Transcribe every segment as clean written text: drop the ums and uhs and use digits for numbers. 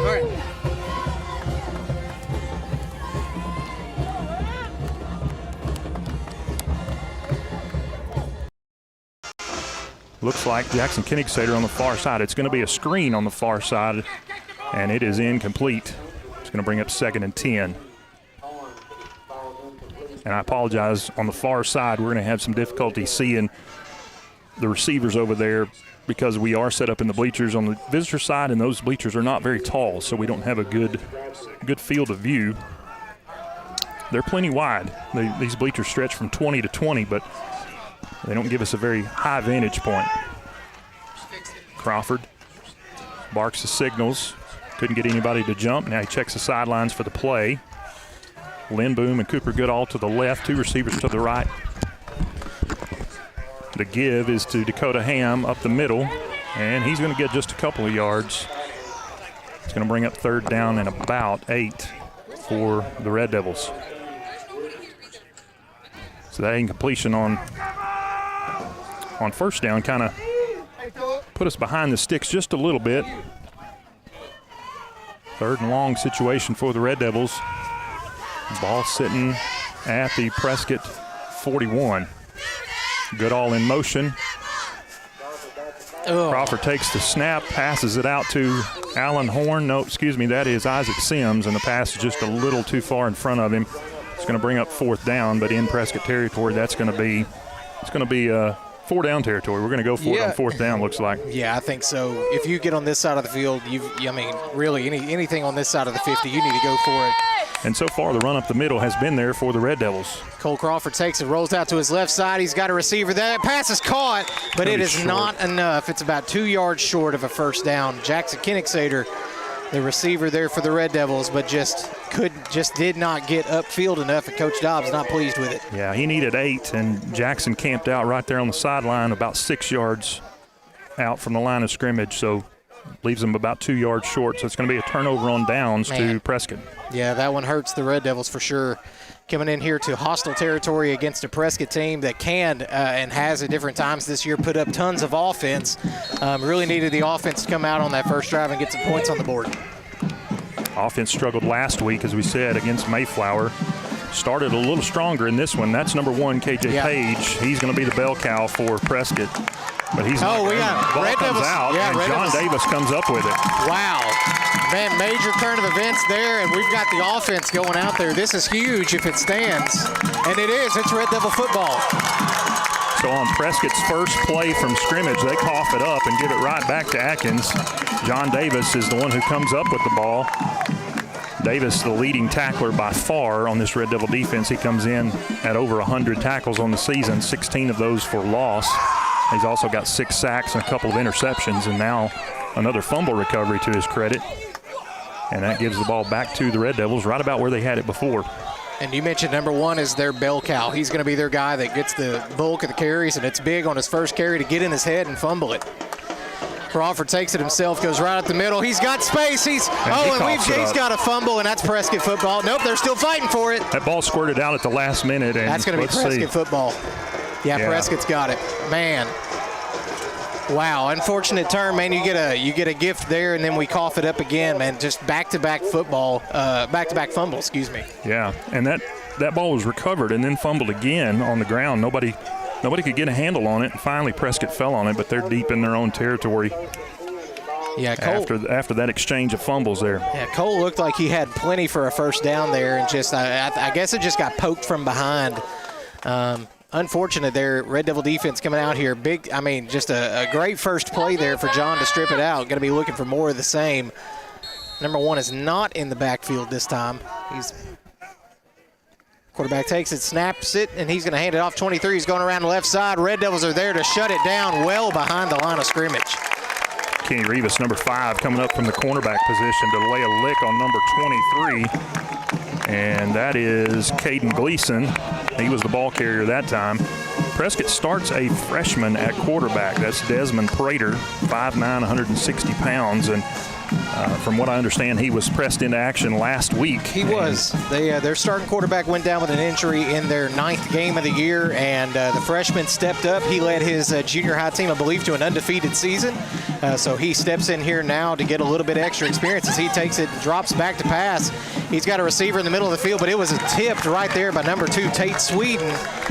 All right. Looks like Jackson Koenigsegger on the far side. It's going to be a screen on the far side, and it is incomplete. It's going to bring up 2nd and 10. And I apologize, on the far side, we're going to have some difficulty seeing the receivers over there because we are set up in the bleachers on the visitor side, and those bleachers are not very tall, so we don't have a good field of view. They're plenty wide. These bleachers stretch from 20 to 20, but they don't give us a very high vantage point. Crawford barks the signals. Couldn't get anybody to jump. Now he checks the sidelines for the play. Lindboom and Cooper Goodall to the left, 2 receivers to the right. The give is to Dakota Ham up the middle, and he's going to get just a couple of yards. It's going to bring up 3rd down and about 8 for the Red Devils. So that incompletion on 1st down kind of put us behind the sticks just a little bit. 3rd and long situation for the Red Devils. Ball sitting at the Prescott 41. Goodall in motion. Crawford takes the snap, passes it out to Alan Horn. No, excuse me, that is Isaac Sims, and the pass is just a little too far in front of him. It's going to bring up 4th down, but in Prescott territory, it's going to be 4 down territory. We're going to go for it on 4th down, looks like. Yeah, I think so. If you get on this side of the field, really anything on this side of the 50, you need to go for it. And so far, the run up the middle has been there for the Red Devils. Cole Crawford takes it, rolls out to his left side. He's got a receiver there. Pass is caught, but it is not enough. It's about 2 yards short of a 1st down. Jackson Koenigsegger, the receiver there for the Red Devils, but just did not get upfield enough, and Coach Dobbs not pleased with it. Yeah, he needed 8, and Jackson camped out right there on the sideline about 6 yards out from the line of scrimmage, so leaves him about 2 yards short. So it's going to be a turnover on downs to Prescott. Yeah, that one hurts the Red Devils for sure. Coming in here to hostile territory against a Prescott team that can and has at different times this year put up tons of offense. Really needed the offense to come out on that first drive and get some points on the board. Offense struggled last week, as we said, against Mayflower. Started a little stronger in this one. That's number 1, KJ Page. He's going to be the bell cow for Prescott. But he's we got ball Red comes Devils out, and Red John Devils. Davis comes up with it. Wow. Man, major turn of events there, and we've got the offense going out there. This is huge if it stands. And it is. It's Red Devil football. So on Prescott's first play from scrimmage, they cough it up and give it right back to Atkins. John Davis is the one who comes up with the ball. Davis, the leading tackler by far on this Red Devil defense. He comes in at over 100 tackles on the season, 16 of those for loss. He's also got 6 sacks and a couple of interceptions, and now another fumble recovery to his credit. And that gives the ball back to the Red Devils right about where they had it before. And you mentioned number 1 is their bell cow. He's going to be their guy that gets the bulk of the carries, and it's big on his first carry to get in his head and fumble it. Crawford takes it himself, goes right up the middle. He's got space. He's got a fumble, and that's Prescott football. Nope, they're still fighting for it. That ball squirted out at the last minute. And that's going to be Prescott football. Yeah, Prescott's got it. Man. Wow, unfortunate turn, man. You get a gift there, and then we cough it up again, man. Just back-to-back fumble, excuse me. Yeah, and that ball was recovered and then fumbled again on the ground. Nobody could get a handle on it, and finally Prescott fell on it, but they're deep in their own territory. Yeah, Cole, after that exchange of fumbles there. Yeah, Cole looked like he had plenty for a first down there, and just I guess it just got poked from behind. Unfortunate there, Red Devil defense coming out here. Just a great first play there for John to strip it out. Going to be looking for more of the same. Number 1 is not in the backfield this time. Quarterback takes it, snaps it, and he's going to hand it off. 23, he's going around the left side. Red Devils are there to shut it down well behind the line of scrimmage. Kenny Rivas, number 5, coming up from the cornerback position to lay a lick on number 23. And that is Caden Gleason. He was the ball carrier that time. Prescott starts a freshman at quarterback. That's Desmond Prater, 5'9", 160 pounds. And From what I understand, he was pressed into action last week. He was. Their starting quarterback went down with an injury in their 9th game of the year, and the freshman stepped up. He led his junior high team, I believe, to an undefeated season. So he steps in here now to get a little bit extra experience as he takes it and drops back to pass. He's got a receiver in the middle of the field, but it was tipped right there by number 2, Tate Sweden,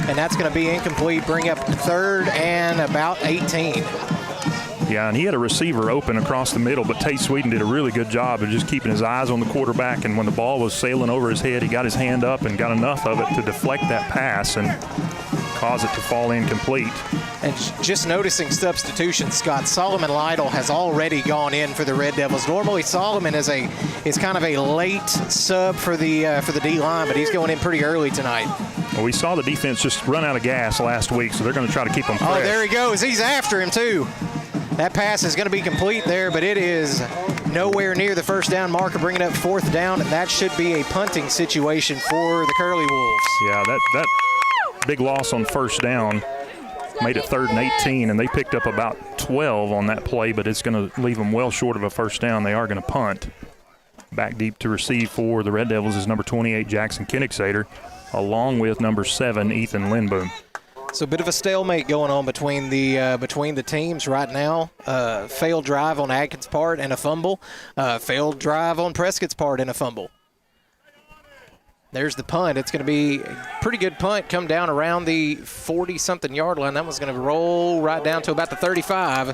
and that's going to be incomplete, bring up 3rd and about 18. Yeah, and he had a receiver open across the middle, but Tate Sweden did a really good job of just keeping his eyes on the quarterback, and when the ball was sailing over his head, he got his hand up and got enough of it to deflect that pass and cause it to fall incomplete. And just noticing substitutions, Scott, Solomon Lytle has already gone in for the Red Devils. Normally Solomon is kind of a late sub for the D-line, but he's going in pretty early tonight. Well, we saw the defense just run out of gas last week, so they're going to try to keep them fresh. Oh, there he goes. He's after him, too. That pass is going to be complete there, but it is nowhere near the first down marker, bringing up 4th down, and that should be a punting situation for the Curly Wolves. Yeah, that big loss on first down made it 3rd and 18, and they picked up about 12 on that play, but it's going to leave them well short of a first down. They are going to punt. Back deep to receive for the Red Devils is number 28, Jackson Kennicksader, along with number 7, Ethan Lindboom. So a bit of a stalemate going on between the teams right now. Failed drive on Atkins' part and a fumble. Failed drive on Prescott's part and a fumble. There's the punt. It's going to be a pretty good punt. Come down around the 40-something yard line. That one's going to roll right down to about the 35.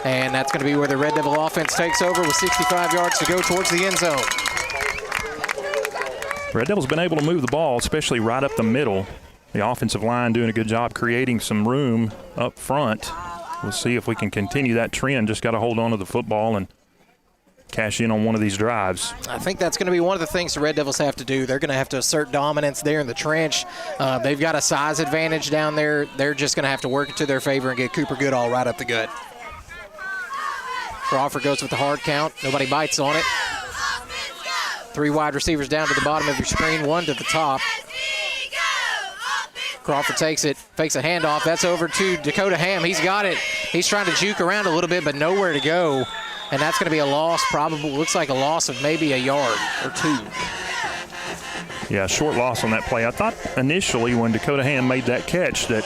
And that's going to be where the Red Devil offense takes over with 65 yards to go towards the end zone. Red Devil's been able to move the ball, especially right up the middle. The offensive line doing a good job creating some room up front. We'll see if we can continue that trend. Just got to hold on to the football and cash in on one of these drives. I think that's going to be one of the things the Red Devils have to do. They're going to have to assert dominance there in the trench. They've got a size advantage down there. They're just going to have to work it to their favor and get Cooper Goodall right up the gut. Crawford goes with the hard count. Nobody bites on it. 3 wide receivers down to the bottom of your screen, 1 to the top. Crawford takes it, fakes a handoff. That's over to Dakota Ham. He's got it. He's trying to juke around a little bit, but nowhere to go. And that's going to be a loss, probably looks like a loss of maybe a yard or 2. Yeah, short loss on that play. I thought initially when Dakota Ham made that catch that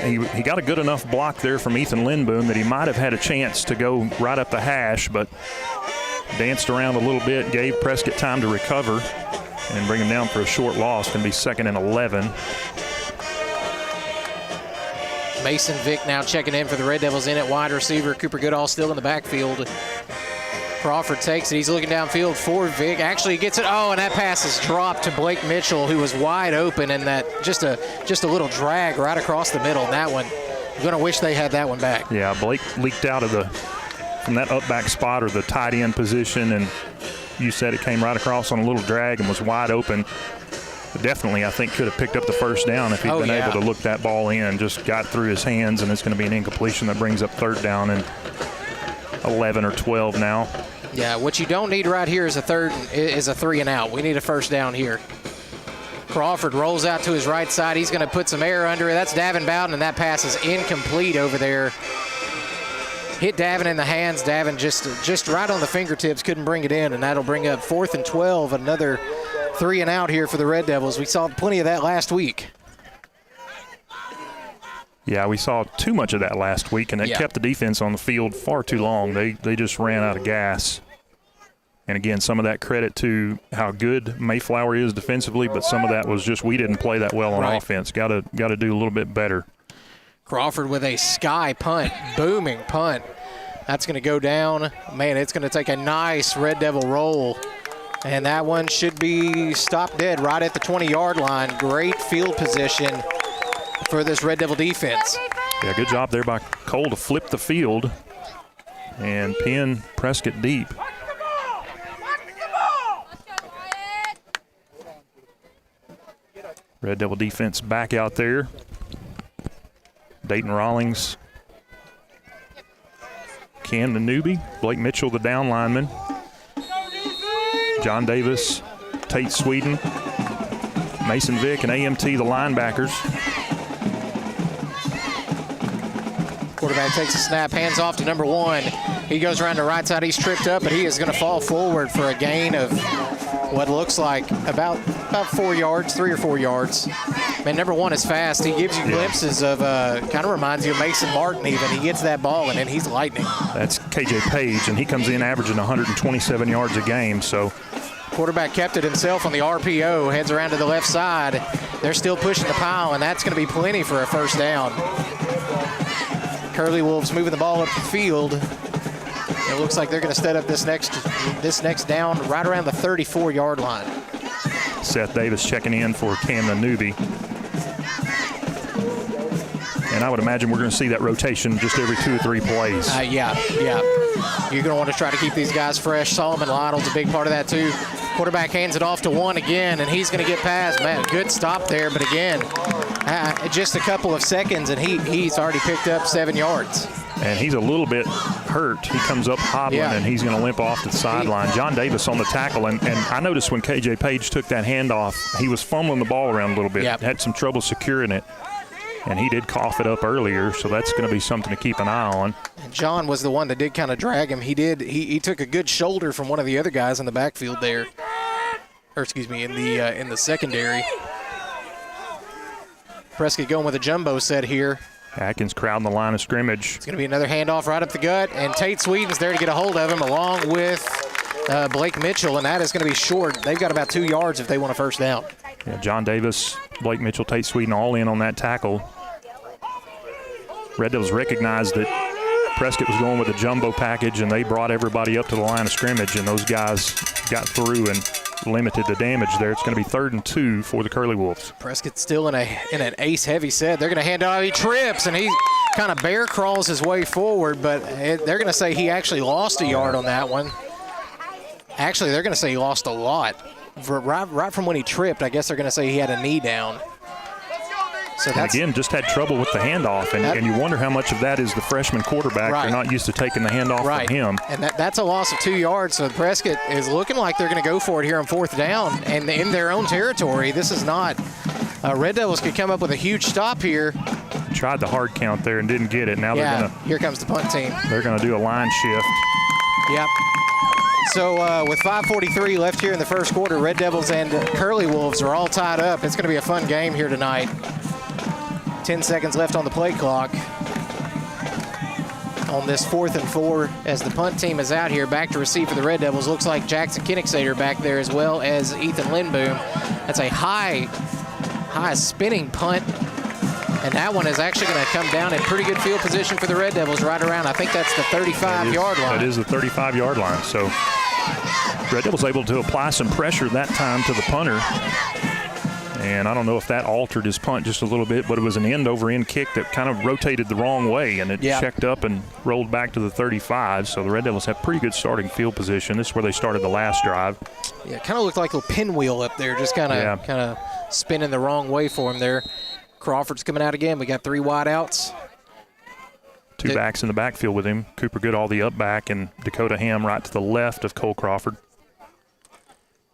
he got a good enough block there from Ethan Lindboom that he might have had a chance to go right up the hash, but danced around a little bit, gave Prescott time to recover and bring him down for a short loss. Going to be 2nd and 11. Mason Vick now checking in for the Red Devils in at wide receiver. Cooper Goodall still in the backfield. Crawford takes it. He's looking downfield for Vick. Actually gets it. Oh, and that pass is dropped to Blake Mitchell, who was wide open, and that just a little drag right across the middle. And that one, I'm going to wish they had that one back. Yeah, Blake leaked out of from that up back spot or the tight end position, and you said it came right across on a little drag and was wide open. Definitely, I think, could have picked up the first down if he'd been able to look that ball in. Just got through his hands, and it's going to be an incompletion that brings up 3rd down and 11 or 12 now. Yeah, what you don't need right here is a 3 and out. We need a first down here. Crawford rolls out to his right side. He's going to put some air under it. That's Davin Bowden, and that pass is incomplete over there. Hit Davin in the hands. Davin just right on the fingertips, couldn't bring it in, and that'll bring up 4th and 12, another 3 and out here for the Red Devils. We saw plenty of that last week. Yeah, we saw too much of that last week, and it kept the defense on the field far too long. They just ran out of gas. And again, some of that credit to how good Mayflower is defensively, but some of that was just we didn't play that well on offense. Got to do a little bit better. Crawford with a sky punt, booming punt. That's going to go down. Man, it's going to take a nice Red Devil roll. And that one should be stopped dead right at the 20-yard line. Great field position for this Red Devil defense. Yeah, good job there by Cole to flip the field and pin Prescott deep. Red Devil defense back out there. Dayton Rawlings, Ken the newbie, Blake Mitchell the down lineman, John Davis, Tate Sweden, Mason Vick, and AMT the linebackers. Quarterback takes a snap, hands off to number 1. He goes around the right side. He's tripped up, but he is going to fall forward for a gain of what looks like about 4 yards, 3 or 4 yards. Man, number one is fast. He gives you glimpses of, kind of reminds you of Mason Martin even. He gets that ball, and then he's lightning. That's KJ Page, and he comes in averaging 127 yards a game. So quarterback kept it himself on the RPO, heads around to the left side. They're still pushing the pile, and that's going to be plenty for a first down. Curly Wolves moving the ball up the field. It looks like they're going to set up this next down right around the 34-yard line. Seth Davis checking in for Cam Newby. And I would imagine we're going to see that rotation just every 2 or 3 plays. Yeah. You're going to want to try to keep these guys fresh. Solomon Lytle's a big part of that, too. Quarterback hands it off to one again, and he's going to get past. Man, good stop there, but again, just a couple of seconds, and he's already picked up 7 yards. And he's a little bit hurt. He comes up hobbling, and he's going to limp off to the sideline. John Davis on the tackle, and I noticed when KJ Page took that handoff, he was fumbling the ball around a little bit. Yep. Had some trouble securing it, and he did cough it up earlier, so that's going to be something to keep an eye on. And John was the one that did kind of drag him. He took a good shoulder from one of the other guys in the backfield there, or excuse me, in the secondary. Prescott going with a jumbo set here. Atkins crowding the line of scrimmage. It's going to be another handoff right up the gut, and Tate Sweden's there to get a hold of him along with Blake Mitchell, and that is going to be short. They've got about 2 yards if they want a first down. Yeah, John Davis, Blake Mitchell, Tate Sweden all in on that tackle. Red Devils recognized that Prescott was going with a jumbo package, and they brought everybody up to the line of scrimmage, and those guys got through and limited the damage there. It's going to be 3rd and 2 for the Curly Wolves. Prescott's still in an ace-heavy set. They're going to hand it off. He trips, and he kind of bear crawls his way forward, but they're going to say he actually lost a yard on that one. Actually, they're going to say he lost a lot. Right from when he tripped, I guess they're going to say he had a knee down. So that's, again, just had trouble with the handoff, and you wonder how much of that is the freshman quarterback. Right. They're not used to taking the handoff from him. And that's a loss of 2 yards, so Prescott is looking like they're going to go for it here on 4th down, and in their own territory. This is not Red Devils could come up with a huge stop here. Tried the hard count there and didn't get it. Now they're going to. Here comes the punt team. They're going to do a line shift. Yep. So with 5:43 left here in the first quarter, Red Devils and Curly Wolves are all tied up. It's going to be a fun game here tonight. 10 seconds left on the play clock. On this 4th and 4, as the punt team is out here, back to receive for the Red Devils. Looks like Jackson Kinnicksader back there as well as Ethan Lindboom. That's a high spinning punt. And that one is actually going to come down in pretty good field position for the Red Devils right around, I think that's the 35-yard line. That is the 35-yard line. So Red Devils able to apply some pressure that time to the punter. And I don't know if that altered his punt just a little bit, but it was an end-over-end kick that kind of rotated the wrong way, and it checked up and rolled back to the 35. So the Red Devils have pretty good starting field position. This is where they started the last drive. Yeah, it kind of looked like a little pinwheel up there, just kind of spinning the wrong way for him there. Crawford's coming out again. We got 3 wide outs. 2 backs in the backfield with him. Cooper Goodall, the up back, and Dakota Ham right to the left of Cole Crawford.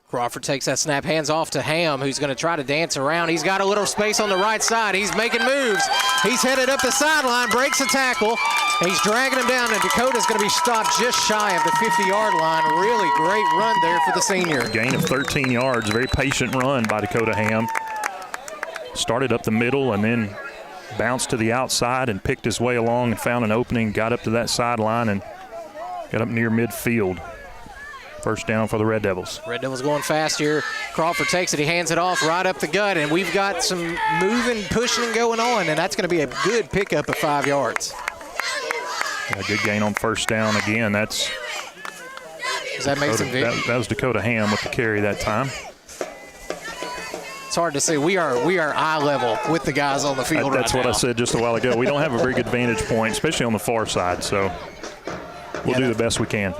Crawford takes that snap, hands off to Ham, who's going to try to dance around. He's got a little space on the right side. He's making moves. He's headed up the sideline, breaks a tackle, and he's dragging him down, and Dakota's going to be stopped just shy of the 50-yard line. Really great run there for the senior. Gain of 13 yards, very patient run by Dakota Ham. Started up the middle and then bounced to the outside and picked his way along and found an opening, got up to that sideline and got up near midfield. First down for the Red Devils. Red Devils going fast here. Crawford takes it. He hands it off right up the gut, and we've got some moving, pushing going on, and that's going to be a good pickup of 5 yards. A good gain on first down again. Does that Masonville? That was Dakota Ham with the carry that time. It's hard to say. We are eye level with the guys on the field That's what I said just a while ago. We don't have a very good vantage point, especially on the far side, so we'll do the best we can.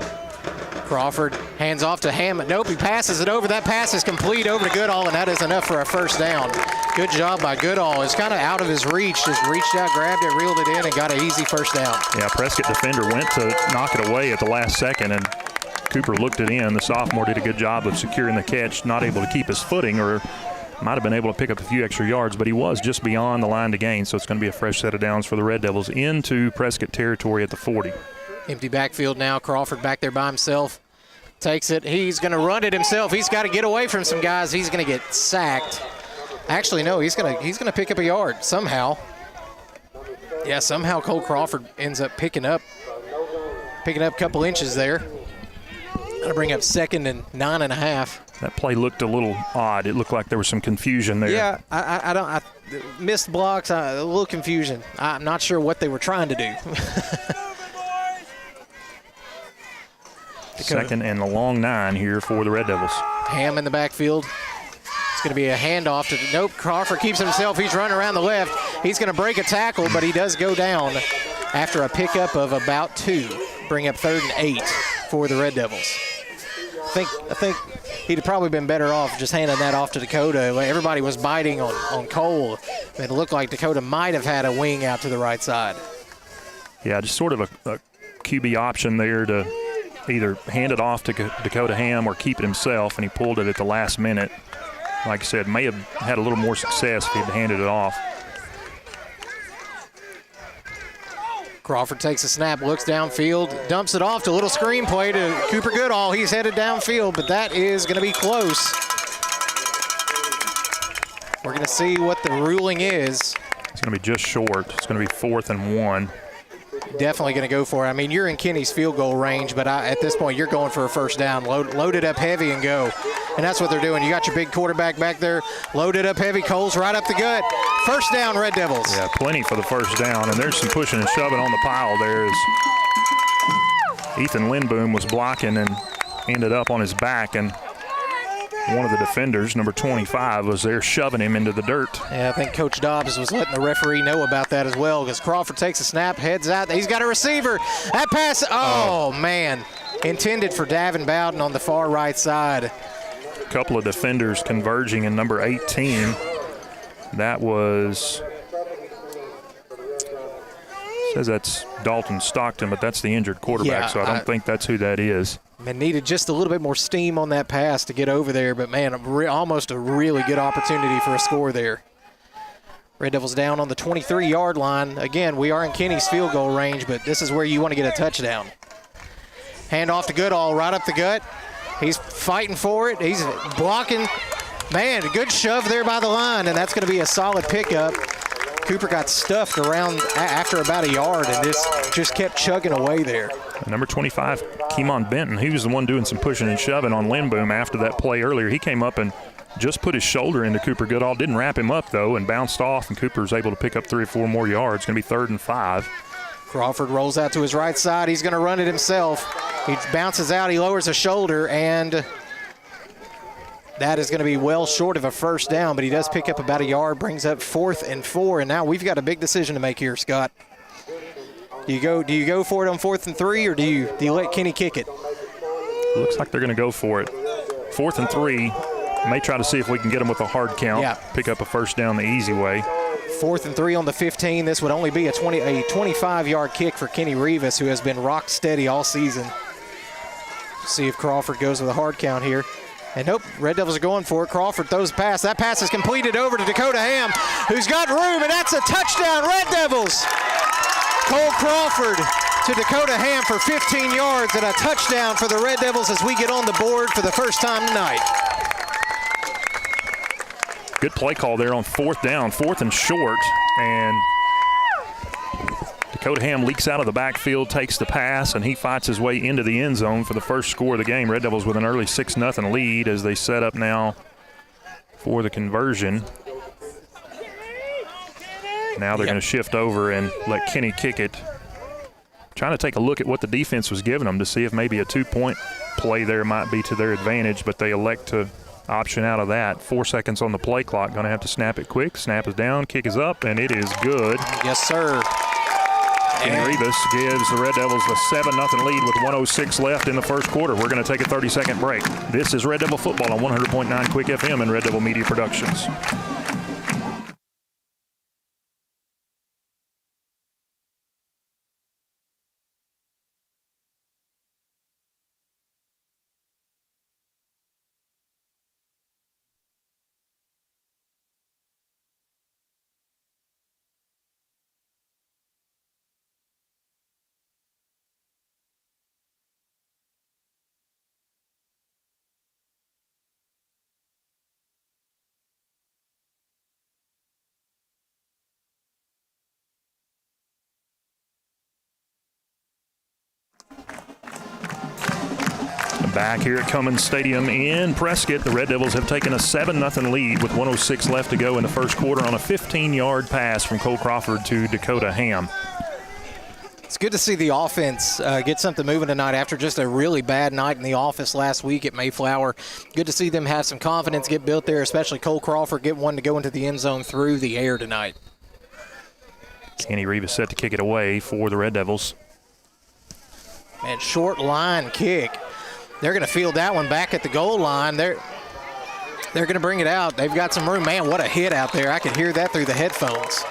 Crawford hands off to Hammond. Nope, he passes it over. That pass is complete over to Goodall, and that is enough for a first down. Good job by Goodall. It's kind of out of his reach. Just reached out, grabbed it, reeled it in, and got an easy first down. Yeah, Prescott defender went to knock it away at the last second, and Cooper looked it in. The sophomore did a good job of securing the catch, not able to keep his footing, or might have been able to pick up a few extra yards, but he was just beyond the line to gain, so it's going to be a fresh set of downs for the Red Devils into Prescott territory at the 40. Empty backfield now. Crawford back there by himself. Takes it. He's going to run it himself. He's got to get away from some guys. He's going to get sacked. Actually, no, he's going to pick up a yard somehow. Yeah, somehow Cole Crawford ends up picking up a couple inches there. That'll bring up 2nd and 9.5. That play looked a little odd. It looked like there was some confusion there. Yeah, I missed blocks, a little confusion. I'm not sure what they were trying to do. 2nd and a long 9 here for the Red Devils. Ham in the backfield. It's going to be a handoff to, nope, Crawford keeps himself. He's running around the left. He's going to break a tackle, but he does go down after a pickup of about 2. Bring up 3rd and 8 for the Red Devils. I think he'd have probably been better off just handing that off to Dakota. Everybody was biting on Cole. It looked like Dakota might have had a wing out to the right side. Yeah, just sort of a QB option there to either hand it off to Dakota Ham or keep it himself, and he pulled it at the last minute. Like I said, may have had a little more success if he'd handed it off. Crawford takes a snap, looks downfield, dumps it off to a little screen play to Cooper Goodall. He's headed downfield, but that is going to be close. We're going to see what the ruling is. It's going to be just short. It's going to be 4th and 1. Definitely going to go for it. I mean, you're in Kenny's field goal range, but at this point, you're going for a first down. Load it up heavy and go. And that's what they're doing. You got your big quarterback back there. Load it up heavy. Cole's right up the gut. First down, Red Devils. Yeah, plenty for the first down. And there's some pushing and shoving on the pile there as Ethan Lindboom was blocking and ended up on his back. And one of the defenders, number 25, was there shoving him into the dirt. Yeah, I think Coach Dobbs was letting the referee know about that as well, because Crawford takes a snap, heads out. He's got a receiver. That pass, oh, man. Intended for Davin Bowden on the far right side. A couple of defenders converging in number 18. That was, says that's Dalton Stockton, but that's the injured quarterback, so I don't think that's who that is. Man, needed just a little bit more steam on that pass to get over there, but, man, almost a really good opportunity for a score there. Red Devils down on the 23-yard line. Again, we are in Kenny's field goal range, but this is where you want to get a touchdown. Hand off to Goodall, right up the gut. He's fighting for it. He's blocking. Man, a good shove there by the line, and that's going to be a solid pickup. Cooper got stuffed around after about a yard, and this just kept chugging away there. Number 25, Keemon Benton, he was the one doing some pushing and shoving on Lindboom after that play earlier. He came up and just put his shoulder into Cooper Goodall. Didn't wrap him up, though, and bounced off, and Cooper was able to pick up 3 or 4 more yards. It's going to be 3rd and 5. Crawford rolls out to his right side. He's going to run it himself. He bounces out. He lowers a shoulder, and that is going to be well short of a first down, but he does pick up about a yard, brings up 4th and 4, and now we've got a big decision to make here, Scott. Do you go for it on 4th and 3, or do you let Kenny kick it? Looks like they're going to go for it. 4th and 3. May try to see if we can get them with a hard count. Yeah. Pick up a first down the easy way. 4th and 3 on the 15. This would only be a 25-yard kick for Kenny Rivas, who has been rock steady all season. See if Crawford goes with a hard count here. And nope, Red Devils are going for it. Crawford throws a pass. That pass is completed over to Dakota Ham, who's got room, and that's a touchdown, Red Devils. Cole Crawford to Dakota Ham for 15 yards and a touchdown for the Red Devils as we get on the board for the first time tonight. Good play call there on 4th down, 4th and short, and Dakota Ham leaks out of the backfield, takes the pass, and he fights his way into the end zone for the first score of the game. Red Devils with an early 6-0 lead as they set up now for the conversion. Now they're going to shift over and let Kenny kick it. Trying to take a look at what the defense was giving them to see if maybe a 2-point play there might be to their advantage, but they elect to option out of that. 4 seconds on the play clock. Going to have to snap it quick. Snap is down, kick is up, and it is good. Yes, sir. Kenny Rivas gives the Red Devils the 7-0 lead with 1:06 left in the first quarter. We're going to take a 30-second break. This is Red Devil Football on 100.9 Quick FM and Red Devil Media Productions. Back here at Cummins Stadium in Prescott, the Red Devils have taken a 7-0 lead with 1:06 left to go in the first quarter on a 15-yard pass from Cole Crawford to Dakota Ham. It's good to see the offense get something moving tonight after just a really bad night in the office last week at Mayflower. Good to see them have some confidence get built there, especially Cole Crawford get one to go into the end zone through the air tonight. Kenny Rivas set to kick it away for the Red Devils. Man, short line kick. They're going to field that one back at the goal line. They're going to bring it out. They've got some room. Man, what a hit out there. I could hear that through the headphones.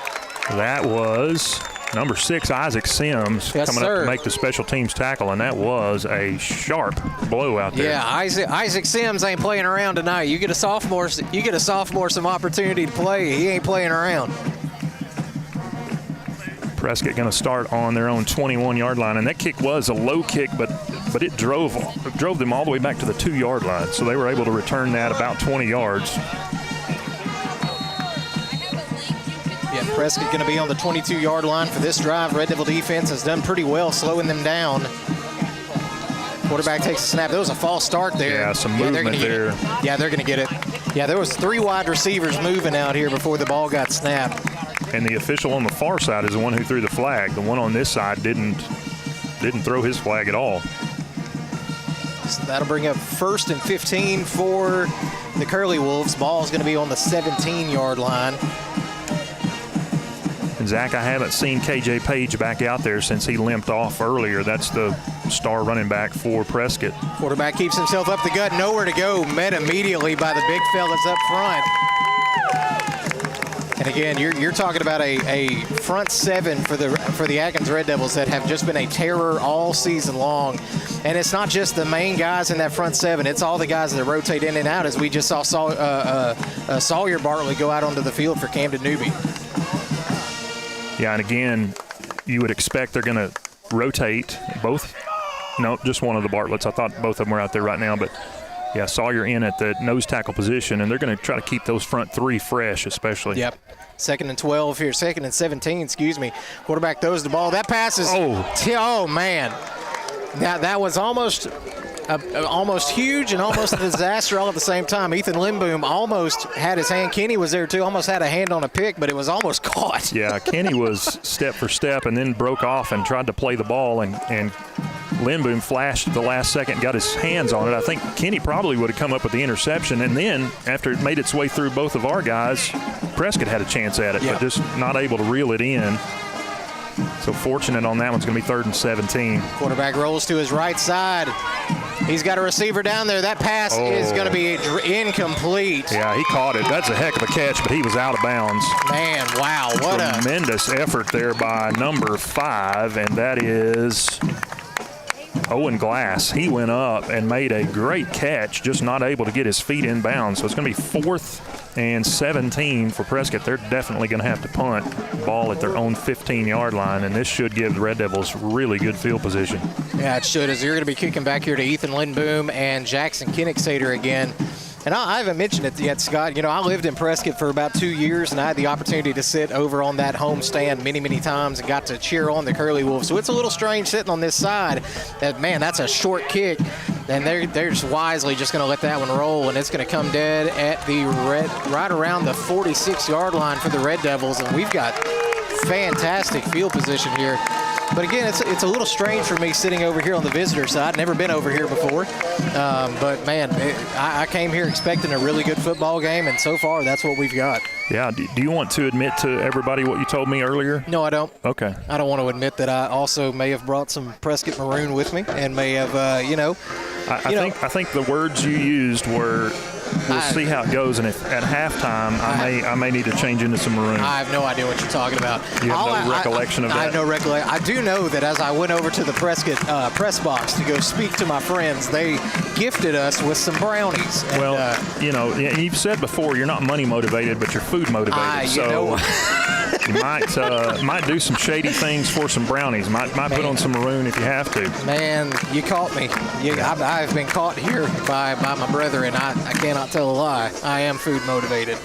That was number 6, Isaac Sims, coming up to make the special teams tackle, and that was a sharp blow out there. Yeah, Isaac Sims ain't playing around tonight. You get a sophomore some opportunity to play. He ain't playing around. Prescott going to start on their own 21-yard line, and that kick was a low kick, but it drove them all the way back to the 2-yard line, so they were able to return that about 20 yards. Yeah, Prescott going to be on the 22-yard line for this drive. Red Devil defense has done pretty well slowing them down. Quarterback takes a snap. There was a false start there. Yeah, some movement there. Yeah, they're going to get it. Yeah, there was 3 wide receivers moving out here before the ball got snapped. And the official on the far side is the one who threw the flag. The one on this side didn't throw his flag at all. So that'll bring up 1st and 15 for the Curly Wolves. Ball is going to be on the 17-yard line. And Zach, I haven't seen KJ Page back out there since he limped off earlier. That's the star running back for Prescott. Quarterback keeps himself up the gut, nowhere to go. Met immediately by the big fellas up front. And again, you're talking about a front 7 for the Atkins Red Devils that have just been a terror all season long. And it's not just the main guys in that front 7; it's all the guys that rotate in and out. As we just saw Sawyer Bartley go out onto the field for Camden Newby. Yeah, and again, you would expect they're going to rotate both. No, just one of the Bartletts. I thought both of them were out there right now, but. Yeah, Sawyer in at the nose tackle position, and they're going to try to keep those front 3 fresh, especially. Yep. 2nd and 12 here. 2nd and 17, excuse me. Quarterback throws the ball. That pass is – oh, man. That was almost huge and almost a disaster all at the same time. Ethan Lindboom almost had his hand. Kenny was there, too. Almost had a hand on a pick, but it was almost caught. Yeah, Kenny was step for step and then broke off and tried to play the ball, and Lindboom flashed at the last second and got his hands on it. I think Kenny probably would have come up with the interception, and then after it made its way through both of our guys, Prescott had a chance at it, but just not able to reel it in. So fortunate on that one's going to be 3rd and 17. Quarterback rolls to his right side. He's got a receiver down there. That pass is going to be incomplete. Yeah, he caught it. That's a heck of a catch, but he was out of bounds. Man, wow. What tremendous effort there by number 5, and that is Owen Glass. He went up and made a great catch, just not able to get his feet in bounds. So it's going to be 4th and 17 for Prescott. They're definitely going to have to punt ball at their own 15-yard line, and this should give the Red Devils really good field position. Yeah, it should, as you're going to be kicking back here to Ethan Lindboom and Jackson Kinnicksader again. And I haven't mentioned it yet, Scott. You know, I lived in Prescott for about 2 years, and I had the opportunity to sit over on that home stand many, many times and got to cheer on the Curly Wolves. So it's a little strange sitting on this side. Man, that's a short kick, and they're just wisely just going to let that one roll, and it's going to come dead at the right around the 46-yard line for the Red Devils, and we've got fantastic field position here. But again, it's a little strange for me sitting over here on the visitor side. Never been over here before. But, man, I came here expecting a really good football game, and so far that's what we've got. Yeah. Do you want to admit to everybody what you told me earlier? No, I don't. Okay. I don't want to admit that I also may have brought some Prescott maroon with me and may have, I think the words you used were, we'll see how it goes, and if at halftime I may need to change into some maroon. I have no idea what you're talking about. You have no recollection of that? I have no recollection. I do know that as I went over to the Prescott press box to go speak to my friends, they gifted us with some brownies. And, you've said before you're not money motivated, but you're food motivated. You might do some shady things for some brownies. Might put on some maroon if you have to. Man, you caught me. I've been caught here by my brethren. I cannot tell a lie. I am food motivated.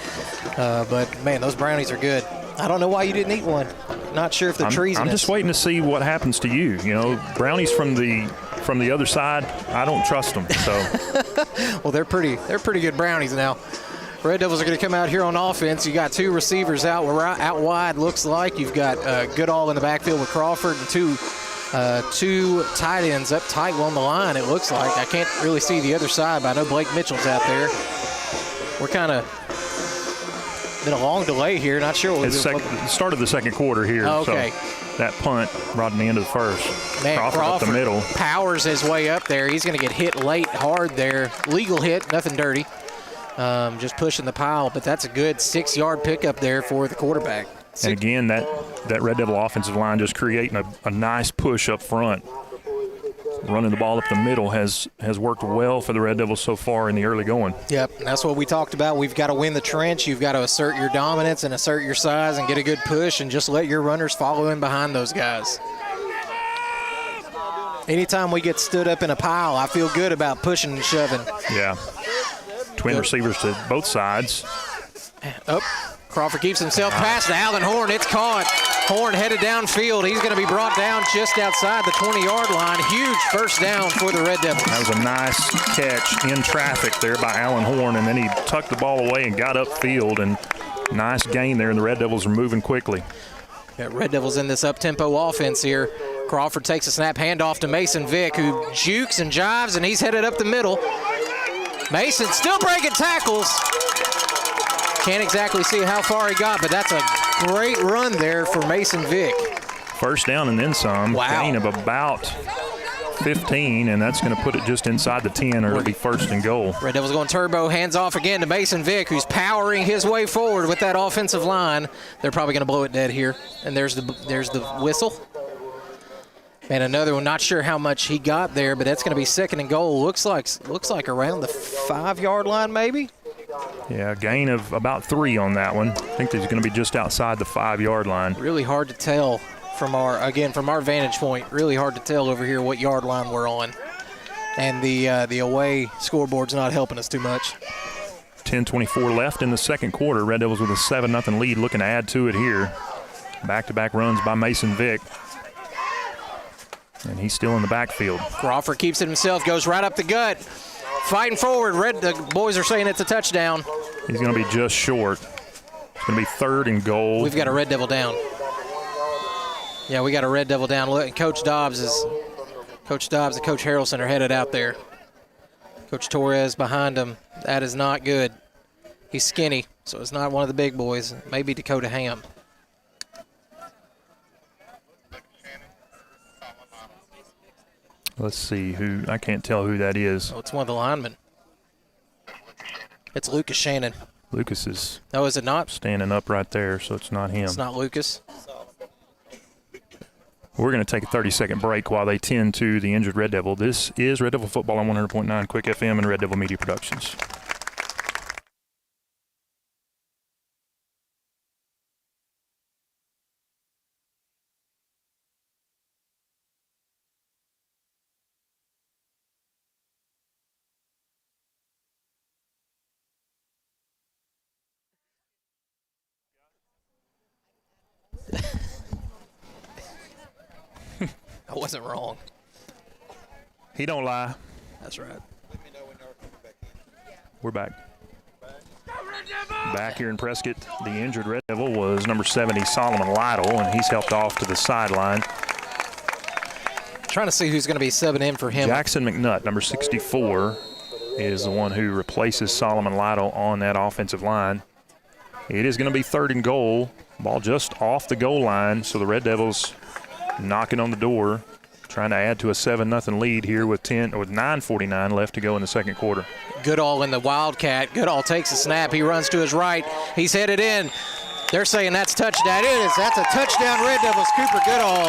But, man, those brownies are good. I don't know why you didn't eat one. Not sure if they're treasonous. I'm just waiting to see what happens to you. You know, brownies from the from the other side, I don't trust them. So, well, they're pretty good Brownies now. Red Devils are going to come out here on offense. You got two receivers out wide. Looks like you've got Goodall in the backfield with Crawford and two tight ends up tight on the line. It looks like I can't really see the other side, but I know Blake Mitchell's out there. We're kind of been a long delay here. Not sure what it's start of the second quarter here. Oh, okay. So that punt right in the end of the first. Man, Crawford up the middle. Powers his way up there. He's going to get hit late, hard there. Legal hit, nothing dirty. Just pushing the pile, but that's a good 6-yard pickup there for the quarterback. And again, that Red Devil offensive line just creating a nice push up front. Running the ball up the middle has worked well for the Red Devils so far in the early going. Yep, and that's what we talked about. We've got to win the trench. You've got to assert your dominance and assert your size and get a good push and just let your runners follow in behind those guys. Anytime we get stood up in a pile, I feel good about pushing and shoving. Yeah. Twin receivers to both sides. Oh, Crawford keeps himself past to Allen Horn. It's caught. Horn headed downfield. He's going to be brought down just outside the 20-yard line. Huge first down for the Red Devils. That was a nice catch in traffic there by Allen Horn, and then he tucked the ball away and got upfield, and nice gain there, and the Red Devils are moving quickly. Got Red Devils in this up-tempo offense here. Crawford takes a snap, handoff to Mason Vick, who jukes and jives, and he's headed up the middle. Mason still breaking tackles. Can't exactly see how far he got, but that's a great run there for Mason Vick. First down and then some. Wow. Gain of about 15, and that's going to put it just inside the 10, or it'll be first and goal. Red Devils going turbo, hands off again to Mason Vick, who's powering his way forward with that offensive line. They're probably going to blow it dead here. And there's the whistle. And another one, not sure how much he got there, but that's going to be second and goal. Looks like around the 5-yard line maybe. Yeah, gain of about 3 on that one. I think he's going to be just outside the 5-yard line. Really hard to tell from our vantage point. Really hard to tell over here what yard line we're on. And the away scoreboard's not helping us too much. 10:24 left in the second quarter. Red Devils with a 7-0 lead, looking to add to it here. Back-to-back runs by Mason Vick. And he's still in the backfield. Crawford keeps it himself, goes right up the gut. Fighting forward. The boys are saying it's a touchdown. He's going to be just short. It's going to be third and goal. We've got a Red Devil down. Yeah, we got a Red Devil down. Look, Coach Dobbs and Coach Harrelson are headed out there. Coach Torres behind him. That is not good. He's skinny, so it's not one of the big boys. Maybe Dakota Ham. Let's see who. I can't tell who that is. Oh, it's one of the linemen. It's Lucas Shannon. Lucas is. Oh, is it not? Standing up right there, so it's not him. It's not Lucas. We're going to take a 30-second break while they tend to the injured Red Devil. This is Red Devil Football on 100.9 Quick FM and Red Devil Media Productions. I wasn't wrong. He don't lie. That's right. We're back. Back here in Prescott, the injured Red Devil was number 70, Solomon Lytle, and he's helped off to the sideline. Trying to see who's going to be subbing in for him. Jackson McNutt, number 64, is the one who replaces Solomon Lytle on that offensive line. It is going to be third and goal. Ball just off the goal line, so the Red Devils knocking on the door, trying to add to a 7-0 lead here with 9:49 left to go in the second quarter. Goodall in the Wildcat. Goodall takes a snap. He runs to his right. He's headed in. They're saying that's touchdown. It is. That's a touchdown, Red Devils. Cooper Goodall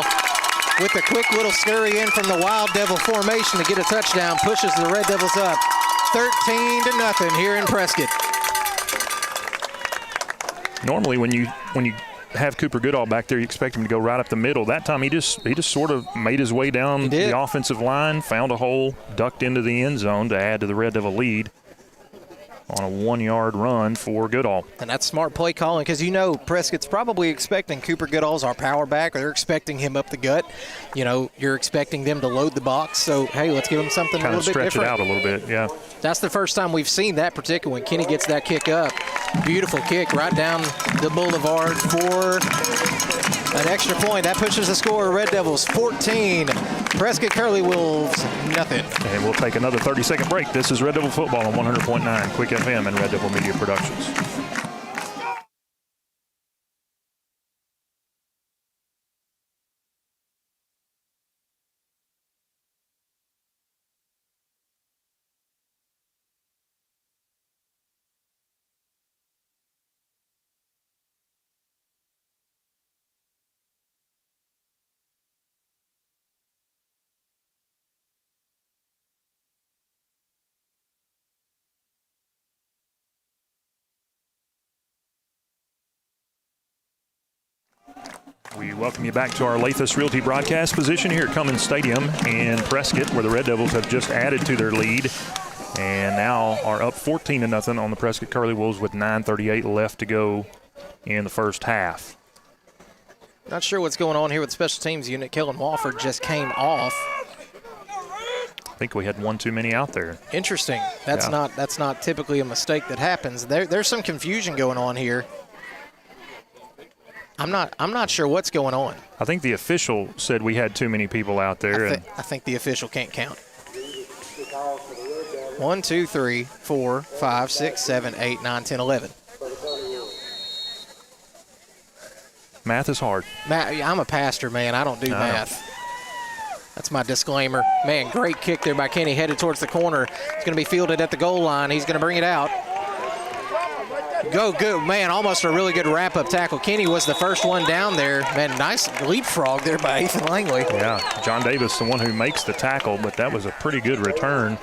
with a quick little scurry in from the Wild Devil formation to get a touchdown. Pushes the Red Devils up 13-0 here in Prescott. Normally when you have Cooper Goodall back there, you expect him to go right up the middle. That time he just sort of made his way down the offensive line, found a hole, ducked into the end zone to add to the Red Devil lead. on a 1-yard run for Goodall. And that's smart play calling because you know Prescott's probably expecting Cooper Goodall's our power back, or they're expecting him up the gut. You know, you're expecting them to load the box. So, hey, let's give him something a little bit different. Kind of stretch it out a little bit, yeah. That's the first time we've seen that, particularly when Kenny gets that kick up. Beautiful kick right down the boulevard for an extra point. That pushes the score. Red Devils 14, Prescott Curly Wolves nothing. And we'll take another 30-second break. This is Red Devil Football on 100.9 Quick FM and Red Devil Media Productions. We welcome you back to our Lathis Realty broadcast position here at Cummins Stadium in Prescott, where the Red Devils have just added to their lead and now are up 14-0 on the Prescott Curly Wolves with 9:38 left to go in the first half. Not sure what's going on here with the special teams unit. Kellen Wofford just came off. I think we had one too many out there. Interesting. That's not typically a mistake that happens. There's some confusion going on here. I'm not sure what's going on. I think the official said we had too many people out there. I think the official can't count. 1, 2, 3, 4, 5, 6, 7, 8, 9, 10, 11. Math is hard. I'm a pastor, man. I don't do math. That's my disclaimer. Man, great kick there by Kenny, headed towards the corner. It's going to be fielded at the goal line. He's going to bring it out. Go good, man, almost a really good wrap-up tackle. Kenny was the first one down there. Man, nice leapfrog there by Ethan Langley. Yeah, John Davis, the one who makes the tackle, but that was a pretty good return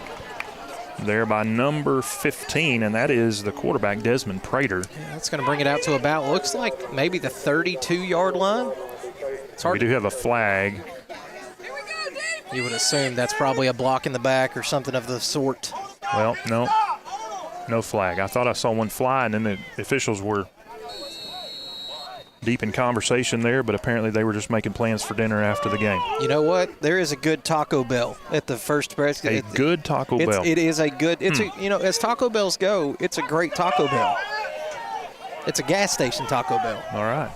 there by number 15, and that is the quarterback, Desmond Prater. Yeah, that's going to bring it out to about, looks like maybe the 32-yard line. We do have a flag. You would assume that's probably a block in the back or something of the sort. Well, no flag. I thought I saw one fly, and then the officials were deep in conversation there, but apparently they were just making plans for dinner after the game. You know what? There is a good Taco Bell at the First Prescott. A good Taco Bell. It is a good. It's as Taco Bells go, it's a great Taco Bell. It's a gas station Taco Bell. All right.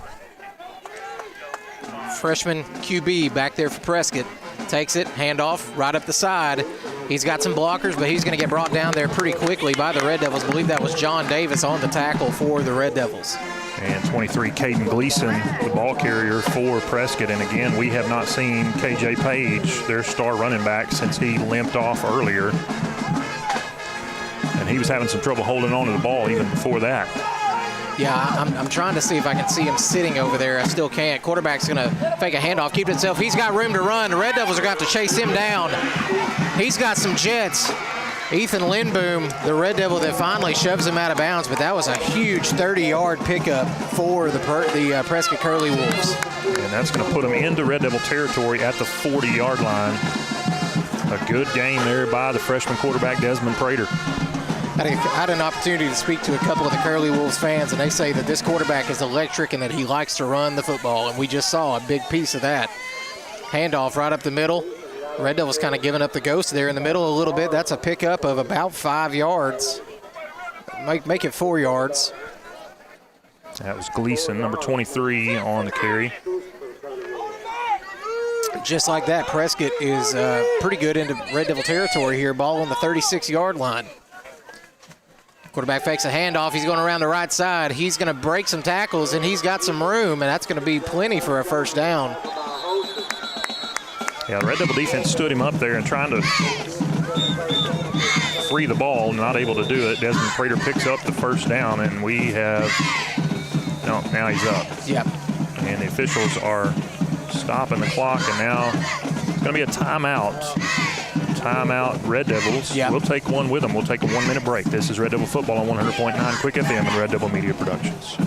Freshman QB back there for Prescott. Takes it, handoff, right up the side. He's got some blockers, but he's going to get brought down there pretty quickly by the Red Devils. I believe that was John Davis on the tackle for the Red Devils. And 23, Caden Gleason, the ball carrier for Prescott. And again, we have not seen KJ Page, their star running back, since he limped off earlier. And he was having some trouble holding on to the ball even before that. Yeah, I'm trying to see if I can see him sitting over there. I still can't. Quarterback's going to fake a handoff, keep it himself. He's got room to run. The Red Devils are going to have to chase him down. He's got some jets. Ethan Lindboom, the Red Devil that finally shoves him out of bounds, but that was a huge 30-yard pickup for the Prescott Curly Wolves. And that's going to put them into Red Devil territory at the 40-yard line. A good game there by the freshman quarterback, Desmond Prater. I had an opportunity to speak to a couple of the Curly Wolves fans, and they say that this quarterback is electric and that he likes to run the football, and we just saw a big piece of that. Handoff right up the middle. Red Devils kind of giving up the ghost there in the middle a little bit. That's a pickup of about 5 yards. Make it 4 yards. That was Gleason, number 23 on the carry. Just like that, Prescott is pretty good into Red Devil territory here. Ball on the 36-yard line. Quarterback fakes a handoff. He's going around the right side. He's going to break some tackles, and he's got some room, and that's going to be plenty for a first down. Yeah, the Red Devil defense stood him up there and trying to free the ball, not able to do it. Desmond Prater picks up the first down, and we have – no, now he's up. Yep. And the officials are stopping the clock, and now it's going to be a timeout. Timeout, Red Devils. Yep. We'll take one with them. We'll take a 1-minute break. This is Red Devil Football on 100.9 Quick FM and Red Devil Media Productions.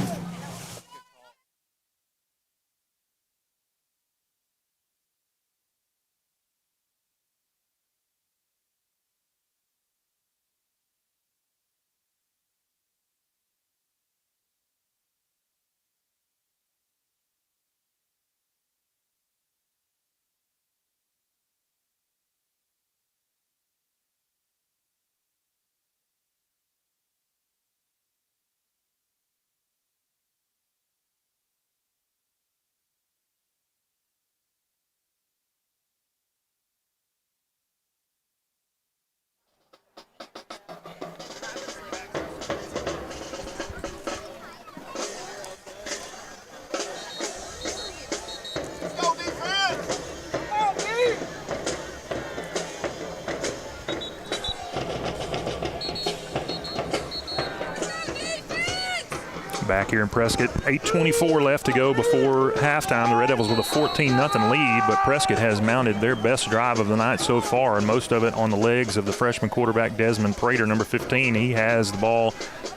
back here in Prescott. 8:24 left to go before halftime. The Red Devils with a 14-0 lead, but Prescott has mounted their best drive of the night so far, and most of it on the legs of the freshman quarterback Desmond Prater, number 15. He has the ball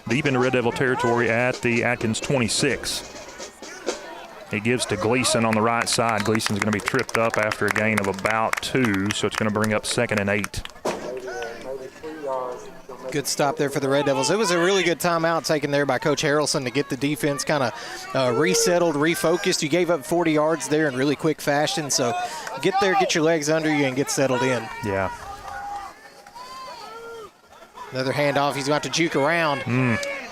deep into Red Devil territory at the Atkins 26. He gives to Gleason on the right side. Gleason's going to be tripped up after a gain of about 2, so it's going to bring up 2nd and 8. Good stop there for the Red Devils. It was a really good timeout taken there by Coach Harrelson to get the defense kind of resettled, refocused. You gave up 40 yards there in really quick fashion, so get there, get your legs under you, and get settled in. Yeah. Another handoff. He's got to juke around.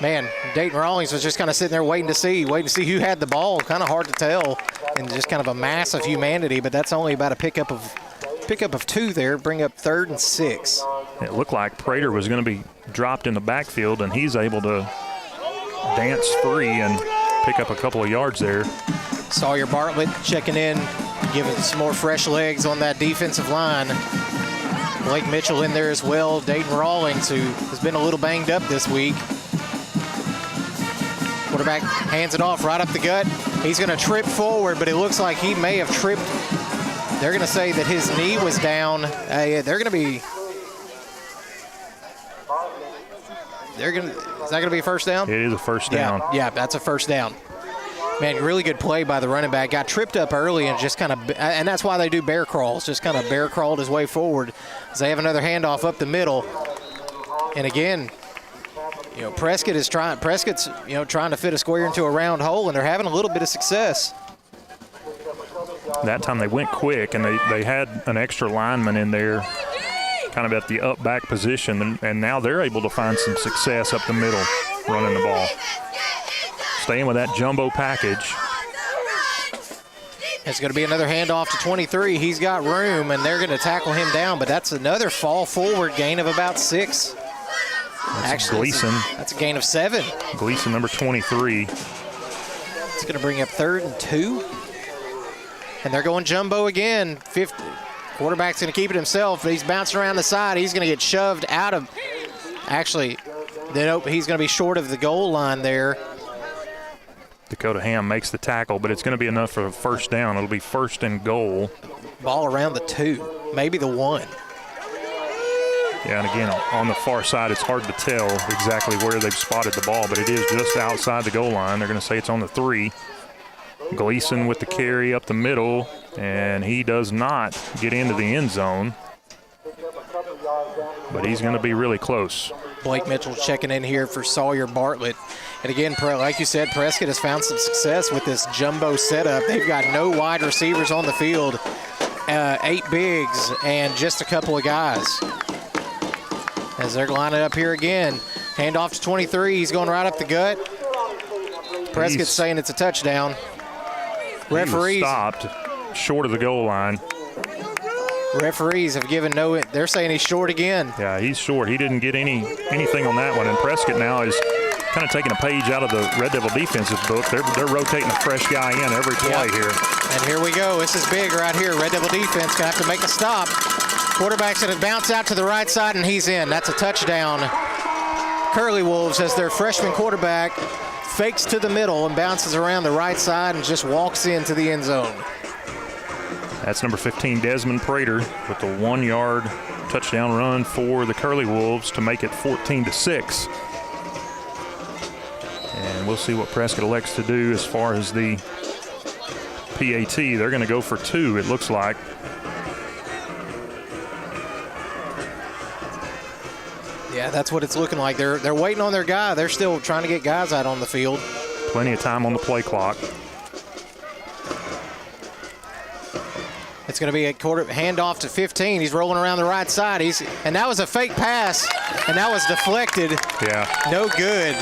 Man, Dayton Rawlings was just kind of sitting there waiting to see who had the ball. Kind of hard to tell, and just kind of a mass of humanity, but that's only about a pickup of 2 there, bring up 3rd and 6. It looked like Prater was going to be dropped in the backfield, and he's able to dance free and pick up a couple of yards there. Sawyer Bartlett checking in, giving some more fresh legs on that defensive line. Blake Mitchell in there as well. Dayton Rawlings, who has been a little banged up this week. Quarterback hands it off right up the gut. He's going to trip forward, but it looks like he may have tripped. They're going to say that his knee was down. They're going to be. Is that going to be a first down? It is a first down. Yeah, that's a first down. Man, really good play by the running back. Got tripped up early and just kind of, and that's why they do bear crawls. Just kind of bear crawled his way forward. As they have another handoff up the middle, and again, Prescott's trying to fit a square into a round hole, and they're having a little bit of success. That time they went quick, and they had an extra lineman in there kind of at the up back position, and now they're able to find some success up the middle running the ball. Staying with that jumbo package. It's going to be another handoff to 23. He's got room, and they're going to tackle him down, but that's another fall forward gain of about 6. Actually, Gleason. That's a gain of 7. Gleason, number 23. It's going to bring up 3rd and 2. And they're going jumbo again. Quarterback's going to keep it himself, but he's bouncing around the side. He's going to get shoved out of. Actually, he's going to be short of the goal line there. Dakota Ham makes the tackle, but it's going to be enough for a first down. It'll be 1st and goal. Ball around the 2, maybe the 1. Yeah, and again, on the far side, it's hard to tell exactly where they've spotted the ball, but it is just outside the goal line. They're going to say it's on the 3. Gleason with the carry up the middle, and he does not get into the end zone, but he's going to be really close. Blake Mitchell checking in here for Sawyer Bartlett. And again, like you said, Prescott has found some success with this jumbo setup. They've got no wide receivers on the field, 8 bigs, and just a couple of guys. As they're lining up here again. Handoff to 23. He's going right up the gut. Prescott's saying it's a touchdown. Referees stopped short of the goal line. Referees have given no. They're saying he's short again. Yeah, he's short. He didn't get anything on that one. And Prescott now is kind of taking a page out of the Red Devil defensive book. They're rotating a fresh guy in every play here. And here we go. This is big right here. Red Devil defense gonna have to make a stop. Quarterback's gonna bounce out to the right side, and he's in. That's a touchdown. Curly Wolves, as their freshman quarterback, fakes to the middle and bounces around the right side and just walks into the end zone. That's number 15, Desmond Prater, with the 1-yard touchdown run for the Curly Wolves to make it 14-6. And we'll see what Prescott elects to do as far as the PAT. They're going to go for 2, it looks like. Yeah, that's what it's looking like. They're waiting on their guy. They're still trying to get guys out on the field. Plenty of time on the play clock. It's going to be a quarter handoff to 15. He's rolling around the right side. And that was a fake pass, and that was deflected. Yeah. No good.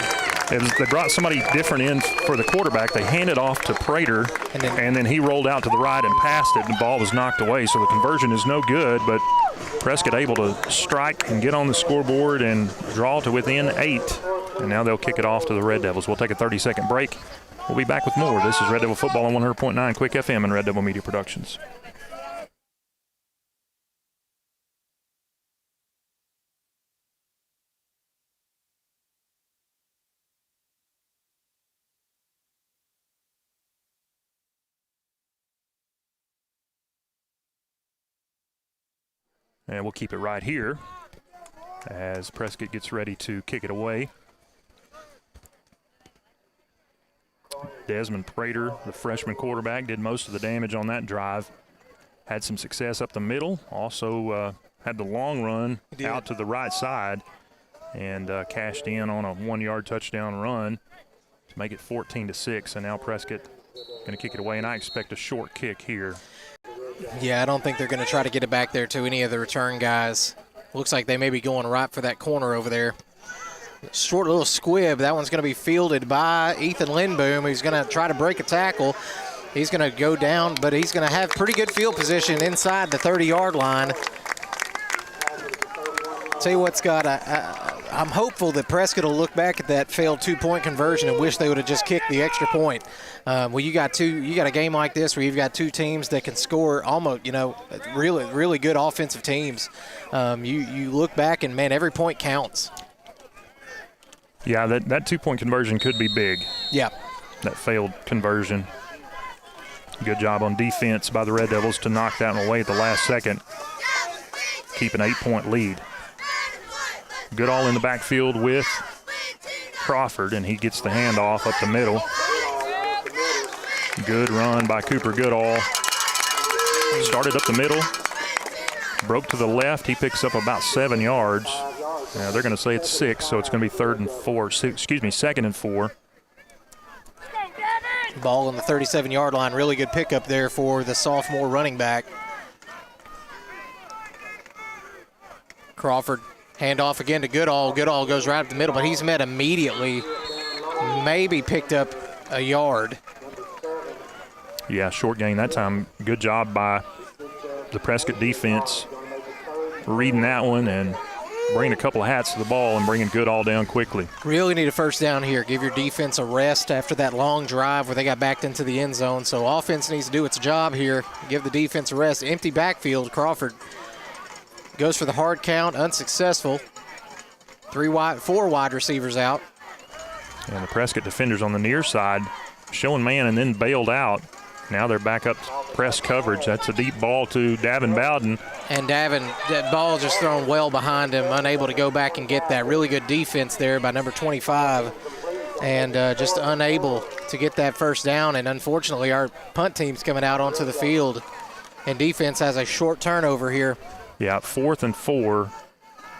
They brought somebody different in for the quarterback. They handed off to Prater, and then he rolled out to the right and passed it, and the ball was knocked away. So the conversion is no good, but Prescott able to strike and get on the scoreboard and draw to within 8. And now they'll kick it off to the Red Devils. We'll take a 30-second break. We'll be back with more. This is Red Devil Football on 100.9 Quick FM and Red Devil Media Productions. And we'll keep it right here as Prescott gets ready to kick it away. Desmond Prater, the freshman quarterback, did most of the damage on that drive. Had some success up the middle. Also had the long run out to the right side and cashed in on a 1-yard touchdown run to make it 14-6. And now Prescott going to kick it away, and I expect a short kick here. Yeah, I don't think they're going to try to get it back there to any of the return guys. Looks like they may be going right for that corner over there. Short little squib. That one's going to be fielded by Ethan Lindboom. He's going to try to break a tackle. He's going to go down, but he's going to have pretty good field position inside the 30-yard line. Tell you what, Scott, I'm hopeful that Prescott will look back at that failed 2-point conversion and wish they would have just kicked the extra point. Well, you got a game like this where you've got two teams that can score almost, really, really good offensive teams. You look back and, man, every point counts. Yeah, that 2-point conversion could be big. Yeah. That failed conversion. Good job on defense by the Red Devils to knock that one away at the last second. Keep an 8-point lead. Goodall in the backfield with Crawford, and he gets the handoff up the middle. Good run by Cooper Goodall. Started up the middle, broke to the left. He picks up about 7 yards. Now they're going to say it's 6, so it's going to be 2nd and 4. Ball on the 37-yard line. Really good pickup there for the sophomore running back. Crawford, handoff again to Goodall. Goodall goes right up the middle, but he's met immediately. Maybe picked up a yard. Yeah, short gain that time. Good job by the Prescott defense reading that one and bringing a couple of hats to the ball and bringing Goodall down quickly. Really need a first down here. Give your defense a rest after that long drive where they got backed into the end zone. So offense needs to do its job here. Give the defense a rest. Empty backfield. Crawford goes for the hard count. Unsuccessful. 4 wide receivers out. And the Prescott defenders on the near side showing man and then bailed out. Now they're back up press coverage. That's a deep ball to Davin Bowden. And Davin, that ball just thrown well behind him, unable to go back and get that. Really good defense there by number 25. And just unable to get that first down. And unfortunately, our punt team's coming out onto the field. And defense has a short turnover here. Yeah, 4th and 4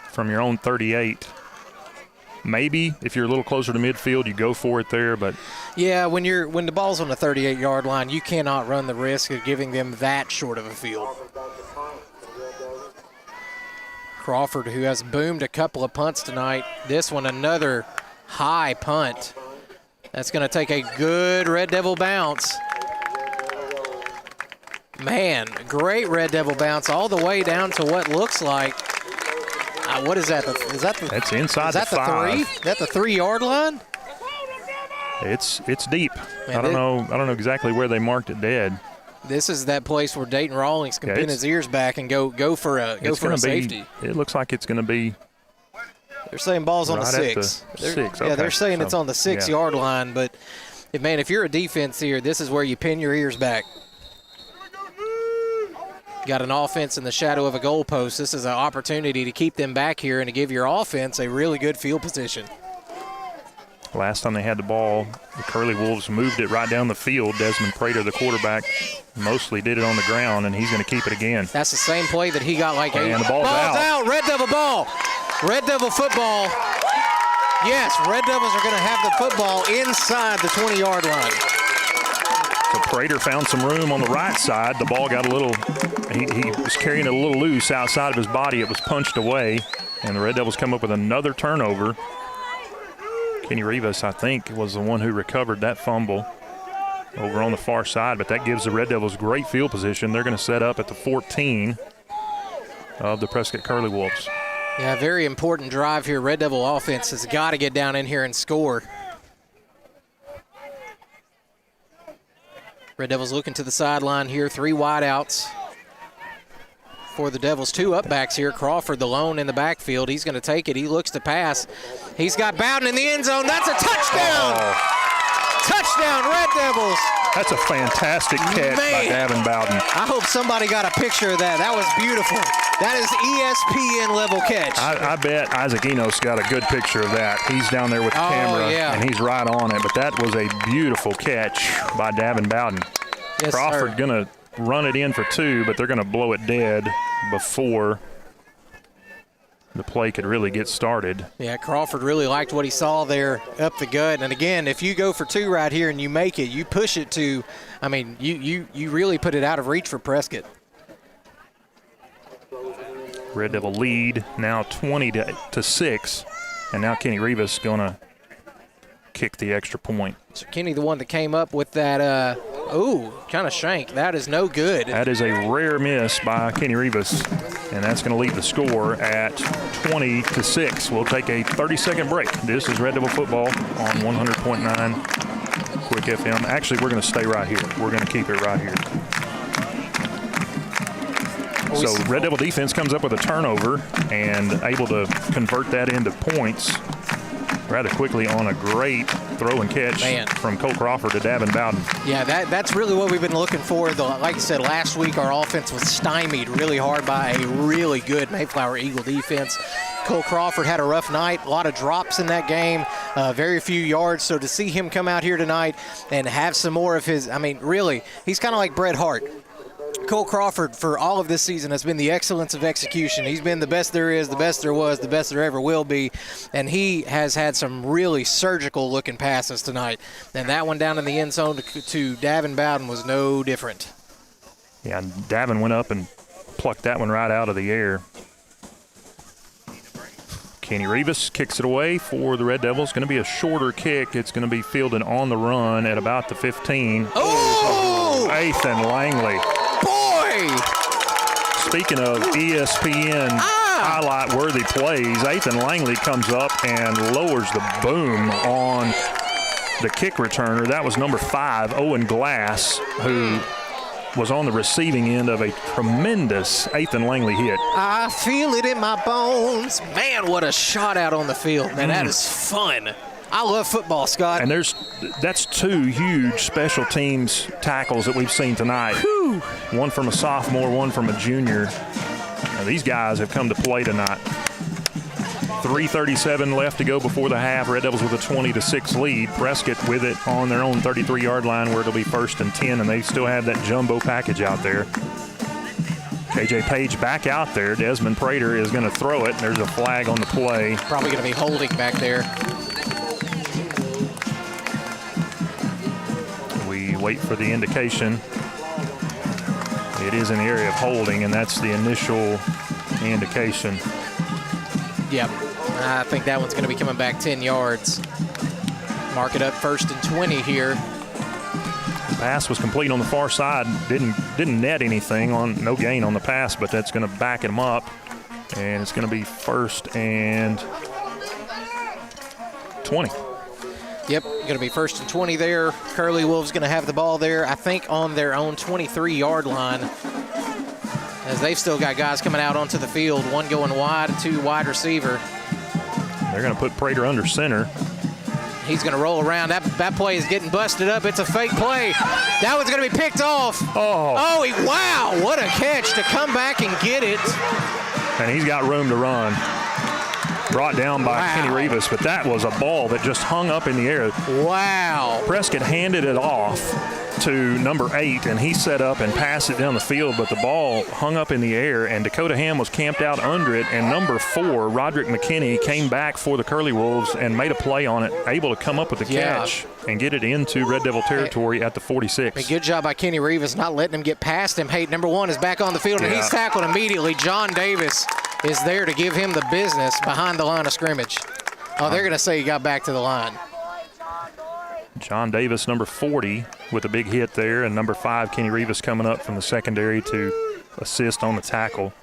from your own 38. Maybe if you're a little closer to midfield, you go for it there, but yeah, when the ball's on the 38-yard line, you cannot run the risk of giving them that short of a field. Crawford, who has boomed a couple of punts tonight. This one, another high punt. That's going to take a good Red Devil bounce. Man, great Red Devil bounce all the way down to what looks like. What is that? That's inside the 5. Is that the 3-yard line? It's deep. Man, I don't know exactly where they marked it dead. This is that place where Dayton Rawlings can pin his ears back and go for a safety. It looks like it's going to be. They're saying ball's on the 6. Okay. They're saying it's on the 6-yard line. But if you're a defense here, this is where you pin your ears back. Got an offense in the shadow of a goalpost. This is an opportunity to keep them back here and to give your offense a really good field position. Last time they had the ball, the Curly Wolves moved it right down the field. Desmond Prater, the quarterback, mostly did it on the ground, and he's going to keep it again. That's the same play that he got like 8. And the ball's out. Red Devil ball. Red Devil football. Yes, Red Devils are going to have the football inside the 20-yard line. So Prater found some room on the right side. The ball got a little, he was carrying it a little loose outside of his body. It was punched away, and the Red Devils come up with another turnover. Kenny Rivas, I think, was the one who recovered that fumble over on the far side, but that gives the Red Devils great field position. They're going to set up at the 14 of the Prescott Curly Wolves. Yeah, very important drive here. Red Devil offense has got to get down in here and score. Red Devils looking to the sideline here. 3 wideouts for the Devils. 2 upbacks here. Crawford, the lone in the backfield. He's going to take it. He looks to pass. He's got Bowden in the end zone. That's a touchdown! Touchdown, Red Devils. That's a fantastic catch by Davin Bowden. I hope somebody got a picture of that. That was beautiful. That is ESPN level catch. I bet Isaac Enos got a good picture of that. He's down there with the camera, and he's right on it. But that was a beautiful catch by Davin Bowden. Yes, Crawford going to run it in for 2, but they're going to blow it dead before the play could really get started. Yeah, Crawford really liked what he saw there up the gut. And again, if you go for 2 right here and you make it, you push it to, I mean, you really put it out of reach for Prescott. Red Devil lead now 20-6, and now Kenny Rivas going to kick the extra point. So Kenny, the one that came up with that, kind of shank. That is no good. That is a rare miss by Kenny Rivas, and that's going to leave the score at 20-6. We'll take a 30-second break. This is Red Devil football on 100.9 Quick FM. Actually, we're going to stay right here. We're going to keep it right here. So Red Devil defense comes up with a turnover and able to convert that into points rather quickly on a great throw and catch from Cole Crawford to Davin Bowden. Yeah, that's really what we've been looking for. Like I said, last week our offense was stymied really hard by a really good Mayflower Eagle defense. Cole Crawford had a rough night, a lot of drops in that game, very few yards. So to see him come out here tonight and have some more of his, I mean, really, he's kind of like Bret Hart. Cole Crawford, for all of this season, has been the excellence of execution. He's been the best there is, the best there was, the best there ever will be, and he has had some really surgical-looking passes tonight. And that one down in the end zone to Davin Bowden was no different. Yeah, Davin went up and plucked that one right out of the air. Kenny Rivas kicks it away for the Red Devils. Going to be a shorter kick. It's going to be fielded on the run at about the 15. Oh! Ethan Langley. Boy! Speaking of ESPN highlight-worthy plays, Ethan Langley comes up and lowers the boom on the kick returner. That was number 5, Owen Glass, who was on the receiving end of a tremendous Ethan Langley hit. I feel it in my bones. Man, what a shot out on the field. Man, that is fun. I love football, Scott. And that's 2 huge special teams tackles that we've seen tonight. Whew. One from a sophomore, one from a junior. Now, these guys have come to play tonight. 3:37 left to go before the half. Red Devils with a 20-6 lead. Prescott with it on their own 33-yard line where it'll be 1st and 10, and they still have that jumbo package out there. KJ Page back out there. Desmond Prater is going to throw it. There's a flag on the play. Probably going to be holding back there. We wait for the indication. It is in the area of holding, and that's the initial indication. Yep. I think that one's going to be coming back 10 yards. Mark it up 1st and 20 here. The pass was complete on the far side. Didn't net anything, on no gain on the pass, but that's going to back him up. And it's going to be 1st and 20. Yep, going to be 1st and 20 there. Curly Wolves going to have the ball there, I think, on their own 23-yard line. As they've still got guys coming out onto the field, one going wide, 2 wide receiver. They're going to put Prater under center. He's going to roll around. That play is getting busted up. It's a fake play. That one's going to be picked off. Oh, wow, what a catch to come back and get it. And he's got room to run. Brought down by Kenny Rivas, but that was a ball that just hung up in the air. Wow. Prescott handed it off to number 8, and he set up and passed it down the field, but the ball hung up in the air, and Dakota Ham was camped out under it, and number 4, Roderick McKinney, came back for the Curly Wolves and made a play on it, able to come up with the catch and get it into Red Devil territory at the 46. Good job by Kenny Rivas not letting him get past him. Hey, number 1 is back on the field, and he's tackled immediately. John Davis is there to give him the business behind the line of scrimmage. Oh, they're going to say he got back to the line. John Davis, number 40, with a big hit there, and number 5, Kenny Rivas, coming up from the secondary to assist on the tackle.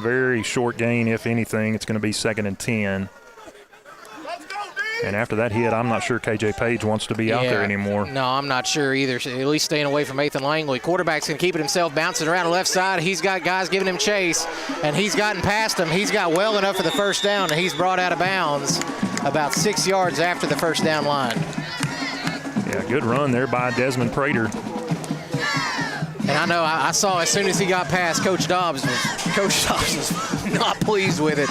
Very short gain, if anything. It's going to be 2nd and 10. And after that hit, I'm not sure KJ Page wants to be out there anymore. No, I'm not sure either. At least staying away from Ethan Langley. Quarterback's going to keep it himself, bouncing around the left side. He's got guys giving him chase, and he's gotten past him. He's got well enough for the 1st down, and he's brought out of bounds about 6 yards after the 1st down line. Yeah, good run there by Desmond Prater. And I know I saw as soon as he got past Coach Dobbs was not pleased with it.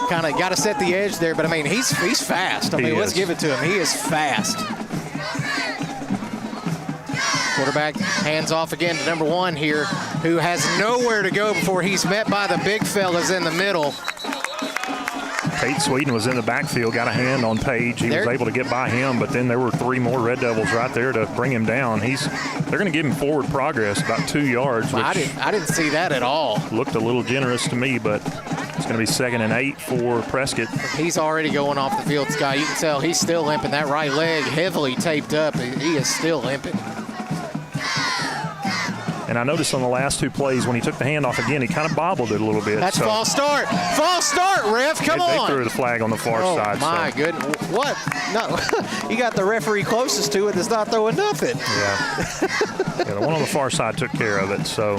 Kind of got to set the edge there, but I mean, he's fast. I mean, let's give it to him. He is fast. Quarterback hands off again to number 1 here, who has nowhere to go before he's met by the big fellas in the middle. Tate Sweden was in the backfield, got a hand on Page. He was able to get by him, but then there were 3 more Red Devils right there to bring him down. They're going to give him forward progress, about 2 yards. Which I didn't see that at all. Looked a little generous to me, but it's going to be 2nd and 8 for Prescott. He's already going off the field, Scott. You can tell he's still limping. That right leg heavily taped up. He is still limping. And I noticed on the last 2 plays when he took the handoff again, he kind of bobbled it a little bit. That's false start. False start, ref. Come on. They threw the flag on the far side. Oh, my goodness. What? No, you got the referee closest to it that's not throwing nothing. Yeah. The one on the far side took care of it. So.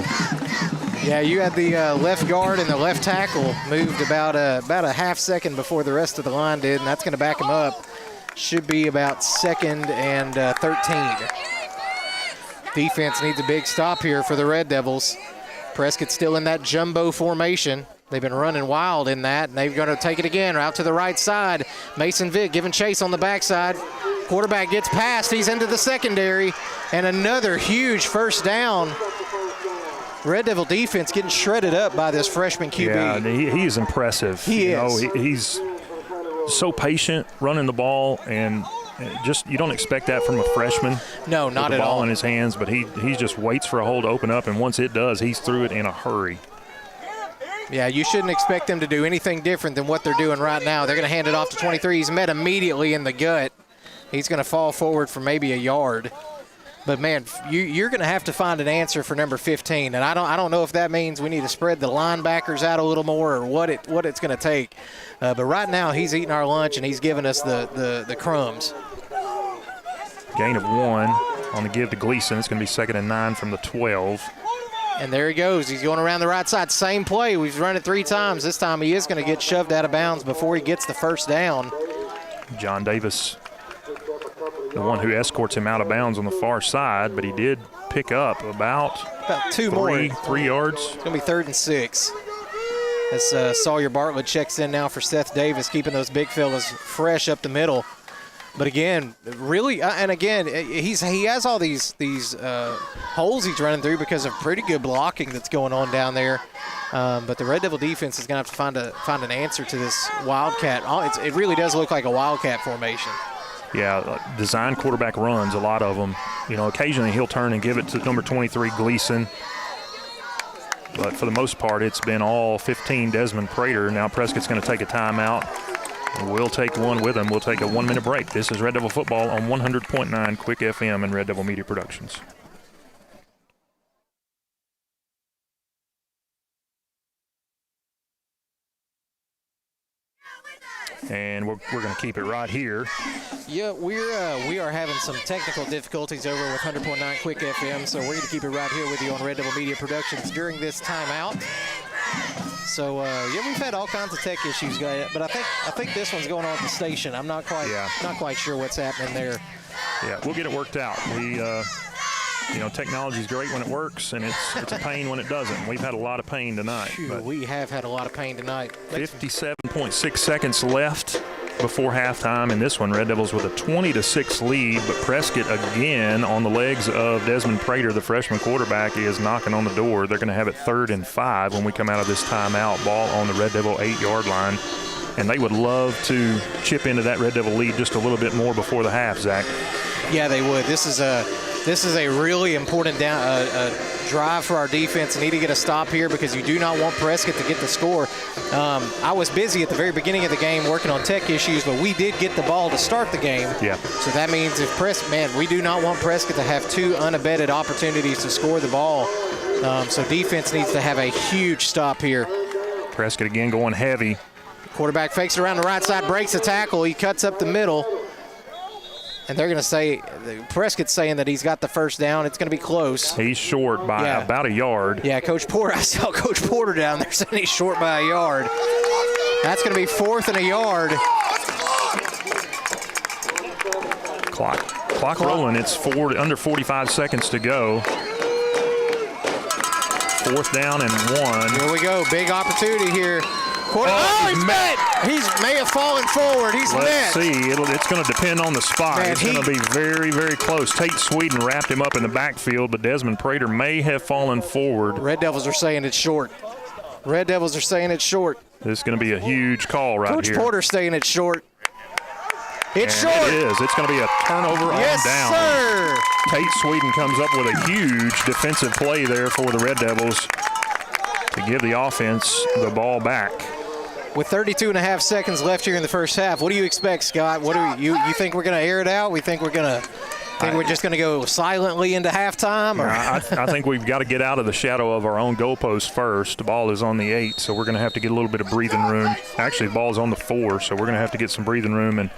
Yeah, you had the left guard and the left tackle moved about a half second before the rest of the line did, and that's going to back him up. Should be about 2nd and 13. Defense needs a big stop here for the Red Devils. Prescott's still in that jumbo formation. They've been running wild in that, and they're going to take it again out to the right side. Mason Vick giving chase on the backside. Quarterback gets past. He's into the secondary, and another huge first down. Red Devil defense getting shredded up by this freshman QB. Yeah, he is impressive. He is. He's so patient running the ball, and just you don't expect that from a freshman. No, not with the at all. ball in his hands, but he just waits for a hole to open up, and once it does, he's through it in a hurry. Yeah, you shouldn't expect them to do anything different than what they're doing right now. They're going to hand it off to 23. He's met immediately in the gut. He's going to fall forward for maybe a yard. But, man, you're going to have to find an answer for number 15. And I don't know if that means we need to spread the linebackers out a little more or what it's going to take. But right now he's eating our lunch and he's giving us the crumbs. Gain of 1 on the give to Gleason. It's going to be 2nd and 9 from the 12. And there he goes. He's going around the right side. Same play. We've run it 3 times. This time he is going to get shoved out of bounds before he gets the first down. John Davis, the one who escorts him out of bounds on the far side, but he did pick up about 3 yards. It's going to be 3rd and 6. As Sawyer Bartlett checks in now for Seth Davis, keeping those big fellas fresh up the middle. But again, really, and again, he has all these holes he's running through because of pretty good blocking that's going on down there. But the Red Devil defense is going to have to find an answer to this Wildcat. It really does look like a Wildcat formation. Yeah, design quarterback runs, a lot of them. You know, occasionally he'll turn and give it to number 23, Gleason. But for the most part, it's been all 15 Desmond Prater. Now Prescott's going to take a timeout. We'll take one with him. We'll take a 1-minute break. This is Red Devil Football on 100.9 Quick FM and Red Devil Media Productions. And we're going to keep it right here. Yeah, we are having some technical difficulties over with 100.9 Quick FM, so we're going to keep it right here with you on Red Devil Media Productions during this timeout. So yeah, we've had all kinds of tech issues, but I think this one's going on at the station. I'm not quite sure what's happening there. Yeah, we'll get it worked out. Technology's great when it works, and it's a pain when it doesn't. We've had a lot of pain tonight. We have had a lot of pain tonight. 57.6 seconds left before halftime in this one. Red Devils with a 20-6 lead, but Prescott again on the legs of Desmond Prater, the freshman quarterback, is knocking on the door. They're going to have it 3rd and 5 when we come out of this timeout. Ball on the Red Devil 8-yard line, and they would love to chip into that Red Devil lead just a little bit more before the half, Zach. Yeah, they would. This is a really important drive for our defense. Need to get a stop here because you do not want Prescott to get the score. I was busy at the very beginning of the game working on tech issues, but we did get the ball to start the game. Yeah. So that means we do not want Prescott to have 2 unabated opportunities to score the ball. So defense needs to have a huge stop here. Prescott again going heavy. Quarterback fakes around the right side, breaks a tackle. He cuts up the middle. And they're going to say, Prescott's saying that he's got the first down. It's going to be close. He's short by about a yard. Yeah, Coach Porter, I saw Coach Porter down there saying he's short by a yard. That's going to be 4th and a yard. Clock rolling. It's under 45 seconds to go. 4th down and 1. Here we go. Big opportunity here. He's met. He may have fallen forward. He's met. Let's see. It's going to depend on the spot. Man, it's going to be very, very close. Tate Sweden wrapped him up in the backfield, but Desmond Prater may have fallen forward. Red Devils are saying it's short. Red Devils are saying it's short. This is going to be a huge call right Coach here. Coach Porter's saying it's short. It's short. It is. It's going to be a turnover on down. Yes, sir. Tate Sweden comes up with a huge defensive play there for the Red Devils to give the offense the ball back. With 32.5 seconds left here in the first half, what do you expect, Scott? What do you think we're going to air it out? We think we're just going to go silently into halftime? Or? I think we've got to get out of the shadow of our own goalpost first. The ball is on the 8, so we're going to have to get a little bit of breathing room. Actually, the ball is on the 4, so we're going to have to get some breathing room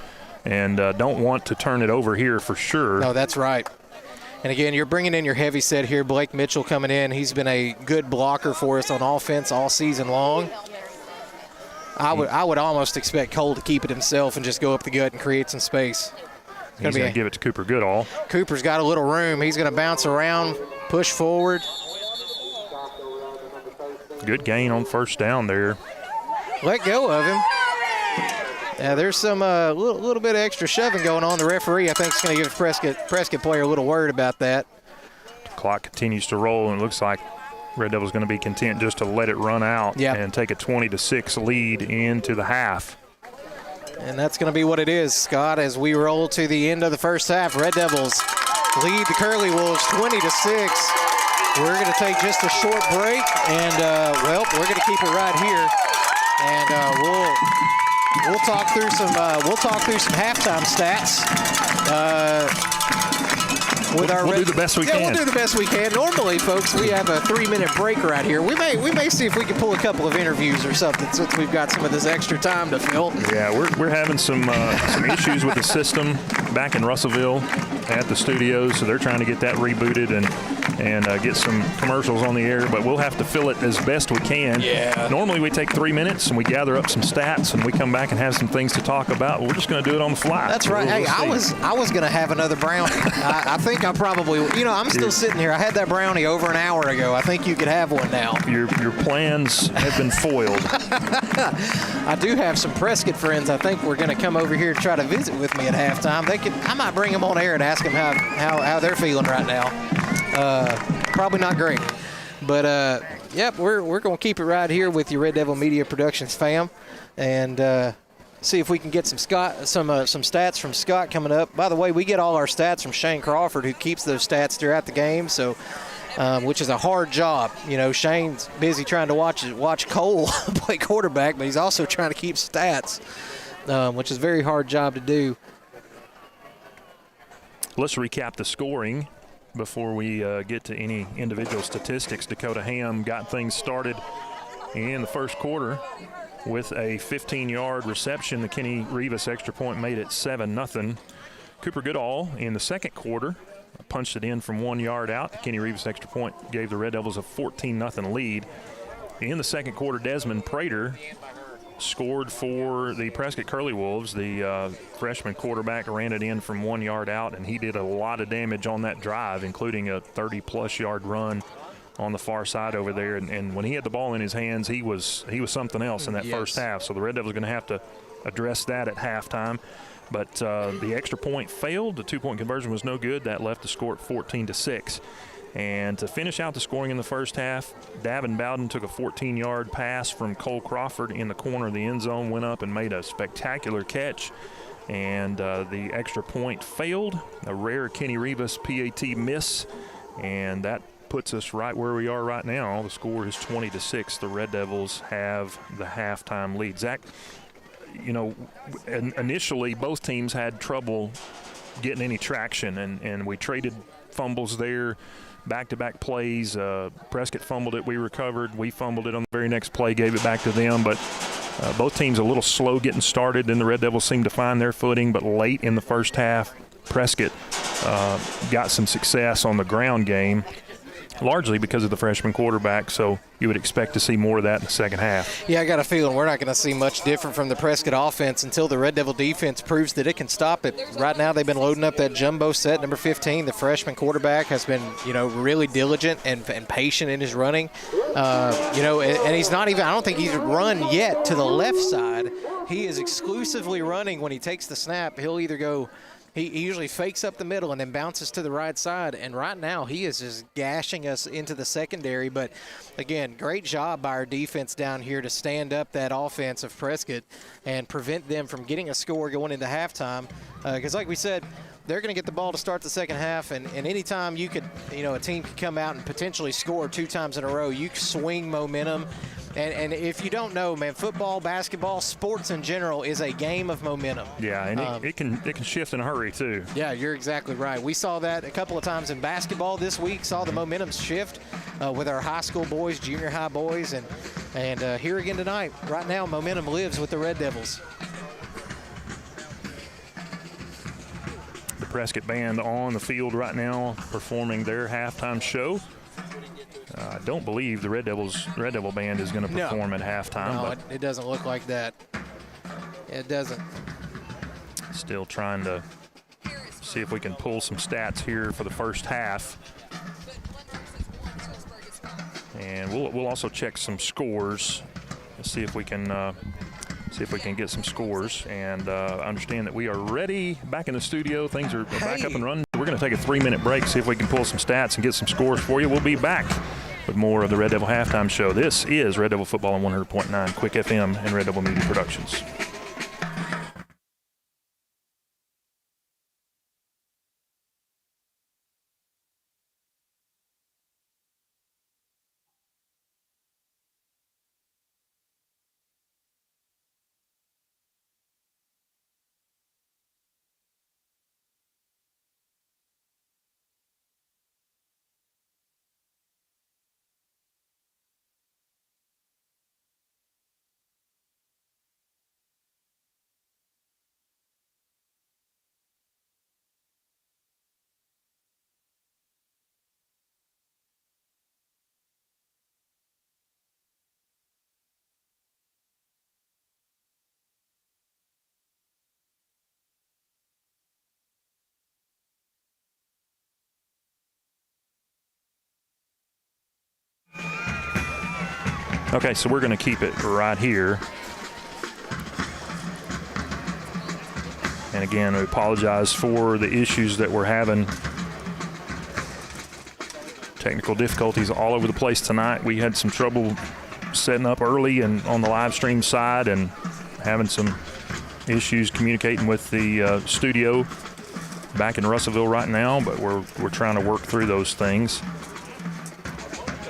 and don't want to turn it over here for sure. No, that's right. And again, you're bringing in your heavy set here. Blake Mitchell coming in. He's been a good blocker for us on offense all season long. I would almost expect Cole to keep it himself and just go up the gut and create some space. He's going to give it to Cooper Goodall. Cooper's got a little room. He's going to bounce around, push forward. Good gain on 1st down there. Let go of him. Yeah, there's some little bit of extra shoving going on. The referee, I think, is going to give Prescott player a little worried about that. The clock continues to roll, and it looks like Red Devils going to be content just to let it run out and take a 20-6 lead into the half. And that's going to be what it is, Scott, as we roll to the end of the first half. Red Devils lead the Curly Wolves 20-6. We're going to take just a short break, and, we're going to keep it right here. And we'll talk through some halftime stats. We'll do the best we can. We'll do the best we can. Normally, folks, we have a 3-minute break right here. We may see if we can pull a couple of interviews or something since we've got some of this extra time to fill. Yeah, we're having some issues with the system back in Russellville at the studios, so they're trying to get that rebooted and get some commercials on the air, but we'll have to fill it as best we can. Yeah. Normally we take 3 minutes and we gather up some stats and we come back and have some things to talk about. We're just going to do it on the fly. That's right. Hey, I was going to have another brownie. I think I probably, I'm still sitting here. I had that brownie over an hour ago. I think you could have one now. Your plans have been foiled. I do have some Prescott friends. I think we're going to come over here and try to visit with me at halftime. I might bring them on air and ask them how they're feeling right now. Probably not great. But, we're going to keep it right here with your Red Devil Media Productions fam and see if we can get some stats from Scott coming up. By the way, we get all our stats from Shane Crawford, who keeps those stats throughout the game, so which is a hard job. Shane's busy trying to watch Cole play quarterback, but he's also trying to keep stats, which is a very hard job to do. Let's recap the scoring before we get to any individual statistics. Dakota Ham got things started in the first quarter with a 15-yard reception. The Kenny Rivas extra point made it 7-0. Cooper Goodall in the second quarter punched it in from 1 yard out. The Kenny Rivas extra point gave the Red Devils a 14-0 lead. In the second quarter, Desmond Prater scored for the Prescott Curly Wolves. The freshman quarterback ran it in from 1 yard out, and he did a lot of damage on that drive, including a 30-plus yard run on the far side over there. And when he had the ball in his hands, he was something else in that first half. So the Red Devils are going to have to address that at halftime. But the extra point failed. The two-point conversion was no good. That left the score at 14-6. And to finish out the scoring in the first half, Davin Bowden took a 14-yard pass from Cole Crawford in the corner of the end zone, went up and made a spectacular catch. And the extra point failed, a rare Kenny Rivas PAT miss. And that puts us right where we are right now. The score is 20-6. The Red Devils have the halftime lead. Zach, initially both teams had trouble getting any traction, and we traded fumbles there. Back-to-back plays. Prescott fumbled it. We recovered. We fumbled it on the very next play, gave it back to them. But both teams a little slow getting started. Then the Red Devils seemed to find their footing. But late in the first half, Prescott got some success on the ground game. largely because of the freshman quarterback, so you would expect to see more of that in the second half. Yeah, I got a feeling we're not going to see much different from the Prescott offense until the Red Devil defense proves that it can stop it. Right now they've been loading up that jumbo set, number 15. The freshman quarterback has been, really diligent and patient in his running. And he's not even – I don't think he's run yet to the left side. He is exclusively running when he takes the snap. He'll either go – he usually fakes up the middle and then bounces to the right side. And right now he is just gashing us into the secondary. But, again, great job by our defense down here to stand up that offense of Prescott and prevent them from getting a score going into halftime. Because, like we said, they're going to get the ball to start the second half. And anytime you could, a team could come out and potentially score 2 times in a row, you swing momentum. And if you don't know, man, football, basketball, sports in general is a game of momentum. Yeah, and it can shift in a hurry too. Yeah, you're exactly right. We saw that a couple of times in basketball this week. Saw the momentum shift with our high school boys, junior high boys, and here again tonight. Right now, momentum lives with the Red Devils. The Prescott band on the field right now performing their halftime show. I don't believe the Red Devil band is going to perform at halftime. No, but it doesn't look like that. It doesn't. Still trying to see if we can pull some stats here for the first half. And we'll also check some scores. Let's see if we can get some scores. And understand that we are ready back in the studio. Things are back up and running. We're going to take a 3-minute break, see if we can pull some stats and get some scores for you. We'll be back with more of the Red Devil Halftime Show. This is Red Devil Football on 100.9 Quick FM and Red Devil Media Productions. Okay, so we're going to keep it right here. And again, we apologize for the issues that we're having. Technical difficulties all over the place tonight. We had some trouble setting up early and on the live stream side and having some issues communicating with the studio back in Russellville right now, but we're trying to work through those things.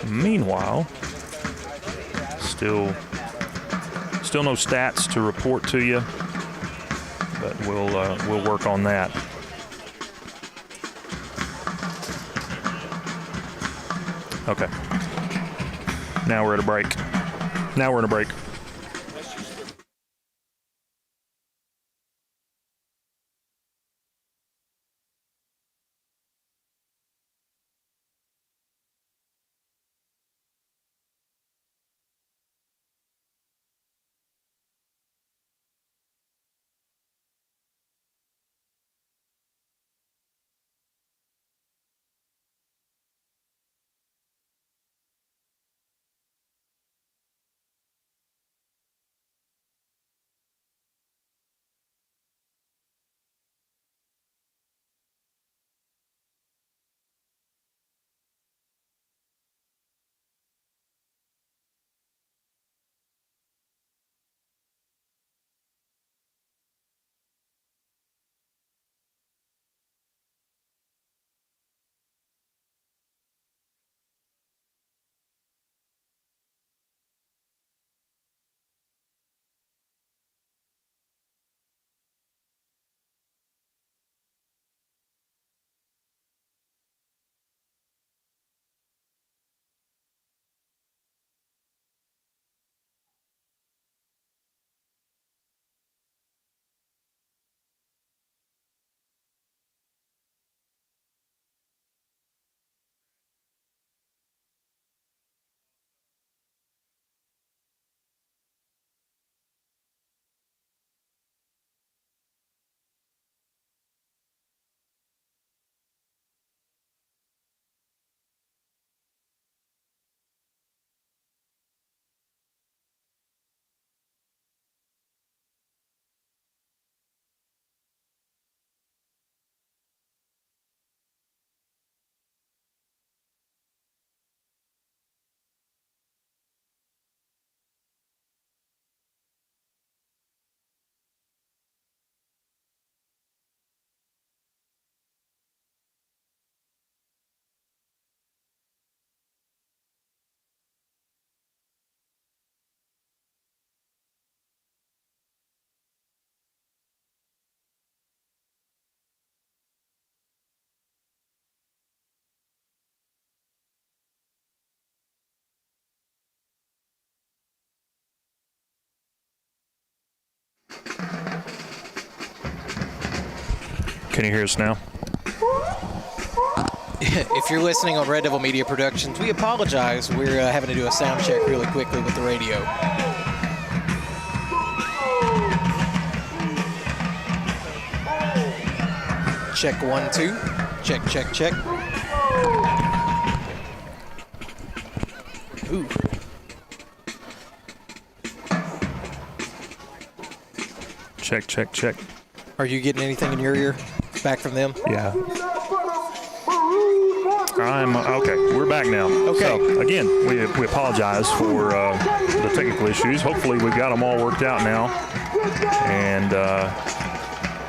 Meanwhile, still no stats to report to you, but we'll work on that. Okay. Now we're at a break. Can you hear us now? If you're listening on Red Devil Media Productions, we apologize. We're having to do a sound check really quickly with the radio. Check 1, 2. Check, check, check. Ooh. Check, check, check. Are you getting anything in your ear back from them? Yeah. I'm okay. We're back now. Okay. So, again, we apologize for the technical issues. Hopefully, we've got them all worked out now, and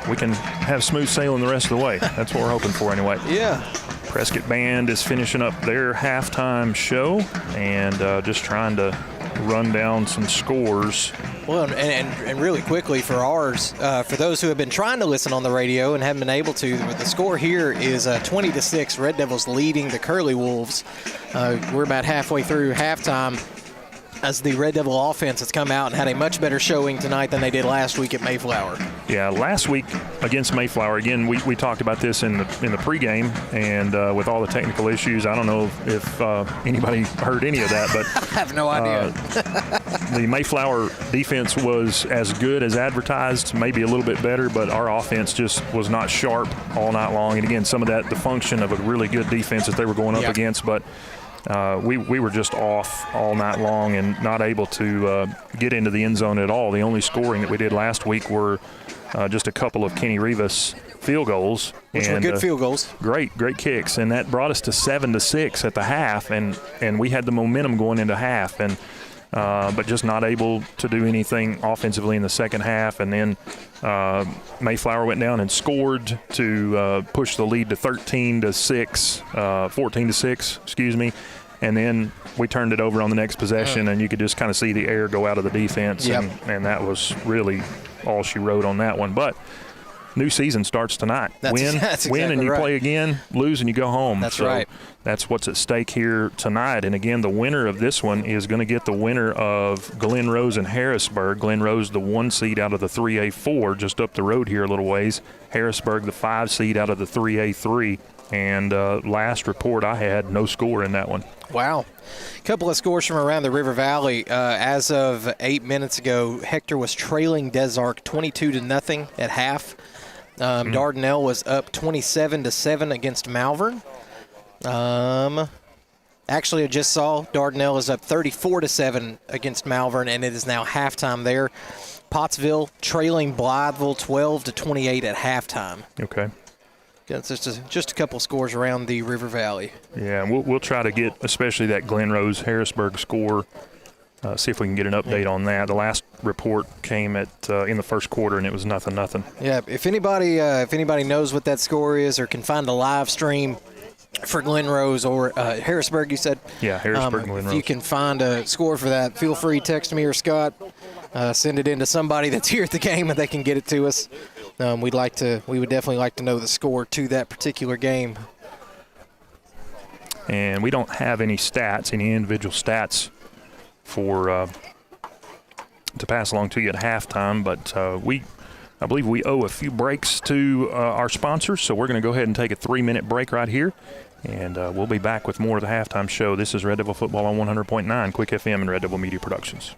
we can have smooth sailing the rest of the way. That's what we're hoping for, anyway. Yeah. Prescott Band is finishing up their halftime show and just trying to run down some scores. Well, and really quickly for ours, for those who have been trying to listen on the radio and haven't been able to, the score here is 20-6. Red Devils leading the Curly Wolves. We're about halfway through halftime as the Red Devil offense has come out and had a much better showing tonight than they did last week at Mayflower. Yeah, last week against Mayflower, again, we talked about this in the pregame, and with all the technical issues, I don't know if anybody heard any of that, but I have no idea. The Mayflower defense was as good as advertised, maybe a little bit better, but our offense just was not sharp all night long. And again, some of that, the function of a really good defense that they were going up against, but we were just off all night long and not able to get into the end zone at all. The only scoring that we did last week were just a couple of Kenny Rivas field goals. Which were good field goals. Great kicks. And that brought us to 7-6 at the half, and we had the momentum going into half, and but just not able to do anything offensively in the second half. And then Mayflower went down and scored to push the lead to 14-6, excuse me. And then we turned it over on the next possession, and you could just kind of see the air go out of the defense. Yep. And that was really all she wrote on that one. But new season starts tonight. That's Win exactly and you right. play again, lose and you go home. That's so right. That's what's at stake here tonight. And again, the winner of this one is going to get the winner of Glen Rose and Harrisburg. Glen Rose, the 1 seed out of the 3A4, just up the road here a little ways. Harrisburg, the 5 seed out of the 3A3. And last report I had, no score in that one. Wow. A couple of scores from around the River Valley. As of 8 minutes ago, Hector was trailing Desark 22-0 at half. Dardanelle was up 27-7 against Malvern. Actually, I just saw Dardanelle is up 34-7 against Malvern, and it is now halftime there. Pottsville trailing Blytheville 12-28 at halftime. Okay. That's just a couple scores around the River Valley. Yeah, we'll try to get especially that Glen Rose Harrisburg score. See if we can get an update on that. The last report came at in the first quarter, and it was 0-0. Yeah, if anybody knows what that score is or can find a live stream for Glen Rose or Harrisburg, you said? Yeah, Harrisburg, Glen Rose. If you can find a score for that, feel free to text me or Scott. Send it in to somebody that's here at the game and they can get it to us. We would definitely like to know the score to that particular game. And we don't have any individual stats for to pass along to you at halftime, but I believe we owe a few breaks to our sponsors, so we're going to go ahead and take a 3-minute break right here, and we'll be back with more of the halftime show. This is Red Devil Football on 100.9 Quick FM and Red Devil Media Productions.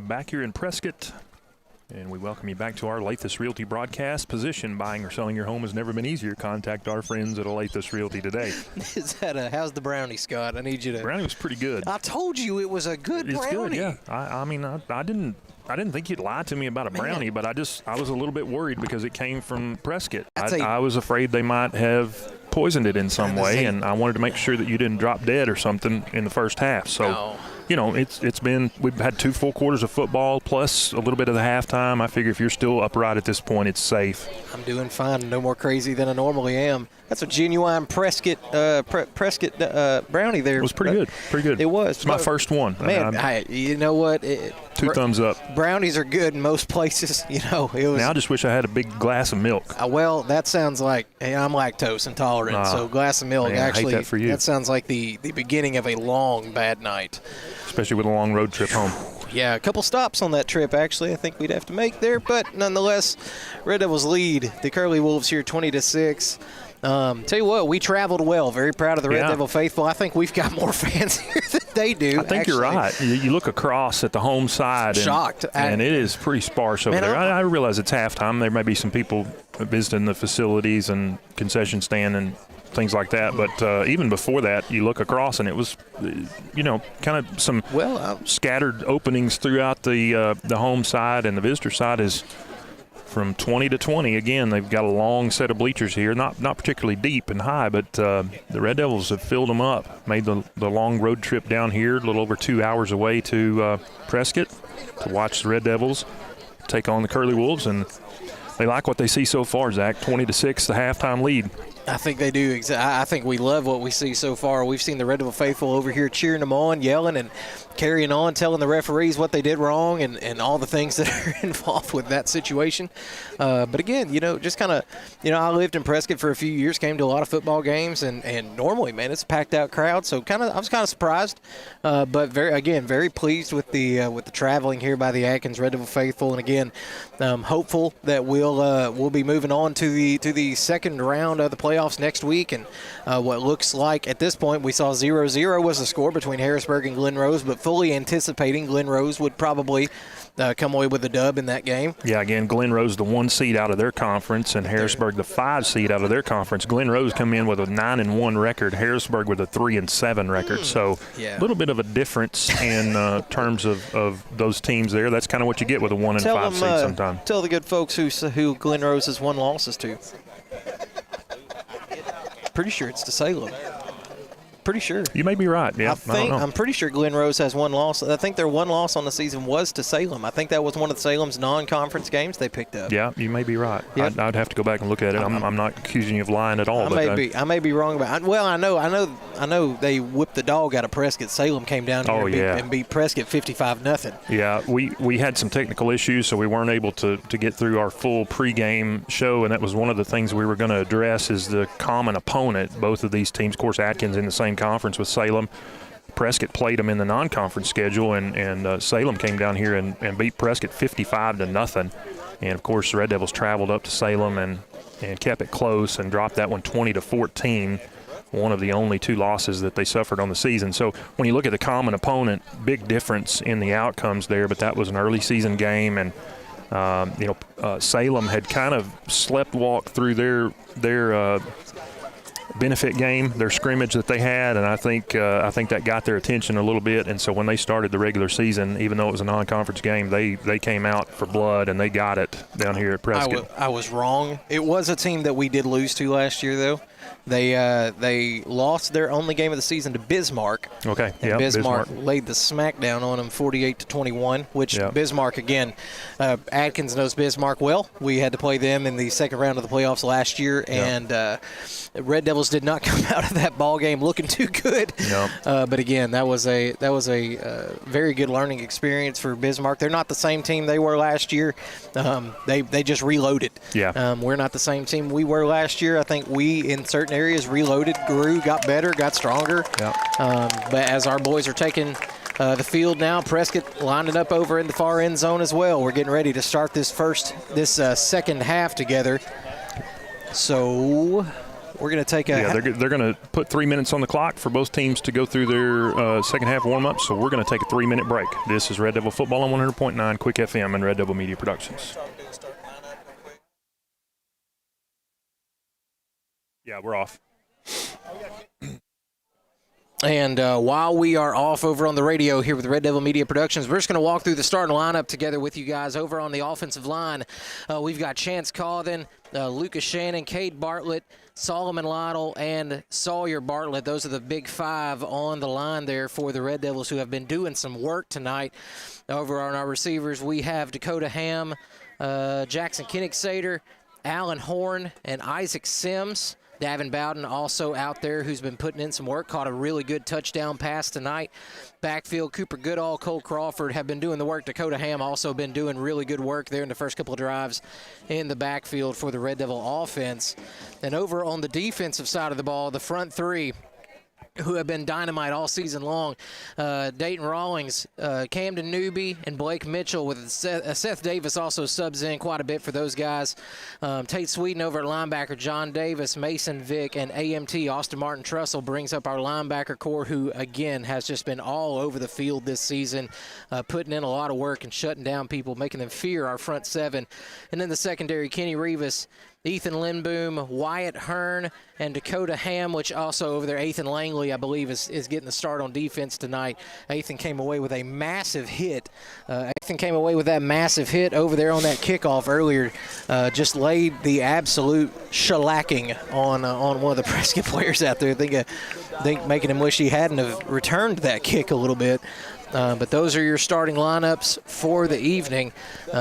back here in Prescott, and we welcome you back to our Lathis Realty broadcast. Position, buying or selling your home has never been easier. Contact our friends at Lathis Realty today. How's the brownie, Scott? I need you to. Brownie was pretty good. I told you it was a good brownie. It's good, yeah. I mean, I didn't think you'd lie to me about a brownie, but I was a little bit worried because it came from Prescott. I was afraid they might have poisoned it in some way, and I wanted to make sure that you didn't drop dead or something in the first half. So, you know, we've had 2 full quarters of football plus a little bit of the halftime. I figure if you're still upright at this point, it's safe. I'm doing fine. No more crazy than I normally am. That's a genuine Prescott brownie there. It was pretty good. Pretty good. It was. It's my first one. Man, you know what? 2 thumbs up. Brownies are good in most places. You know, it was. Now I just wish I had a big glass of milk. Well, that sounds like I'm lactose intolerant, so glass of milk actually. I hate that for you. That sounds like the beginning of a long bad night. Especially with a long road trip home. Yeah, a couple stops on that trip, actually, I think we'd have to make there. But nonetheless, Red Devils lead the Curly Wolves here 20-6. Tell you what, we traveled well. Very proud of the Red Devil faithful. I think we've got more fans here than they do. I think you're right. You look across at the home side. Shocked. And it is pretty sparse over there. I realize it's halftime. There may be some people visiting the facilities and concession stand and things like that. But even before that, you look across and it was, you know, kind of some scattered openings throughout the home side, and the visitor side is from 20 to 20. Again, they've got a long set of bleachers here, not particularly deep and high, but the Red Devils have filled them up, made the long road trip down here, a little over 2 hours away to Prescott to watch the Red Devils take on the Curly Wolves, and they like what they see so far, Zach. 20-6, the halftime lead. I think they do. I think we love what we see so far. We've seen the Red Devil faithful over here cheering them on, yelling and carrying on, telling the referees what they did wrong and all the things that are involved with that situation. But again, you know, just kind of, you know, I lived in Prescott for a few years, came to a lot of football games, and normally, man, it's a packed out crowd. So I was kind of surprised, but very pleased with the traveling here by the Atkins Red Devil faithful, and again, hopeful that we'll be moving on to the second round of the playoffs next week, and what looks like at this point, we saw 0-0 was the score between Harrisburg and Glen Rose, but fully anticipating Glen Rose would probably come away with a dub in that game. Yeah, again, Glen Rose the 1 seed out of their conference, and Harrisburg the 5 seed out of their conference. Glen Rose come in with a 9-1 record, Harrisburg with a 3-7 record. So a little bit of a difference in terms of those teams there. That's kind of what you get with a 1 and 5 seed sometimes. Tell the good folks who Glen Rose has won losses to. Pretty sure it's to Salem. Pretty sure. You may be right. Yeah, I'm pretty sure Glen Rose has 1 loss. I think their 1 loss on the season was to Salem. I think that was one of Salem's non-conference games they picked up. Yeah, you may be right. Yep. I'd have to go back and look at it. I'm not accusing you of lying at all. I may be wrong about it. Well, I know they whipped the dog out of Prescott. Salem came down here and beat Prescott 55-0. Yeah, we had some technical issues, so we weren't able to get through our full pregame show, and that was one of the things we were going to address is the common opponent. Both of these teams, of course, Atkins in the same conference with Salem. Prescott played them in the non-conference schedule, and Salem came down here and beat Prescott 55-0. And of course, the Red Devils traveled up to Salem and kept it close and dropped that one 20-14. One of the only 2 losses that they suffered on the season. So when you look at the common opponent, big difference in the outcomes there. But that was an early season game, and Salem had kind of sleptwalked through their benefit game, their scrimmage that they had, and I think that got their attention a little bit. And so when they started the regular season, even though it was a non-conference game, they came out for blood, and they got it down here at Prescott. I was wrong. It was a team that we did lose to last year, though. They lost their only game of the season to Bismarck. Okay. Yeah. Bismarck laid the smackdown on them 48-21, which Bismarck, again, Atkins knows Bismarck well. We had to play them in the second round of the playoffs last year, and Red Devils did not come out of that ball game looking too good. But again, that was a very good learning experience for Bismarck. They're not the same team they were last year. They just reloaded. Yeah. We're not the same team we were last year. I think we, in certain areas, reloaded, grew, got better, got stronger. But as our boys are taking the field now, Prescott lining up over in the far end zone as well. We're getting ready to start this second half together. So we're going to take a – Yeah, they're going to put 3 minutes on the clock for both teams to go through their second half warm-up, so we're going to take a 3-minute break. This is Red Devil Football on 100.9 Quick FM and Red Devil Media Productions. Yeah, we're off. And while we are off over on the radio here with Red Devil Media Productions, we're just going to walk through the starting lineup together with you guys. Over on the offensive line, we've got Chance Cawthon, Lucas Shannon, Cade Bartlett, Solomon Lytle, and Sawyer Bartlett. Those are the big five on the line there for the Red Devils, who have been doing some work tonight. Over on our receivers, we have Dakota Ham, Jackson Koenigsader, Alan Horn, and Isaac Sims. Davin Bowden also out there, who's been putting in some work, caught a really good touchdown pass tonight. Backfield, Cooper Goodall, Cole Crawford have been doing the work. Dakota Ham also been doing really good work there in the first couple of drives in the backfield for the Red Devil offense. And over on the defensive side of the ball, the front three, who have been dynamite all season long. Dayton Rawlings, Camden Newby, and Blake Mitchell, with Seth Davis also subs in quite a bit for those guys. Tate Sweden over at linebacker, John Davis, Mason Vick, and AMT, Austin Martin Trussell, brings up our linebacker core, who, again, has just been all over the field this season, putting in a lot of work and shutting down people, making them fear our front seven. And then the secondary, Kenny Rivas, Ethan Lindboom, Wyatt Hearn, and Dakota Ham, which also over there, Ethan Langley, I believe, is getting the start on defense tonight. Ethan came away with a massive hit. Ethan came away with that massive hit over there on that kickoff earlier. Just laid the absolute shellacking on one of the Prescott players out there. I think making him wish he hadn't have returned that kick a little bit. But those are your starting lineups for the evening.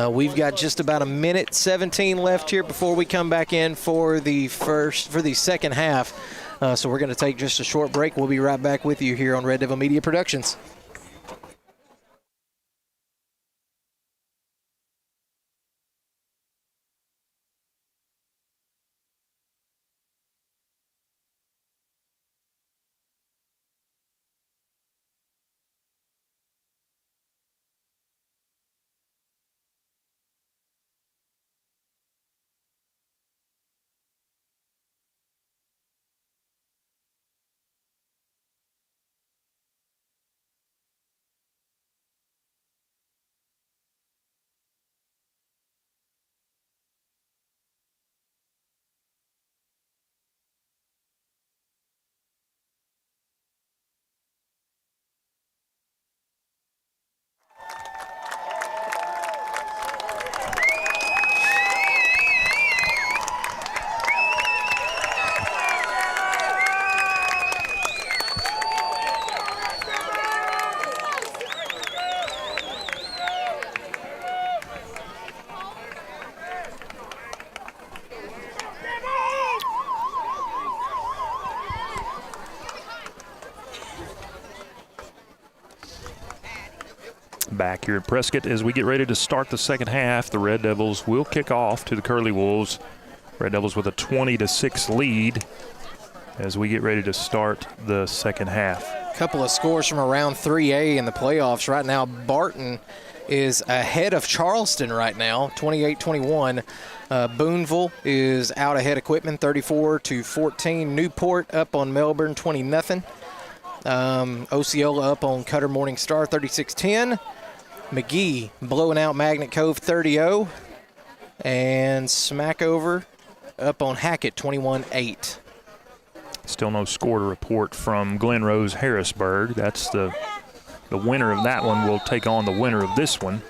We've got just about a minute 17 left here before we come back in for the second half. So we're going to take just a short break. We'll be right back with you here on Red Devil Media Productions. Back here at Prescott as we get ready to start the second half. The Red Devils will kick off to the Curly Wolves. Red Devils with a 20-6 lead as we get ready to start the second half. A couple of scores from around 3A in the playoffs. Right now, Barton is ahead of Charleston right now, 28-21. Booneville is out ahead of Quitman, 34-14. Newport up on Melbourne, 20-0. Osceola up on Cutter Morning Star, 36-10. McGee blowing out Magnet Cove, 30-0. And Smackover up on Hackett, 21-8. Still no score to report from Glen Rose Harrisburg. That's the winner of that one will take on the winner of this one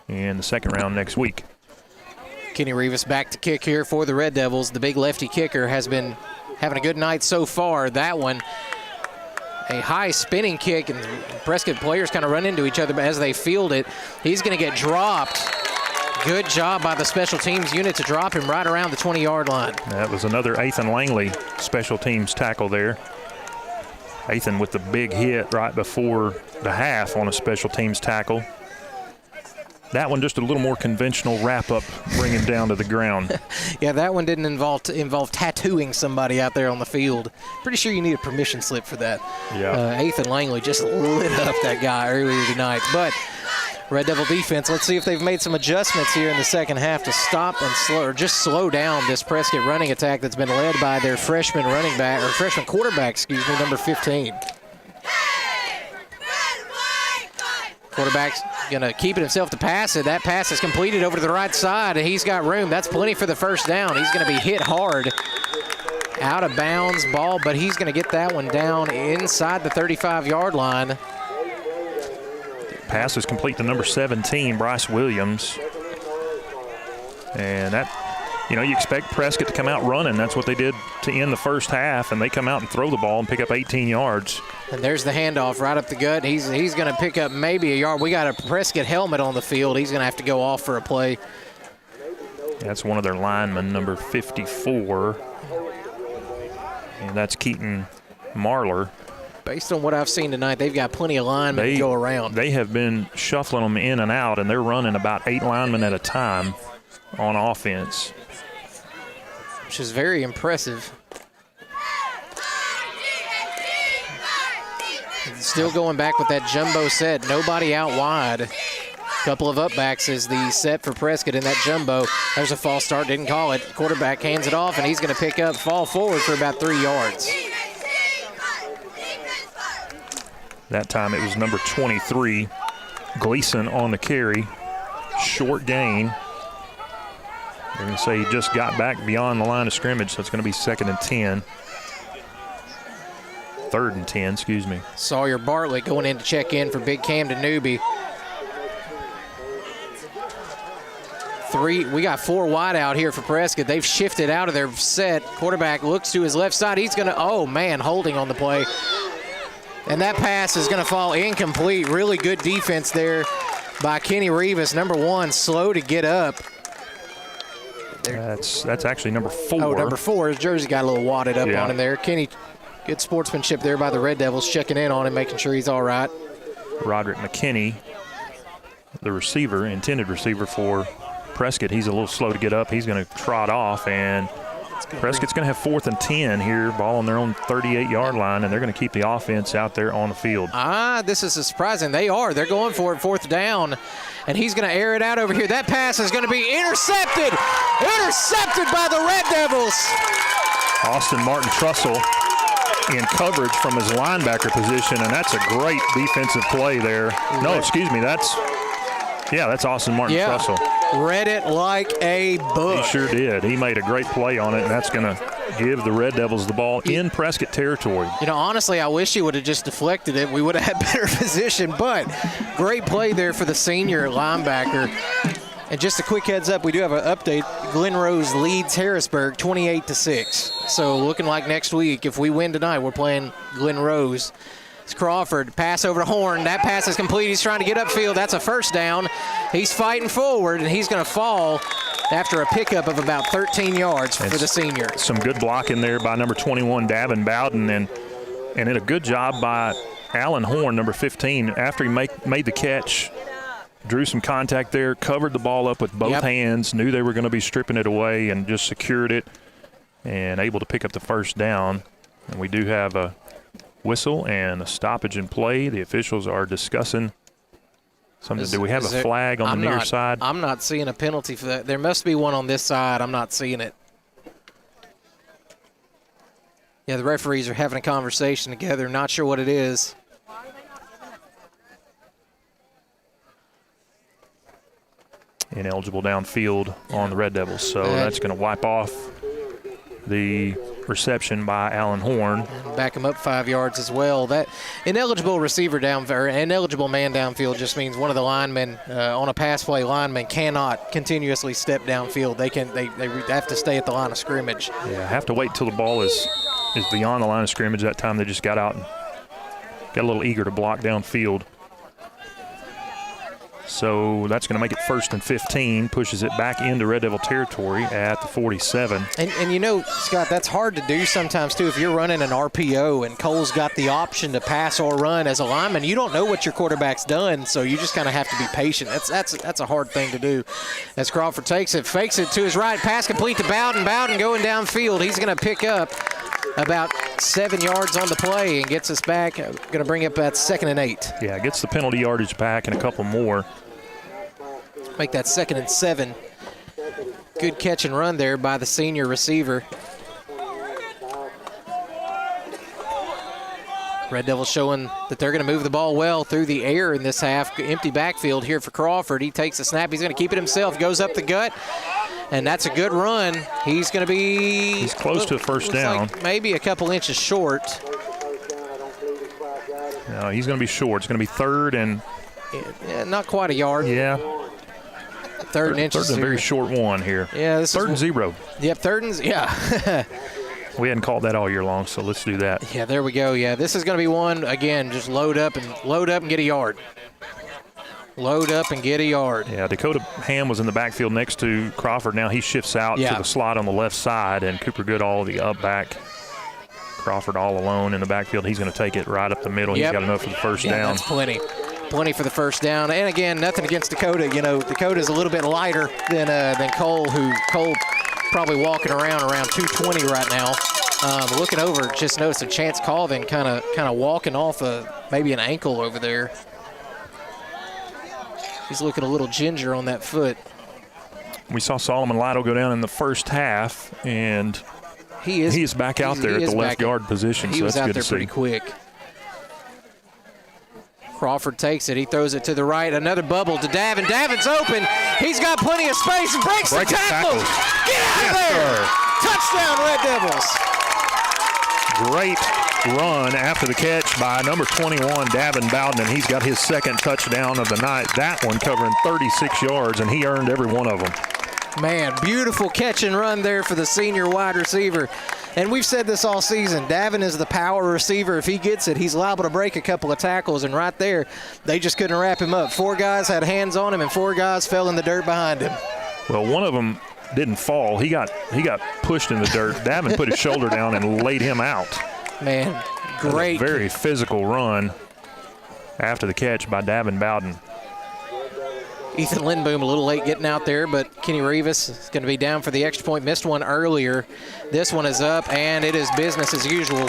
in the second round next week. Kenny Rivas back to kick here for the Red Devils. The big lefty kicker has been having a good night so far. That one, a high spinning kick, and Prescott players kind of run into each other, but as they field it, he's going to get dropped. Good job by the special teams unit to drop him right around the 20-yard line. That was another Ethan Langley special teams tackle there. Ethan with the big hit right before the half on a special teams tackle. That one just a little more conventional wrap-up, bring him down to the ground. Yeah, that one didn't involve tattooing somebody out there on the field. Pretty sure you need a permission slip for that. Yeah. Ethan Langley just lit up that guy earlier tonight. But Red Devil defense. Let's see if they've made some adjustments here in the second half to stop and slow, or just slow down this Prescott running attack that's been led by their freshman quarterback, number 15. Quarterback's going to keep it himself to pass it. That pass is completed over to the right side, and he's got room. That's plenty for the first down. He's going to be hit hard. Out of bounds ball, but he's going to get that one down inside the 35-yard line. Pass is complete to number 17, Bryce Williams. And that, you expect Prescott to come out running. That's what they did to end the first half, and they come out and throw the ball and pick up 18 yards. And there's the handoff right up the gut. He's going to pick up maybe a yard. We got a Prescott helmet on the field. He's going to have to go off for a play. That's one of their linemen, number 54. And that's Keaton Marler. Based on what I've seen tonight, they've got plenty of linemen to go around. They have been shuffling them in and out, and they're running about 8 linemen at a time on offense. Which is very impressive. Still going back with that jumbo set. Nobody out wide. Couple of upbacks is the set for Prescott in that jumbo. There's a false start, didn't call it. Quarterback hands it off, and he's going to fall forward for about 3 yards. That time it was number 23, Gleason on the carry. Short gain. They're going to say he just got back beyond the line of scrimmage, so it's going to be 2nd and 10. 3rd and 10, excuse me. Sawyer Bartlett going in to check in for Big Camden Newby. We got 4 wide out here for Prescott. They've shifted out of their set. Quarterback looks to his left side. He's going to, holding on the play. And that pass is going to fall incomplete. Really good defense there by Kenny Rivas. Number 1, slow to get up. That's actually number 4. Oh, number 4. His jersey got a little wadded up on him there. Kenny, good sportsmanship there by the Red Devils, checking in on him, making sure he's all right. Roderick McKinney, the receiver, intended receiver for Prescott. He's a little slow to get up. He's going to trot off, and Prescott's going to have 4th and 10 here, ball on their own 38-yard line, and they're going to keep the offense out there on the field. This is surprising. They are. They're going for it, 4th down, and he's going to air it out over here. That pass is going to be intercepted. Intercepted by the Red Devils. Austin Martin Trussell in coverage from his linebacker position, and that's a great defensive play there. No, excuse me, that's Austin Martin Trussell. Read it like a book. He sure did. He made a great play on it, and that's going to give the Red Devils the ball in Prescott territory. Honestly, I wish he would have just deflected it. We would have had better position, but great play there for the senior linebacker. And just a quick heads up, we do have an update. Glen Rose leads Harrisburg 28-6. So looking like next week, if we win tonight, we're playing Glen Rose. It's Crawford, pass over to Horn. That pass is complete. He's trying to get upfield. That's a first down. He's fighting forward, and he's going to fall after a pickup of about 13 yards for the senior. Some good blocking there by number 21, Davin Bowden, and did a good job by Alan Horn, number 15, after he made the catch. Drew some contact there, covered the ball up with both hands, knew they were going to be stripping it away, and just secured it and able to pick up the first down. And we do have a whistle and a stoppage in play. The officials are discussing something. Do we have a flag on the near side? I'm not seeing a penalty for that. There must be one on this side. I'm not seeing it. Yeah, the referees are having a conversation together. Not sure what it is. Ineligible downfield on the Red Devils, so that's going to wipe off the reception by Alan Horn. Back him up 5 yards as well. That ineligible ineligible man downfield just means one of the linemen on a pass play lineman cannot continuously step downfield. They have to stay at the line of scrimmage. Yeah, have to wait till the ball is beyond the line of scrimmage. That time they just got out and got a little eager to block downfield. So that's going to make it 1st and 15, pushes it back into Red Devil territory at the 47. And Scott, that's hard to do sometimes, too. If you're running an RPO and Cole's got the option to pass or run as a lineman, you don't know what your quarterback's done, so you just kind of have to be patient. That's a hard thing to do. As Crawford takes it, fakes it to his right, pass complete to Bowden. Bowden going downfield. He's going to pick up about 7 yards on the play and gets us back. Going to bring up that 2nd and 8. Yeah, gets the penalty yardage back and a couple more. Make that 2nd and 7. Good catch and run there by the senior receiver. Red Devils showing that they're going to move the ball well through the air in this half. Empty backfield here for Crawford. He takes a snap. He's going to keep it himself. Goes up the gut, and that's a good run. He's going to be... He's close to a first down. Like maybe a couple inches short. No, he's going to be short. It's going to be 3rd and... Yeah, not quite a yard. Yeah. 3rd and inches. 3rd and a very short one here. Yeah, this 3rd and 0. Yep, 3rd and... Yeah. We hadn't called that all year long, so let's do that. Yeah, there we go. Yeah, this is going to be one, again, just load up and get a yard. Load up and get a yard. Yeah, Dakota Ham was in the backfield next to Crawford. Now he shifts out to the slot on the left side, and Cooper Goodall, the up back. Crawford all alone in the backfield. He's going to take it right up the middle. Yep. He's got enough for the first down. That's plenty. Plenty for the first down. And again, nothing against Dakota. You know, Dakota's a little bit lighter than Cole, Cole probably walking around 220 right now. Looking over, just noticed a Chance Colvin kind of walking off maybe an ankle over there. He's looking a little ginger on that foot. We saw Solomon Lido go down in the first half, and he is back out there at the left guard position. He was out there pretty quick. Crawford takes it. He throws it to the right. Another bubble to Davin. Davin's open. He's got plenty of space and breaks the tackle. Get out of there. Touchdown, Red Devils. Great run after the catch by number 21, Davin Bowden, and he's got his 2nd touchdown of the night. That one covering 36 yards, and he earned every one of them. Man, beautiful catch and run there for the senior wide receiver. And we've said this all season. Davin is the power receiver. If he gets it, he's liable to break a couple of tackles. And right there, they just couldn't wrap him up. 4 guys had hands on him, and 4 guys fell in the dirt behind him. Well, one of them didn't fall. He got pushed in the dirt. Davin put his shoulder down and laid him out. Man, great. Very physical run after the catch by Davin Bowden. Ethan Lindboom a little late getting out there, but Kenny Rivas is going to be down for the extra point. Missed one earlier. This one is up, and it is business as usual.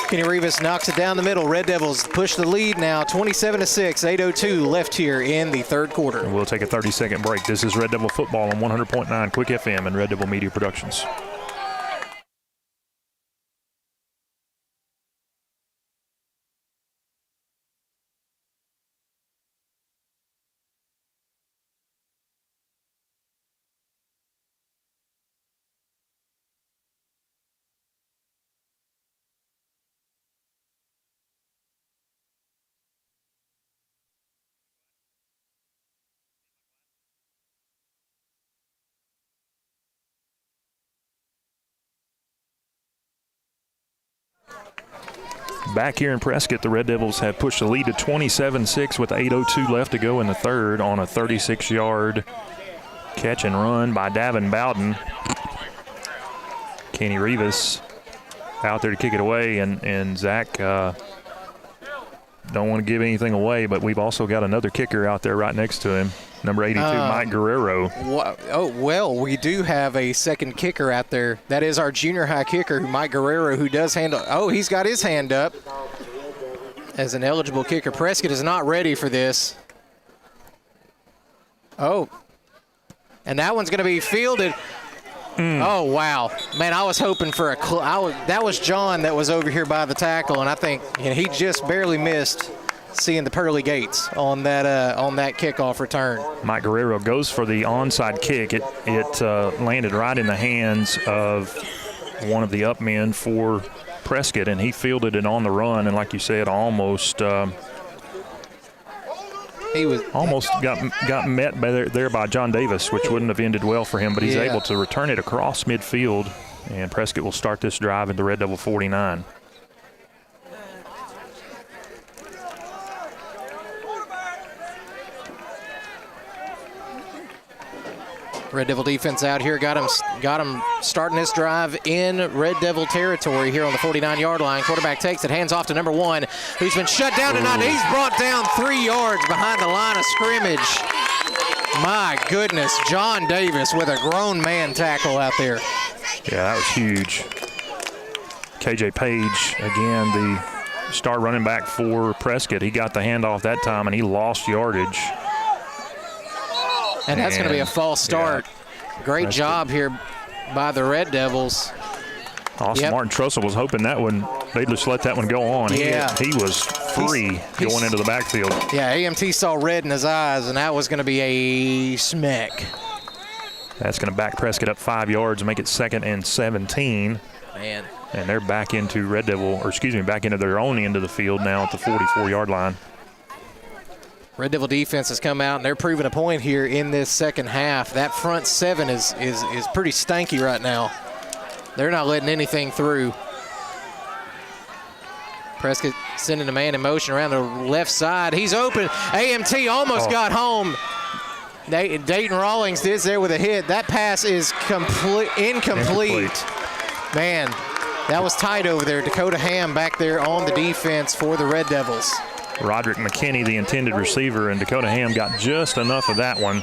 Kenny Rivas knocks it down the middle. Red Devils push the lead now, 27-6, 8:02 left here in the 3rd quarter. And we'll take a 30-second break. This is Red Devil Football on 100.9 Quick FM and Red Devil Media Productions. Back here in Prescott, the Red Devils have pushed the lead to 27-6 with 8:02 left to go in the 3rd on a 36-yard catch and run by Davin Bowden. Kenny Rivas out there to kick it away, and Zach don't want to give anything away, but we've also got another kicker out there right next to him, number 82, Mike Guerrero. Well, we do have a 2nd kicker out there. That is our junior high kicker, Mike Guerrero, who does handle. Oh, he's got his hand up as an eligible kicker. Prescott is not ready for this. Oh, and that one's going to be fielded. Oh, wow. Man, I was hoping for that was John that was over here by the tackle, and I think he just barely missed seeing the pearly gates on that kickoff return. Mike Guerrero goes for the onside kick. It landed right in the hands of one of the up men for Prescott, and he fielded it on the run, and like you said, almost got met there by John Davis, which wouldn't have ended well for him, but he's able to return it across midfield, and Prescott will start this drive at the Red Devil 49. Red Devil defense out here got him starting this drive in Red Devil territory here on the 49-yard line. Quarterback takes it, hands off to number 1, who's been shut down tonight. He's brought down 3 yards behind the line of scrimmage. My goodness, John Davis with a grown man tackle out there. Yeah, that was huge. KJ Page, again, the star running back for Prescott. He got the handoff that time, and he lost yardage. And that's going to be a false start. Yeah, Great job here by the Red Devils. Austin Martin Trussell was hoping that one, they'd just let that one go on. Yeah. He was free going into the backfield. Yeah, AMT saw red in his eyes, and that was going to be a smack. That's going to back Prescott up 5 yards and make it 2nd and 17. Man. And they're back into back into their own end of the field now at the 44-yard line. Red Devil defense has come out, and they're proving a point here in this second half. That front seven is pretty stanky right now. They're not letting anything through. Prescott sending a man in motion around the left side. He's open. AMT almost got home. Dayton Rawlings is there with a hit. That pass is incomplete. Man, that was tight over there. Dakota Ham back there on the defense for the Red Devils. Roderick McKinney, the intended receiver, and Dakota Ham got just enough of that one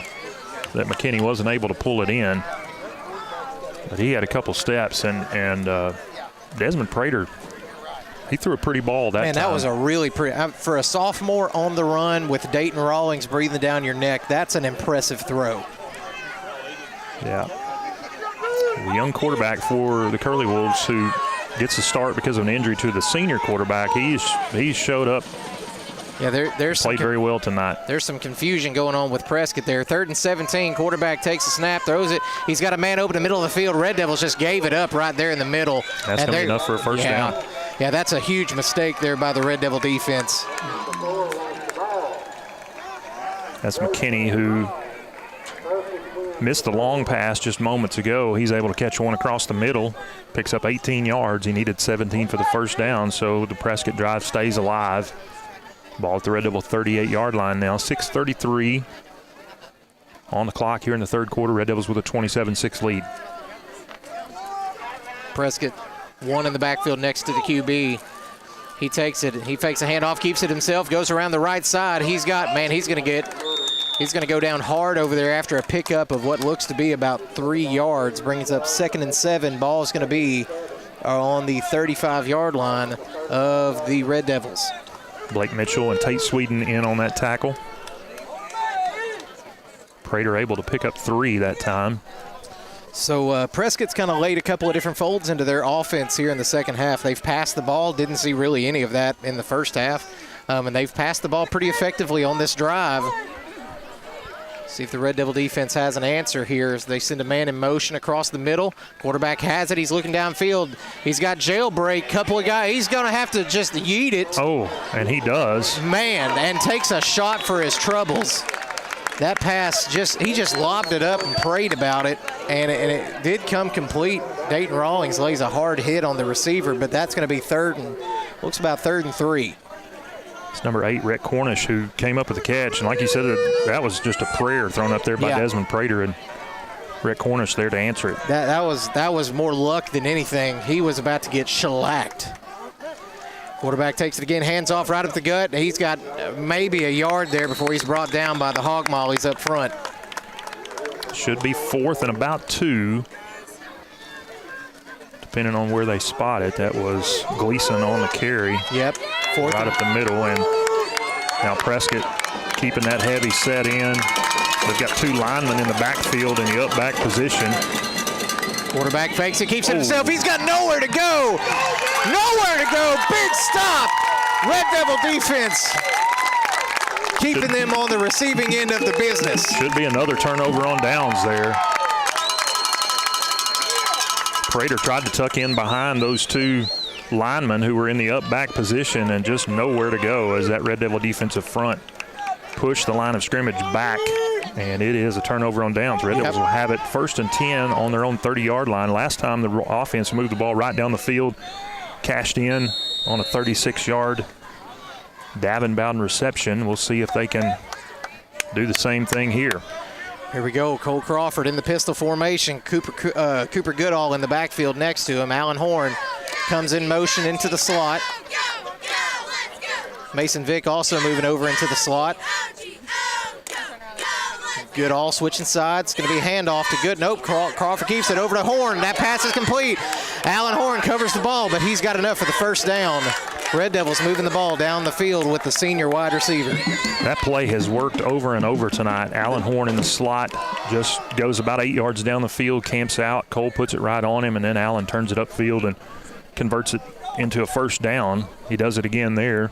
that McKinney wasn't able to pull it in. But he had a couple steps, and Desmond Prater, he threw a pretty ball that time. Man, that was a really pretty, for a sophomore on the run with Dayton Rawlings breathing down your neck, that's an impressive throw. Yeah. The young quarterback for the Curly Wolves who gets a start because of an injury to the senior quarterback, he's showed up. Yeah, there's played very well tonight. There's some confusion going on with Prescott there. 3rd and 17, quarterback takes a snap, throws it. He's got a man open in the middle of the field. Red Devils just gave it up right there in the middle. That's going to be enough for a first down. Yeah, that's a huge mistake there by the Red Devil defense. That's McKinney, who missed the long pass just moments ago. He's able to catch one across the middle, picks up 18 yards. He needed 17 for the first down, so the Prescott drive stays alive. Ball at the Red Devil 38-yard line now. 6:33 on the clock here in the third quarter. Red Devils with a 27-6 lead. Prescott, one in the backfield next to the QB. He takes it. He fakes a handoff, keeps it himself, goes around the right side. He's going to go down hard over there after a pickup of what looks to be about 3 yards. Brings up 2nd and 7. Ball is going to be on the 35-yard line of the Red Devils. Blake Mitchell and Tate Sweden in on that tackle. Prater able to pick up 3 that time. So Prescott's kind of laid a couple of different folds into their offense here in the second half. They've passed the ball, didn't see really any of that in the first half. And they've passed the ball pretty effectively on this drive. See if the Red Devil defense has an answer here as they send a man in motion across the middle. Quarterback has it. He's looking downfield. He's got jailbreak. Couple of guys. He's going to have to just yeet it. Oh, and he does. Man, and takes a shot for his troubles. That pass, he just lobbed it up and prayed about it, and it did come complete. Dayton Rawlings lays a hard hit on the receiver, but that's going to be looks about 3rd and 3. It's number 8, Rhett Cornish, who came up with the catch. And like you said, that was just a prayer thrown up there by Desmond Prater, and Rhett Cornish there to answer it. That was more luck than anything. He was about to get shellacked. Quarterback takes it again, hands off right up the gut. He's got maybe a yard there before he's brought down by the Hog Mollies up front. Should be 4th and about 2. Depending on where they spot it. That was Gleason on the carry. Yep. 4th right up the middle, and now Prescott keeping that heavy set in. They've got 2 linemen in the backfield in the up back position. Quarterback fakes it, keeps it himself. He's got nowhere to go. Nowhere to go. Big stop. Red Devil defense keeping them on the receiving end of the business. Should be another turnover on downs there. Prater tried to tuck in behind those 2 linemen who were in the up back position, and just nowhere to go as that Red Devil defensive front pushed the line of scrimmage back, and it is a turnover on downs. Red Devils will have it 1st and 10 on their own 30-yard line. Last time the offense moved the ball right down the field, cashed in on a 36-yard Davin-Bowden reception. We'll see if they can do the same thing here. Here we go. Cole Crawford in the pistol formation. Cooper Goodall in the backfield next to him. Alan Horn comes in motion into the slot. Mason Vick also moving over into the slot. Goodall switching sides. Going to be a handoff to Good. Nope. Crawford keeps it over to Horn. That pass is complete. Alan Horn covers the ball, but he's got enough for the first down. Red Devils moving the ball down the field with the senior wide receiver. That play has worked over and over tonight. Allen Horn in the slot just goes about 8 yards down the field, camps out. Cole puts it right on him, and then Allen turns it upfield and converts it into a first down. He does it again there.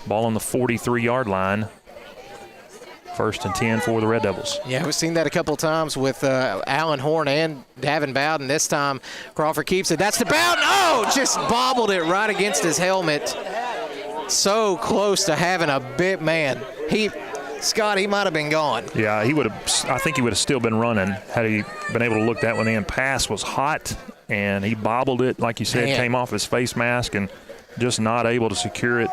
Ball on the 43-yard line. 1st and 10 for the Red Devils. Yeah, we've seen that a couple times with Allen Horn and Davin Bowden. This time, Crawford keeps it. That's to Bowden. Oh, just bobbled it right against his helmet. So close to having a bit, man. Scott, he might have been gone. Yeah, I think he would have still been running had he been able to look that one in. Pass was hot, and he bobbled it, like you said, came off his face mask and just not able to secure it.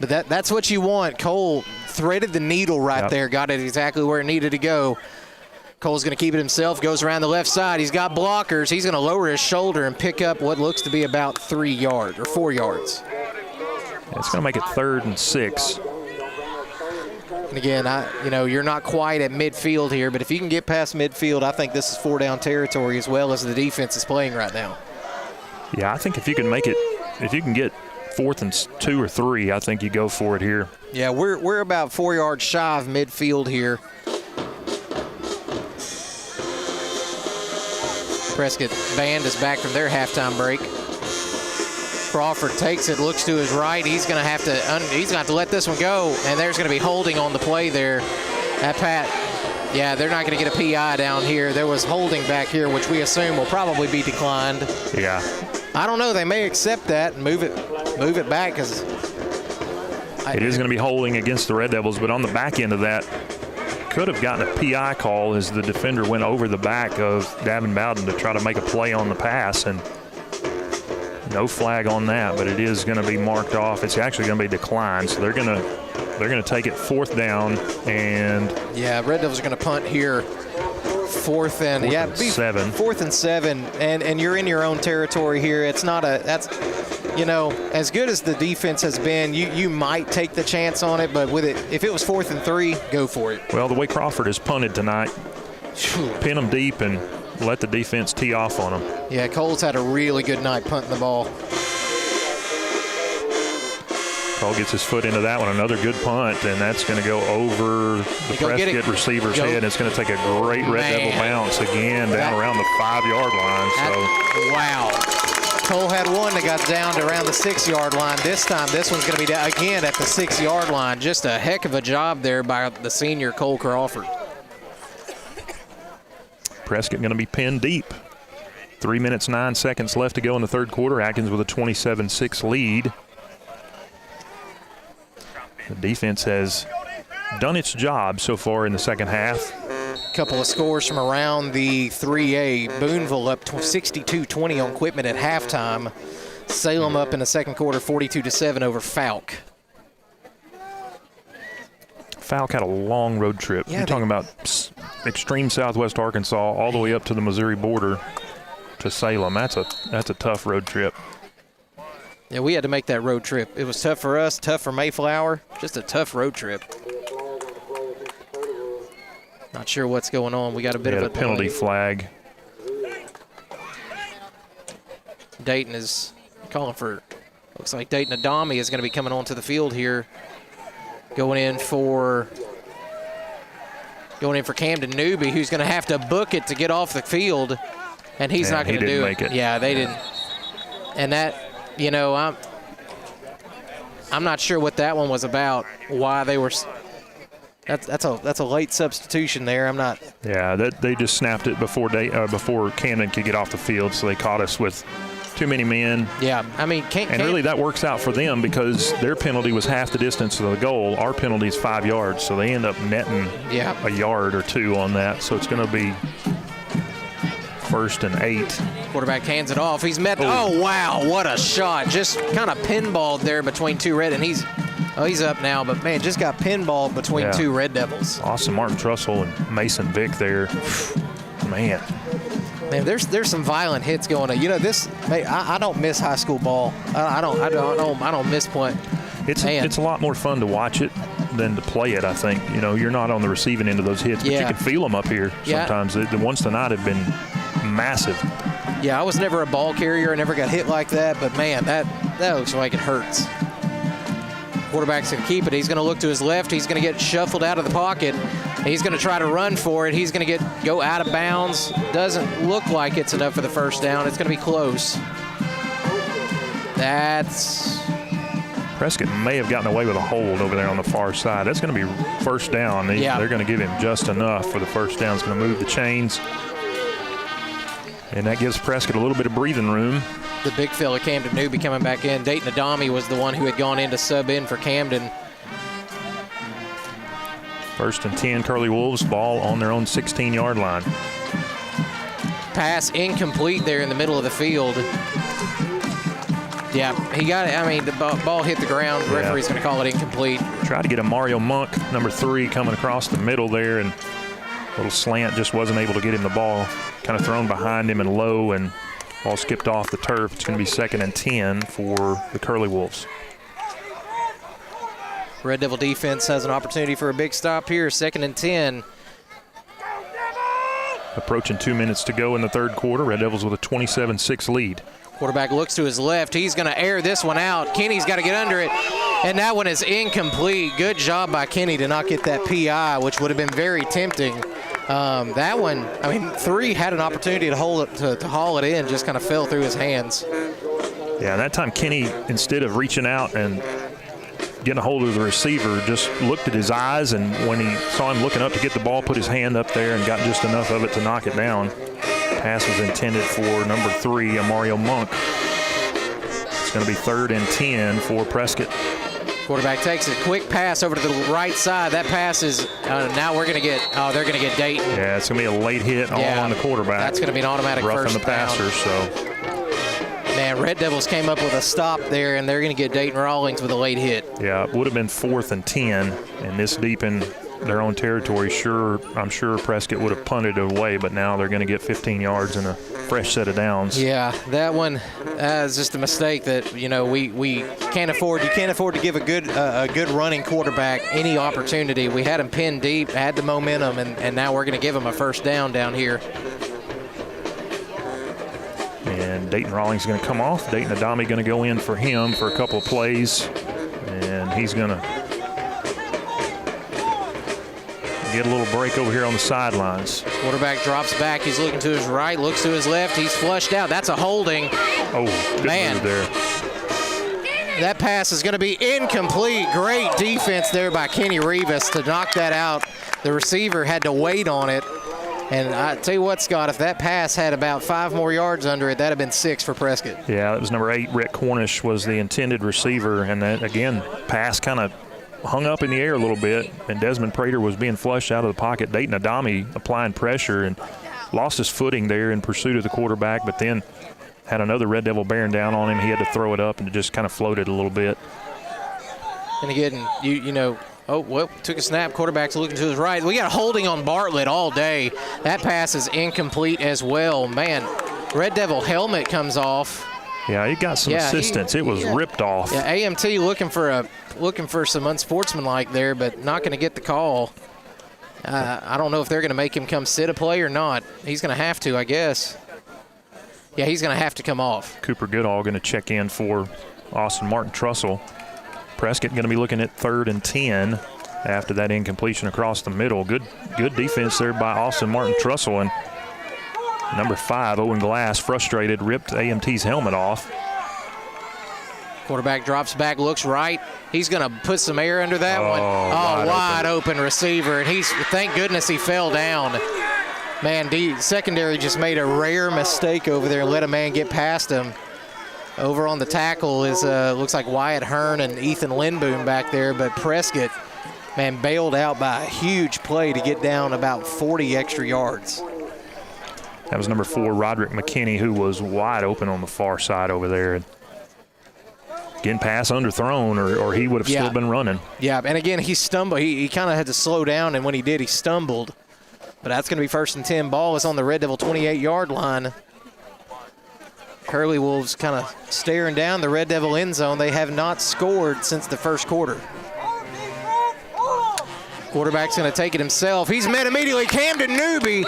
But that's what you want. Cole threaded the needle right there, got it exactly where it needed to go. Cole's going to keep it himself, goes around the left side. He's got blockers. He's going to lower his shoulder and pick up what looks to be about 3 yards or 4 yards. It's going to make it 3rd and 6. And again, you're not quite at midfield here, but if you can get past midfield, I think this is 4-down territory as well as the defense is playing right now. Yeah, I think if you can get 4th and 2 or 3, I think you go for it here. Yeah, we're about 4 yards shy of midfield here. Prescott band is back from their halftime break. Crawford takes it, looks to his right. He's going to have to let this one go, and there's going to be holding on the play there. Yeah, they're not going to get a PI down here. There was holding back here, which we assume will probably be declined. Yeah. I don't know. They may accept that and move it back because it is going to be holding against the Red Devils, but on the back end of that, could have gotten a PI call as the defender went over the back of Davin Bowden to try to make a play on the pass, and no flag on that, but it is going to be marked off. It's actually going to be declined, so they're going to take it 4th down, and Red Devils are going to punt here. 4th and 7. 4th and 7, and you're in your own territory here. It's not as good as the defense has been, you might take the chance on it, but if it was 4th and 3, go for it. Well, the way Crawford has punted tonight, pin them deep and let the defense tee off on them. Yeah, Cole's had a really good night punting the ball. Cole gets his foot into that one. Another good punt, and that's going to go over the Prescott receiver's head. It's going to take a great Red Devil bounce again down around the 5-yard line. Wow. Cole had one that got down to around the 6-yard line. This time, this one's going to be down again at the 6-yard line. Just a heck of a job there by the senior Cole Crawford. Prescott going to be pinned deep. 3 minutes, 9 seconds left to go in the 3rd quarter. Atkins with a 27-6 lead. The defense has done its job so far in the second half. Couple of scores from around the 3A. Boonville up 62-20 on Quitman at halftime. Salem up in the second quarter 42-7 over Falk. Falk had a long road trip. You're talking about extreme southwest Arkansas all the way up to the Missouri border to Salem. That's a tough road trip. Yeah, we had to make that road trip. It was tough for us, tough for Mayflower, just a tough road trip. Not sure what's going on. We got a bit of a penalty flag. Dayton is calling for, looks like Dayton Adami is going to be coming onto the field here. Going in for Camden Newby, who's going to have to book it to get off the field, and he's not going to do it. Yeah, they didn't. And that, I'm not sure what that one was about. Why they were. That's a late substitution there. I'm not. Yeah, they just snapped it before Camden could get off the field, so they caught us with too many men. Yeah, I mean, really that works out for them because their penalty was half the distance of the goal. Our penalty is 5 yards, so they end up netting a yard or two on that. So it's going to be 1st and 8. Quarterback hands it off. He's met. Oh wow, what a shot! Just kind of pinballed there between two Red, and he's up now. But man, just got pinballed between two Red Devils. Awesome, Martin Trussell and Mason Vick there. Man, there's some violent hits going on. I don't miss high school ball. I don't miss point. It's a lot more fun to watch it than to play it. I think you're not on the receiving end of those hits, but you can feel them up here sometimes. The ones tonight have been massive. Yeah, I was never a ball carrier. I never got hit like that. But man, That looks like it hurts. Quarterback's going to keep it. He's going to look to his left. He's going to get shuffled out of the pocket. He's going to try to run for it. He's going to go out of bounds. Doesn't look like it's enough for the first down. It's going to be close. Prescott may have gotten away with a hold over there on the far side. That's going to be first down. They're going to give him just enough for the first down. It's going to move the chains. And that gives Prescott a little bit of breathing room. The big fella, Camden Newby, coming back in. Dayton Adami was the one who had gone in to sub in for Camden. 1st and 10, Curly Wolves, ball on their own 16-yard line. Pass incomplete there in the middle of the field. Yeah, he got it. I mean, the ball hit the ground. The referee's going to call it incomplete. Tried to get a Mario Monk, number 3, coming across the middle there, and a little slant just wasn't able to get him the ball. Kind of thrown behind him and low, and ball skipped off the turf. It's going to be 2nd and 10 for the Curly Wolves. Red Devil defense has an opportunity for a big stop here. 2nd and 10. Approaching 2 minutes to go in the third quarter. Red Devils with a 27-6 lead. Quarterback looks to his left. He's going to air this one out. Kenny's got to get under it, and that one is incomplete. Good job by Kenny to not get that PI, which would have been very tempting. That one, I mean, 3 had an opportunity to hold it, to haul it in, just kind of fell through his hands. Yeah, that time Kenny, instead of reaching out and getting a hold of the receiver, just looked at his eyes, and when he saw him looking up to get the ball, put his hand up there and got just enough of it to knock it down. Pass was intended for number 3, Mario Monk. It's going to be 3rd and 10 for Prescott. Quarterback takes a quick pass over to the right side. That pass is, now we're going to get, they're going to get Dayton. Yeah, it's going to be a late hit all on the quarterback. That's going to be an automatic roughing first the passer, down. So. Man, Red Devils came up with a stop there, and they're going to get Dayton Rawlings with a late hit. Yeah, it would have been 4th and 10, and this deep in their own territory. I'm sure Prescott would have punted it away, but now they're going to get 15 yards and a fresh set of downs. Yeah, that one is just a mistake that, we can't afford. You can't afford to give a good running quarterback any opportunity. We had him pinned deep, had the momentum, and now we're going to give him a first down here. And Dayton Rawlings is going to come off. Dayton Adami going to go in for him for a couple of plays, and he's going to get a little break over here on the sidelines. Quarterback drops back. He's looking to his right, looks to his left. He's flushed out. That's a holding. Oh, good move there. That pass is going to be incomplete. Great defense there by Kenny Rivas to knock that out. The receiver had to wait on it. And I tell you what, Scott, if that pass had about 5 more yards under it, that would have been 6 for Prescott. Yeah, it was number 8. Rick Cornish was the intended receiver. And that, again, pass kind of hung up in the air a little bit, and Desmond Prater was being flushed out of the pocket. Dayton Adami applying pressure and lost his footing there in pursuit of the quarterback, but then had another Red Devil bearing down on him. He had to throw it up, and it just kind of floated a little bit. And again, took a snap. Quarterback's looking to his right. We got a holding on Bartlett all day. That pass is incomplete as well. Man, Red Devil helmet comes off. Yeah, he got some assistance. It was ripped off. Yeah, AMT looking for some unsportsmanlike there, but not going to get the call. I don't know if they're going to make him come sit a play or not. He's going to have to, I guess. Yeah, he's going to have to come off. Cooper Goodall going to check in for Austin Martin Trussell. Prescott going to be looking at 3rd and 10 after that incompletion across the middle. Good defense there by Austin Martin Trussell. And number 5, Owen Glass, frustrated, ripped AMT's helmet off. Quarterback drops back, looks right. He's going to put some air under that one. Wide open receiver. And thank goodness he fell down. Man, secondary just made a rare mistake over there and let a man get past him. Over on the tackle is looks like Wyatt Hearn and Ethan Lindboom back there, but Prescott, man, bailed out by a huge play to get down about 40 extra yards. That was number 4, Roderick McKinney, who was wide open on the far side over there. Getting pass underthrown, or he would have still been running. Yeah, and again, he stumbled. He kind of had to slow down, and when he did, he stumbled. But that's going to be 1st and 10. Ball is on the Red Devil 28-yard line. Curly Wolves kind of staring down the Red Devil end zone. They have not scored since the first quarter. Quarterback's going to take it himself. He's met immediately. Camden Newby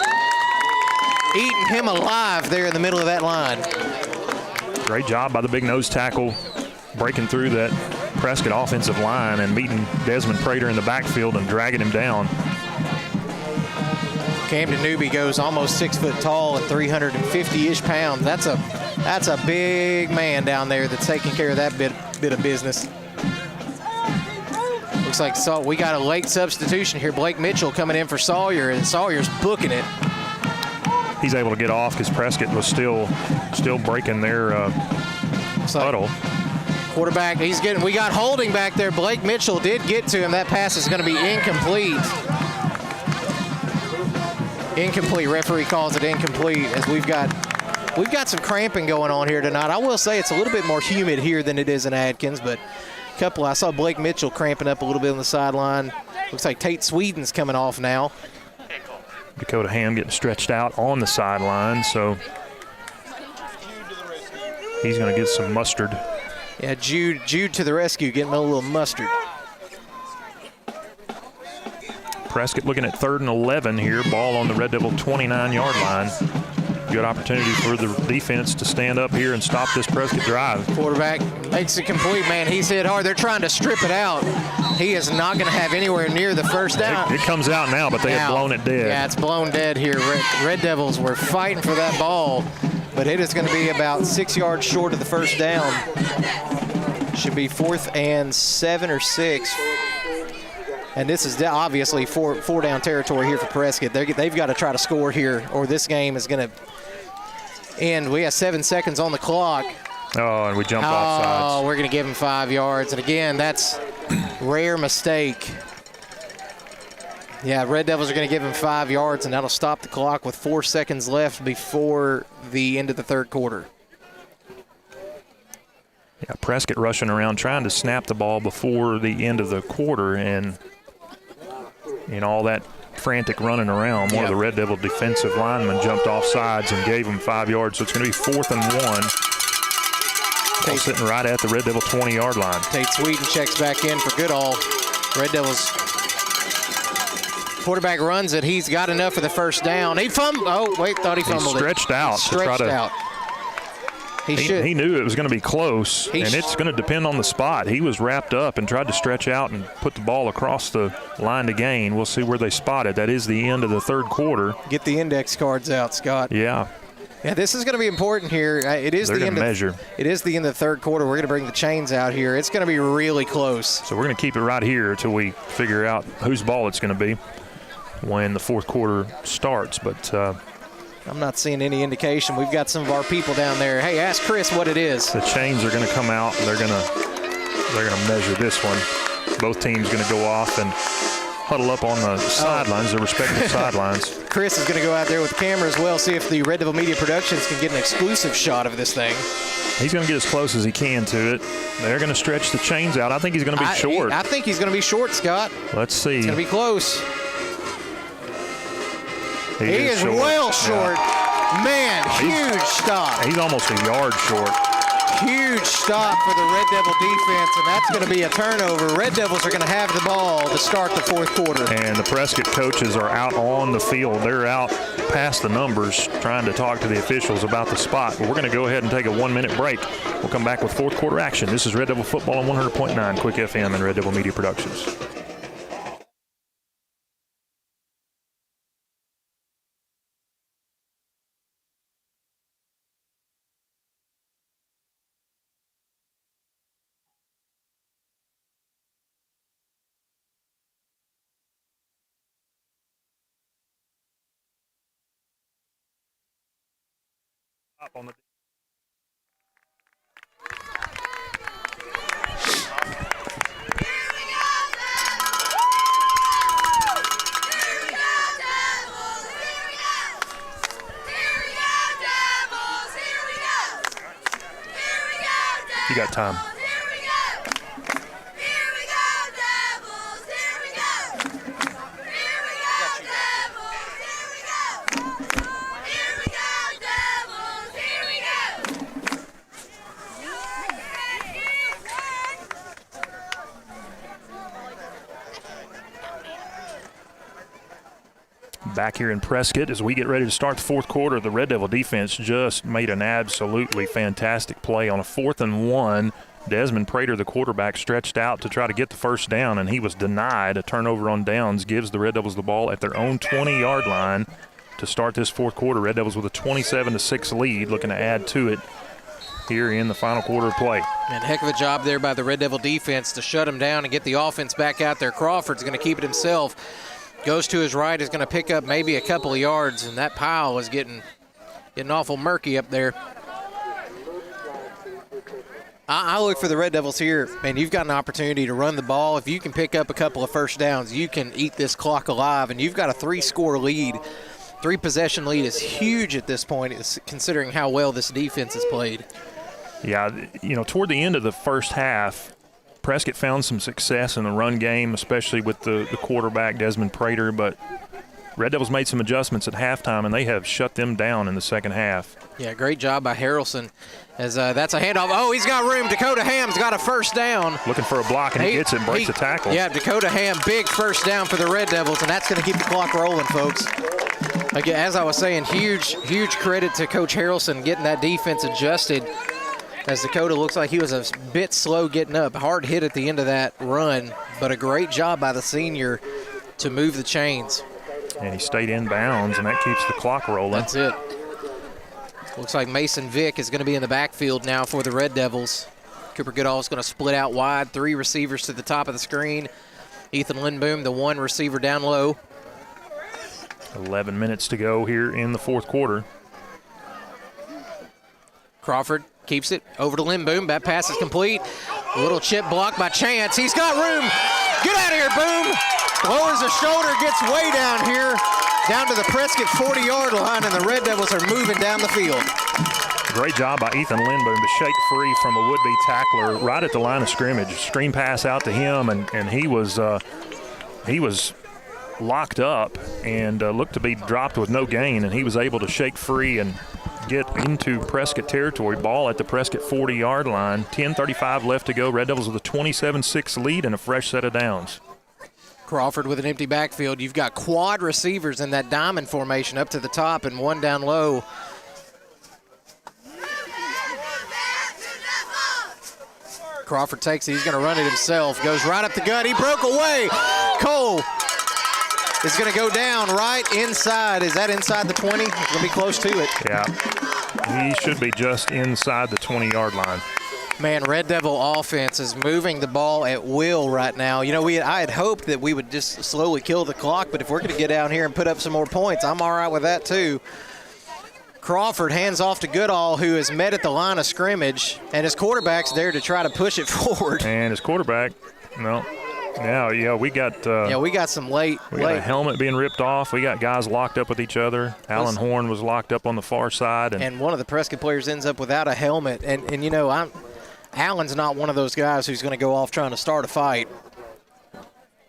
eating him alive there in the middle of that line. Great job by the big nose tackle breaking through that Prescott offensive line and meeting Desmond Prater in the backfield and dragging him down. Camden Newby goes almost 6 foot tall and 350-ish pounds. That's a big man down there that's taking care of that bit of business. Looks like we got a late substitution here. Blake Mitchell coming in for Sawyer, and Sawyer's booking it. He's able to get off because Prescott was still breaking their huddle. Quarterback, we got holding back there. Blake Mitchell did get to him. That pass is going to be incomplete. Incomplete. Referee calls it incomplete as we've got some cramping going on here tonight. I will say it's a little bit more humid here than it is in Atkins, but I saw Blake Mitchell cramping up a little bit on the sideline. Looks like Tate Sweden's coming off now. Dakota Ham getting stretched out on the sideline, so he's going to get some mustard. Yeah, Jude to the rescue, getting a little mustard. Prescott looking at 3rd and 11 here. Ball on the Red Devil 29-yard line. Good opportunity for the defense to stand up here and stop this Prescott drive. Quarterback makes it complete, man. He's hit hard. They're trying to strip it out. He is not going to have anywhere near the first down. It comes out now, but they had blown it dead. Yeah, it's blown dead here. Red Devils were fighting for that ball, but it is going to be about 6 yards short of the first down. Should be 4th and 7 or 6. And this is obviously four down territory here for Prescott. They've got to try to score here, or this game is going to end. We have 7 seconds on the clock. Oh, and we jumped off sides. Oh, we're going to give him 5 yards. And again, that's rare mistake. Yeah, Red Devils are going to give him 5 yards, and that'll stop the clock with 4 seconds left before the end of the third quarter. Yeah, Prescott rushing around trying to snap the ball before the end of the quarter, and in all that frantic running around, one of the Red Devil defensive linemen jumped off sides and gave him 5 yards. So it's going to be 4th and 1. Sitting right at the Red Devil 20-yard line. Tate Sweden checks back in for Goodall. Red Devils quarterback runs it. He's got enough for the first down. He fumbled. Oh, wait, thought he fumbled it. Stretched out. Stretched out. He knew it was going to be close, and it's going to depend on the spot. He was wrapped up and tried to stretch out and put the ball across the line to gain. We'll see where they spot it. That is the end of the third quarter. Get the index cards out, Scott. Yeah. Yeah, this is going to be important here. It is the end of the third quarter. We're going to bring the chains out here. It's going to be really close. So we're going to keep it right here until we figure out whose ball it's going to be when the fourth quarter starts. But I'm not seeing any indication. We've got some of our people down there. Hey, ask Chris what it is. The chains are going to come out, and they're going to measure this one. Both teams going to go off and huddle up on the sidelines, their respective sidelines. Chris is going to go out there with the camera as well, see if the Red Devil Media Productions can get an exclusive shot of this thing. He's going to get as close as he can to it. They're going to stretch the chains out. I think he's going to be short. I think he's going to be short, Scott. Let's see. It's going to be close. He is short. Well short. Yeah. Man, huge stop. He's almost a yard short. Huge stop for the Red Devil defense, and that's going to be a turnover. Red Devils are going to have the ball to start the fourth quarter. And the Prescott coaches are out on the field. They're out past the numbers trying to talk to the officials about the spot. But we're going to go ahead and take a 1-minute break. We'll come back with fourth quarter action. This is Red Devil Football on 100.9 Quick FM and Red Devil Media Productions. On the You got time. Back here in Prescott as we get ready to start the fourth quarter, the Red Devil defense just made an absolutely fantastic play on a 4th and 1. Desmond Prater, the quarterback, stretched out to try to get the first down, and he was denied. A turnover on downs gives the Red Devils the ball at their own 20-yard line to start this fourth quarter. Red Devils with a 27-6 lead, looking to add to it here in the final quarter of play. And heck of a job there by the Red Devil defense to shut him down and get the offense back out there. Crawford's going to keep it himself. Goes to his right, is going to pick up maybe a couple of yards, and that pile is getting awful murky up there. I look for the Red Devils here, and you've got an opportunity to run the ball. If you can pick up a couple of first downs, you can eat this clock alive, and you've got a 3-score lead. 3-possession lead is huge at this point, considering how well this defense has played. Yeah, toward the end of the first half, Prescott found some success in the run game, especially with the quarterback, Desmond Prater, but Red Devils made some adjustments at halftime, and they have shut them down in the second half. Yeah, great job by Harrelson. As that's a handoff. Oh, he's got room. Dakota Ham's got a first down. Looking for a block, and he gets it and breaks a tackle. Yeah, Dakota Ham, big first down for the Red Devils, and that's going to keep the clock rolling, folks. Again, as I was saying, huge credit to Coach Harrelson getting that defense adjusted, as Dakota looks like he was a bit slow getting up. Hard hit at the end of that run, but a great job by the senior to move the chains. And he stayed in bounds, and that keeps the clock rolling. That's it. Looks like Mason Vick is going to be in the backfield now for the Red Devils. Cooper Goodall is going to split out wide. 3 receivers to the top of the screen. Ethan Lindboom, the 1 receiver down low. 11 minutes to go here in the fourth quarter. Crawford keeps it over to Lindboom. That pass is complete. A little chip block by Chance. He's got room. Get out of here, Boom. Lowers the shoulder, gets way down here, down to the Prescott 40-yard line, and the Red Devils are moving down the field. Great job by Ethan Lindboom to shake free from a would-be tackler right at the line of scrimmage. Screen pass out to him, and he was locked up and looked to be dropped with no gain, and he was able to shake free and get into Prescott territory. Ball at the Prescott 40-yard line. 10:35 left to go. Red Devils with a 27-6 lead and a fresh set of downs. Crawford with an empty backfield. You've got quad receivers in that diamond formation up to the top and 1 down low. Crawford takes it. He's going to run it himself. Goes right up the gut. He broke away. Cole is going to go down right inside. Is that inside the 20? It's going to be close to it. Yeah. He should be just inside the 20-yard line. Man, Red Devil offense is moving the ball at will right now. I had hoped that we would just slowly kill the clock, but if we're going to get down here and put up some more points, I'm all right with that too. Crawford hands off to Goodall, who is met at the line of scrimmage, and his quarterback's there to try to push it forward. And his quarterback, we got some late. Got a helmet being ripped off. We got guys locked up with each other. Alan Horn was locked up on the far side. And one of the Prescott players ends up without a helmet. And Allen's not one of those guys who's going to go off trying to start a fight.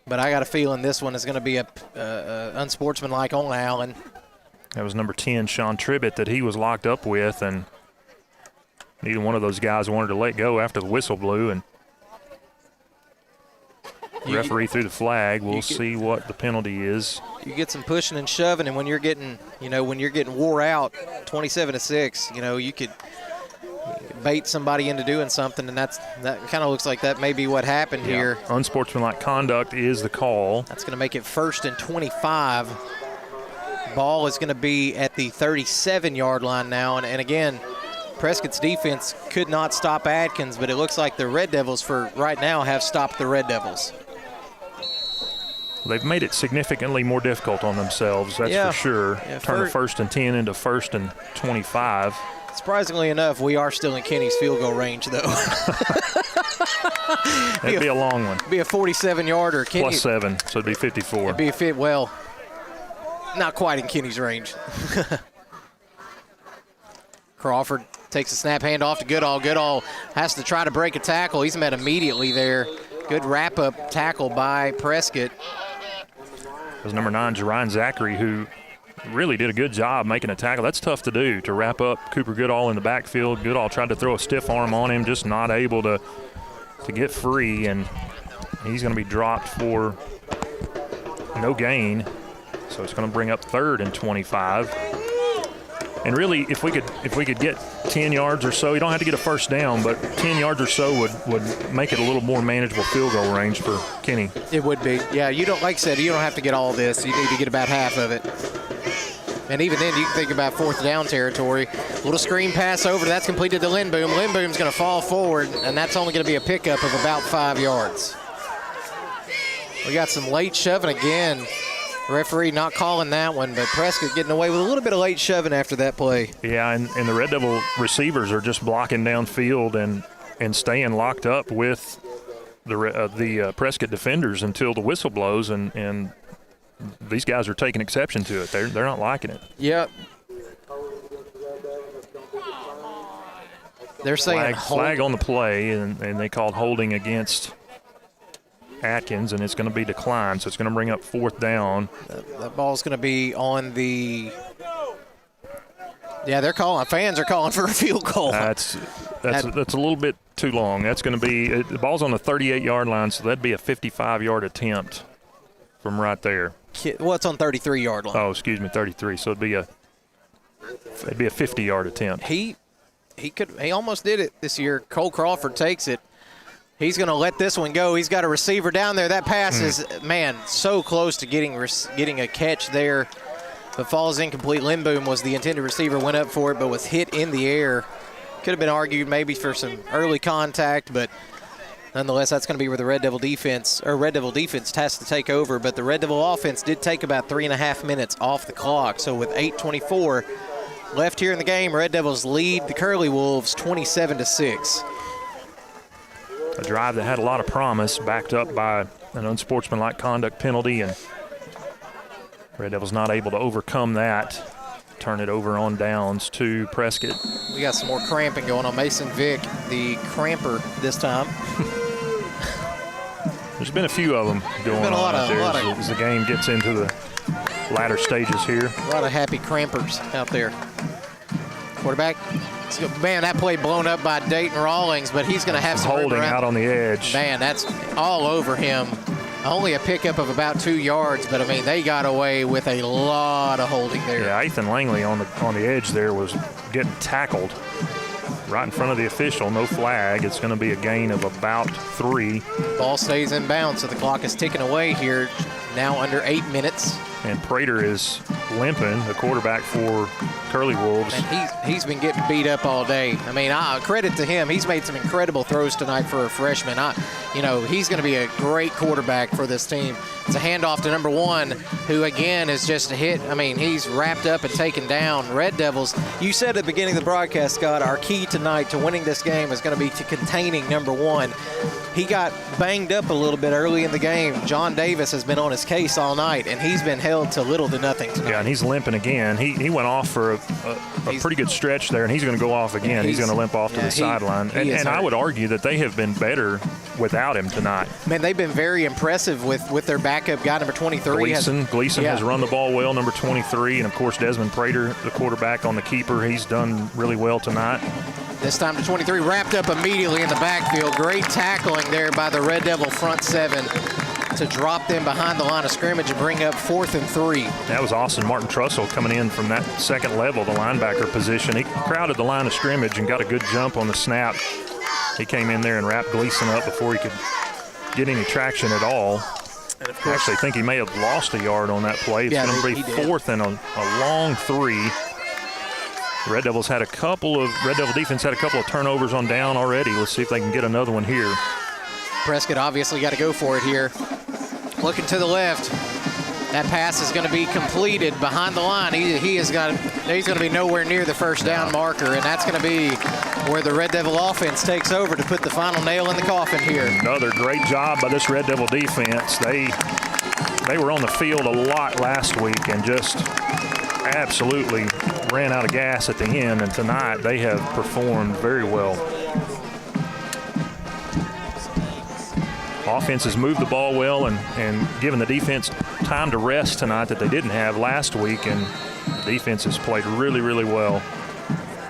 But I got a feeling this one is going to be a unsportsmanlike on Allen. That was number 10, Sean Tribbett, that he was locked up with, and neither one of those guys wanted to let go after the whistle blew, and the referee threw the flag. We'll see what the penalty is. You get some pushing and shoving, and when you're getting wore out, 27-6, you could bait somebody into doing something, and that kind of looks like that may be what happened here. Unsportsmanlike conduct is the call. That's going to make it 1st and 25. Ball is going to be at the 37-yard line now, and again, Prescott's defense could not stop Atkins, but it looks like the Red Devils for right now have stopped the Red Devils. They've made it significantly more difficult on themselves, that's for sure. Yeah, Turn a 1st and 10 into 1st and 25. Surprisingly enough, we are still in Kenny's field goal range, though. It'd be a long one. It'd be a 47-yarder. Plus 7, so it'd be 54. It'd be not quite in Kenny's range. Crawford takes a snap, hand off to Goodall. Goodall has to try to break a tackle. He's met immediately there. Good wrap-up tackle by Prescott. It was number 9, Jerian Zachary, who really did a good job making a tackle. That's tough to do, to wrap up Cooper Goodall in the backfield. Goodall tried to throw a stiff arm on him, just not able to get free, and he's going to be dropped for no gain. So it's going to bring up 3rd and 25. And really, if we could get 10 yards or so, you don't have to get a first down, but 10 yards or so would make it a little more manageable field goal range for Kenny. It would be. Yeah, you don't, like I said, you don't have to get all this. You need to get about half of it. And even then, you can think about fourth down territory. Little screen pass over. That's completed to Lindboom. Lindboom's going to fall forward, and that's only going to be a pickup of about 5 yards. We got some late shoving again. Referee not calling that one, but Prescott getting away with a little bit of late shoving after that play. Yeah, and the Red Devil receivers are just blocking downfield and staying locked up with the Prescott defenders until the whistle blows, and these guys are taking exception to it. They're not liking it. Yep. They're saying flag on the play, and they called holding against Atkins, and it's going to be declined, so it's going to bring up fourth down. That ball's going to be on the – yeah, they're calling – fans are calling for a field goal. That's a little bit too long. That's going to be – the ball's on the 38-yard line, so that'd be a 55-yard attempt from right there. Well, it's on 33-yard line. Oh, excuse me, 33. So it'd be a 50-yard attempt. He almost did it this year. Cole Crawford takes it. He's going to let this one go. He's got a receiver down there. That pass is, man, so close to getting a catch there, but falls incomplete. Lindboom was the intended receiver, went up for it, but was hit in the air. Could have been argued maybe for some early contact, but nonetheless, that's going to be where the Red Devil defense has to take over. But the Red Devil offense did take about 3.5 minutes off the clock. So with 8:24 left here in the game, Red Devils lead the Curly Wolves 27-6. A drive that had a lot of promise, backed up by an unsportsmanlike conduct penalty, and Red Devils not able to overcome that. Turn it over on downs to Prescott. We got some more cramping going on. Mason Vick, the cramper this time. There's been a few of them going on out there as the game gets into the latter stages here. A lot of happy crampers out there. Quarterback. Man, that play blown up by Dayton Rawlings, but he's going to have some holding out on the edge. Man, that's all over him. Only a pickup of about 2 yards, but, I mean, they got away with a lot of holding there. Yeah, Ethan Langley on the edge there was getting tackled right in front of the official. No flag. It's going to be a gain of about 3. Ball stays in bounds, so the clock is ticking away here. Now under 8 minutes. And Prater is limping, the quarterback for Curly Wolves. And he's been getting beat up all day. I mean, credit to him. He's made some incredible throws tonight for a freshman. He's going to be a great quarterback for this team. It's a handoff to number 1, who, again, is just a hit. I mean, he's wrapped up and taken down. Red Devils, you said at the beginning of the broadcast, Scott, our key tonight to winning this game is going to be to containing number 1. He got banged up a little bit early in the game. John Davis has been on his case all night, and he's been held to little to nothing tonight. Yeah, and he's limping again. He went off for a pretty good stretch there, and he's going to go off again. He's going to limp off to the sideline. And I would argue that they have been better without him tonight. Man, they've been very impressive with their backup guy, number 23. Gleason has run the ball well, number 23. And, of course, Desmond Prater, the quarterback on the keeper, he's done really well tonight. This time to 23, wrapped up immediately in the backfield. Great tackling there by the Red Devil front 7 to drop them behind the line of scrimmage and bring up 4th and 3. That was Austin Martin Trussell coming in from that second level, the linebacker position. He crowded the line of scrimmage and got a good jump on the snap. He came in there and wrapped Gleason up before he could get any traction at all. And of course, actually, I think he may have lost a yard on that play. It's going to be 4th and a long 3. Red Devil defense had a couple of turnovers on down already. Let's see if they can get another one here. Prescott obviously got to go for it here. Looking to the left. That pass is going to be completed behind the line. He's going to be nowhere near the first down marker, and that's going to be where the Red Devil offense takes over to put the final nail in the coffin here. Another great job by this Red Devil defense. They were on the field a lot last week and just absolutely ran out of gas at the end, and tonight they have performed very well. Offense has moved the ball well and given the defense time to rest tonight that they didn't have last week, and the defense has played really, really well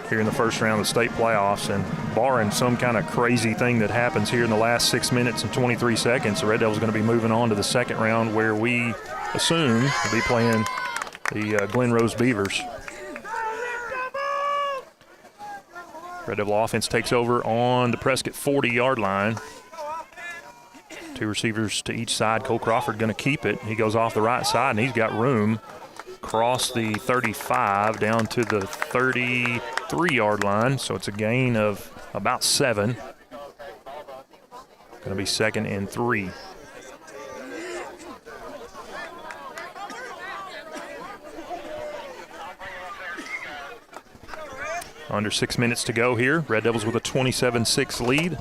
here in the first round of the state playoffs. And barring some kind of crazy thing that happens here in the last 6 minutes and 23 seconds, the Red Devils are going to be moving on to the second round, where we assume will be playing the Glen Rose Beavers. Red Devil offense takes over on the Prescott 40-yard line. 2 receivers to each side. Cole Crawford going to keep it. He goes off the right side, and he's got room. Cross the 35 down to the 33-yard line, so it's a gain of about 7. Going to be 2nd and 3. Under 6 minutes to go here. Red Devils with a 27-6 lead.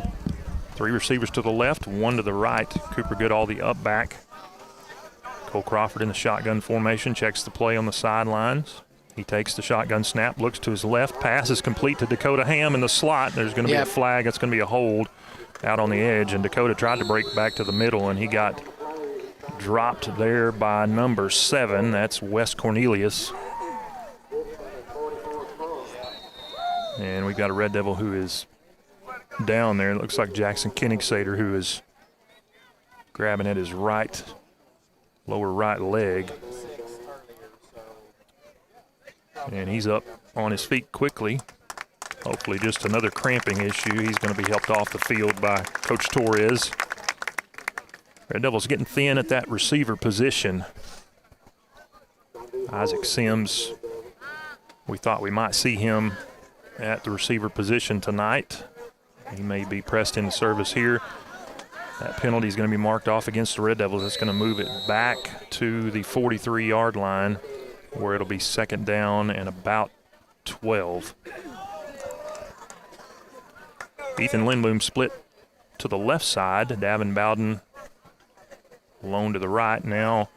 3 receivers to the left, 1 to the right. Cooper Goodall, the up back. Cole Crawford in the shotgun formation, checks the play on the sidelines. He takes the shotgun snap, looks to his left. Pass is complete to Dakota Ham in the slot. There's going to be a flag. That's going to be a hold out on the edge. And Dakota tried to break back to the middle, and he got dropped there by number 7. That's Wes Cornelius. And we've got a Red Devil who is down there. It looks like Jackson Koenigsader, who is grabbing at his lower right leg. And he's up on his feet quickly. Hopefully just another cramping issue. He's going to be helped off the field by Coach Torres. Red Devils getting thin at that receiver position. Isaac Sims, we thought we might see him at the receiver position tonight. He may be pressed into service here. That penalty is going to be marked off against the Red Devils. It's going to move it back to the 43-yard line, where it'll be 2nd down and about 12. Ethan Lindboom split to the left side. Davin Bowden alone to the right. Now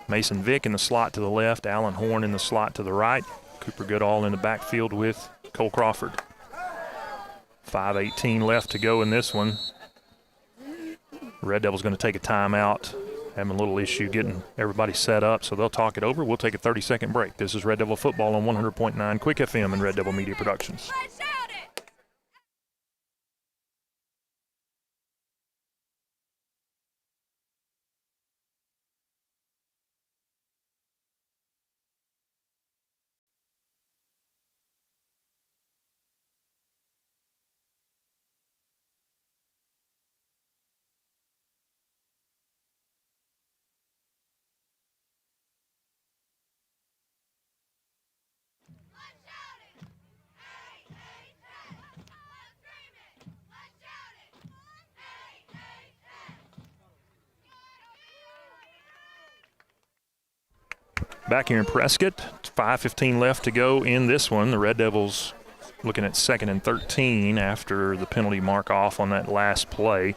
Mason Vick in the slot to the left. Alan Horn in the slot to the right. Cooper Goodall in the backfield with Cole Crawford. 5:18 left to go in this one. Red Devils going to take a timeout. Having a little issue getting everybody set up, so they'll talk it over. We'll take a 30-second break. This is Red Devil Football on 100.9 Quick FM and Red Devil Media Productions. Back here in Prescott, 5:15 left to go in this one. The Red Devils looking at 2nd and 13 after the penalty mark off on that last play.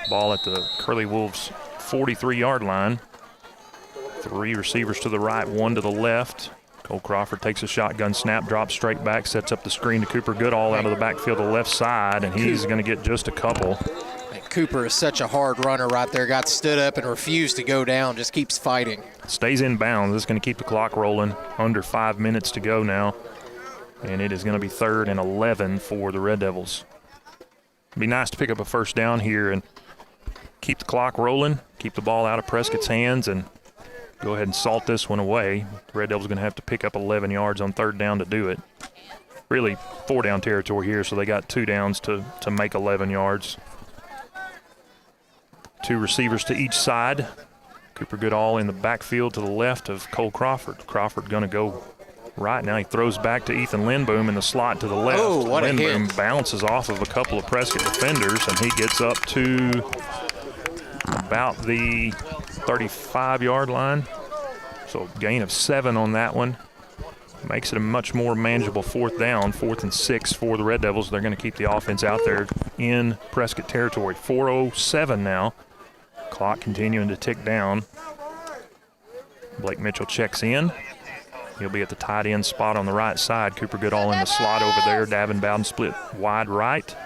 Ball at the Curly Wolves' 43-yard line. 3 receivers to the right, 1 to the left. Cole Crawford takes a shotgun snap, drops straight back, sets up the screen to Cooper Goodall out of the backfield to the left side, and he's going to get just a couple. Cooper is such a hard runner right there. Got stood up and refused to go down, just keeps fighting. Stays in bounds. This is going to keep the clock rolling. Under 5 minutes to go now. And it is going to be 3rd and 11 for the Red Devils. It'd be nice to pick up a first down here and keep the clock rolling, keep the ball out of Prescott's hands, and go ahead and salt this one away. The Red Devils going to have to pick up 11 yards on 3rd down to do it. Really 4-down territory here, so they got 2 downs to make 11 yards. 2 receivers to each side. Cooper Goodall in the backfield to the left of Cole Crawford. Crawford going to go right now. He throws back to Ethan Lindboom in the slot to the left. Oh, what a hit. Lindboom bounces off of a couple of Prescott defenders, and he gets up to about the 35-yard line. So gain of 7 on that one. Makes it a much more manageable 4th down, 4th and 6 for the Red Devils. They're going to keep the offense out there in Prescott territory. 4:07 now. Clock continuing to tick down. Blake Mitchell checks in. He'll be at the tight end spot on the right side. Cooper Goodall in the slot over there. Davin Bowden split wide right.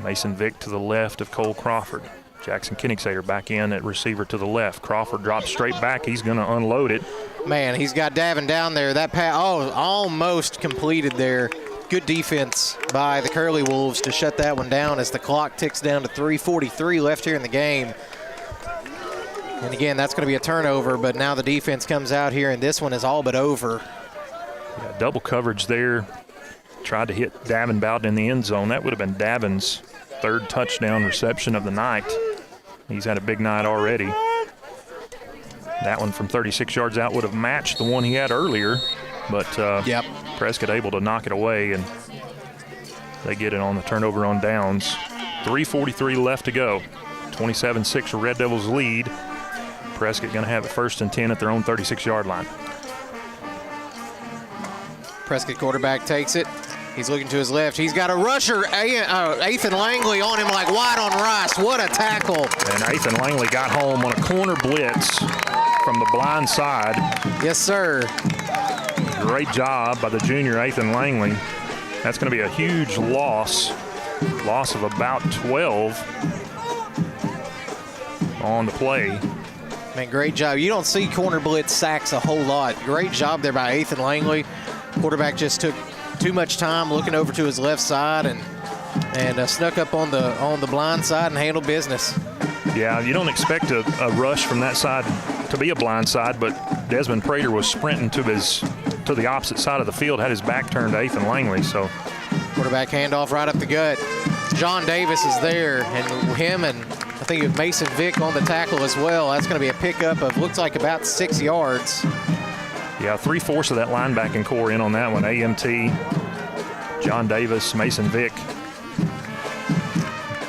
Mason Vick to the left of Cole Crawford. Jackson Koenigsader back in at receiver to the left. Crawford drops straight back. He's going to unload it. Man, he's got Davin down there. That pass, almost completed there. Good defense by the Curly Wolves to shut that one down as the clock ticks down to 3:43 left here in the game. And again, that's going to be a turnover, but now the defense comes out here, and this one is all but over. Yeah, double coverage there. tried to hit Davin Bowden in the end zone. That would have been Davin's third touchdown reception of the night. He's had a big night already. That one from 36 yards out would have matched the one he had earlier, but Prescott able to knock it away, and they get it on the turnover on downs. 3:43 left to go. 27-6 Red Devils lead. Prescott going to have it 1st and 10 at their own 36-yard line. Prescott quarterback takes it. He's looking to his left. He's got a rusher, Ethan Langley, on him like white on rice. What a tackle. And Ethan Langley got home on a corner blitz from the blind side. Yes, sir. Great job by the junior Ethan Langley. That's going to be a huge loss. Loss of about 12 on the play. Man, great job. You don't see corner blitz sacks a whole lot. Great job there by Ethan Langley. Quarterback just took too much time looking over to his left side and snuck up on the blind side and handled business. Yeah, you don't expect a rush from that side to be a blind side, but Desmond Prater was sprinting to the opposite side of the field, had his back turned to Ethan Langley. So quarterback handoff right up the gut. John Davis is there, and him and I think Mason Vick on the tackle as well. That's going to be a pickup of looks like about 6 yards. Yeah, 3/4 of that linebacking core in on that one. AMT, John Davis, Mason Vick.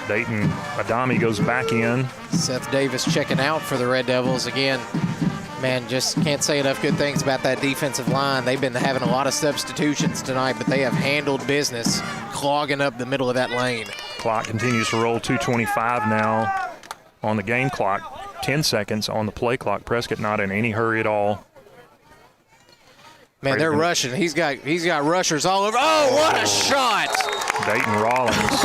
Dayton Adami goes back in. Seth Davis checking out for the Red Devils. Again, man, just can't say enough good things about that defensive line. They've been having a lot of substitutions tonight, but they have handled business, clogging up the middle of that lane. Clock continues to roll. 2:25 now on the game clock. 10 seconds on the play clock. Prescott not in any hurry at all. Man, they're rushing. He's got rushers all over. Oh, what a shot! Dayton Rawlings.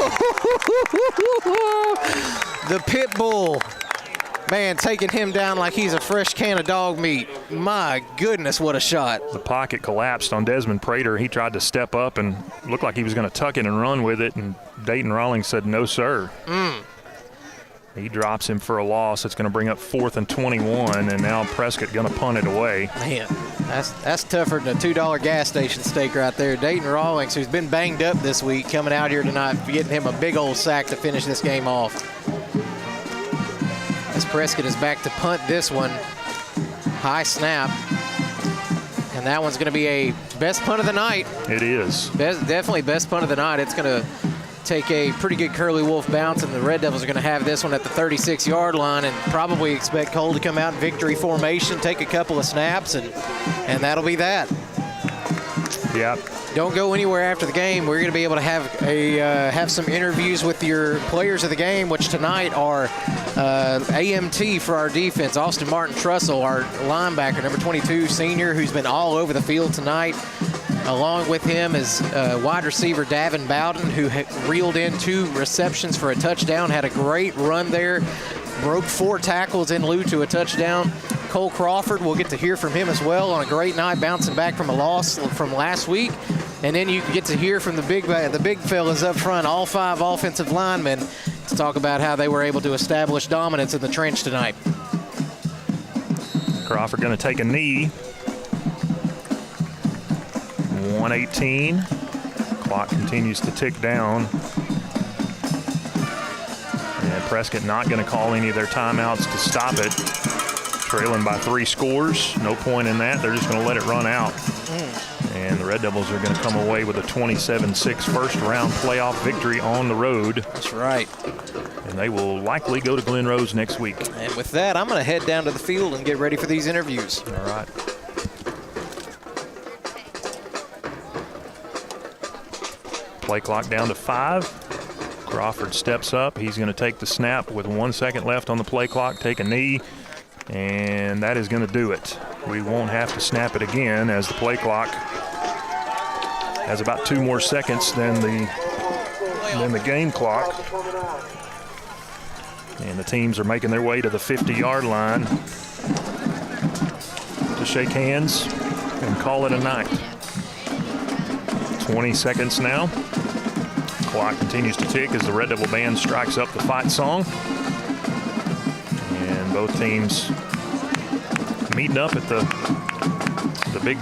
The pit bull. Man, taking him down like he's a fresh can of dog meat. My goodness, what a shot. The pocket collapsed on Desmond Prater. He tried to step up and looked like he was going to tuck it and run with it, and Dayton Rawlings said, no, sir. He drops him for a loss. It's going to bring up 4th and 21, and now Prescott going to punt it away. Man, that's tougher than a $2 gas station steak right there. Dayton Rawlings, who's been banged up this week, coming out here tonight, getting him a big old sack to finish this game off. As Prescott is back to punt this one. High snap. And that one's going to be a best punt of the night. It is. Definitely best punt of the night. It's going to take a pretty good curly wolf bounce, and the Red Devils are going to have this one at the 36-yard line and probably expect Cole to come out in victory formation, take a couple of snaps, and that'll be that. Yeah. Don't go anywhere after the game. We're going to be able to have some interviews with your players of the game, which tonight are AMT for our defense, Austin Martin Trussell, our linebacker, number 22 senior, who's been all over the field tonight. Along with him is wide receiver Davin Bowden, who reeled in 2 receptions for a touchdown, had a great run there, broke 4 tackles in lieu to a touchdown. Cole Crawford, we'll get to hear from him as well on a great night, bouncing back from a loss from last week. And then you get to hear from the big fellas up front, all 5 offensive linemen, to talk about how they were able to establish dominance in the trench tonight. Crawford going to take a knee. 1:18. Clock continues to tick down. And Prescott not going to call any of their timeouts to stop it. Trailing by 3 scores. No point in that. They're just going to let it run out. And the Red Devils are going to come away with a 27-6 first-round playoff victory on the road. That's right. And they will likely go to Glen Rose next week. And with that, I'm going to head down to the field and get ready for these interviews. All right. Play clock down to 5. Crawford steps up. He's going to take the snap with 1 second left on the play clock, take a knee, and that is going to do it. We won't have to snap it again, as the play clock has about 2 more seconds than the game clock. And the teams are making their way to the 50-yard line to shake hands and call it a night. 20 seconds now. Clock continues to tick as the Red Devil Band strikes up the fight song. And both teams meeting up at the big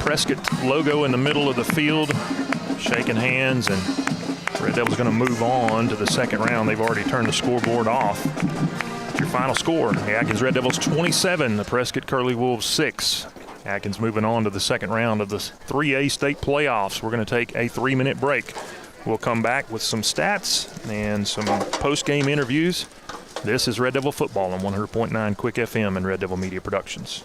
Prescott logo in the middle of the field, shaking hands, and Red Devils going to move on to the second round. They've already turned the scoreboard off. Your final score, the Atkins Red Devils 27, the Prescott Curly Wolves 6. Atkins moving on to the second round of the 3A state playoffs. We're going to take a 3-minute break. We'll come back with some stats and some post-game interviews. This is Red Devil Football on 100.9 Quick FM and Red Devil Media Productions.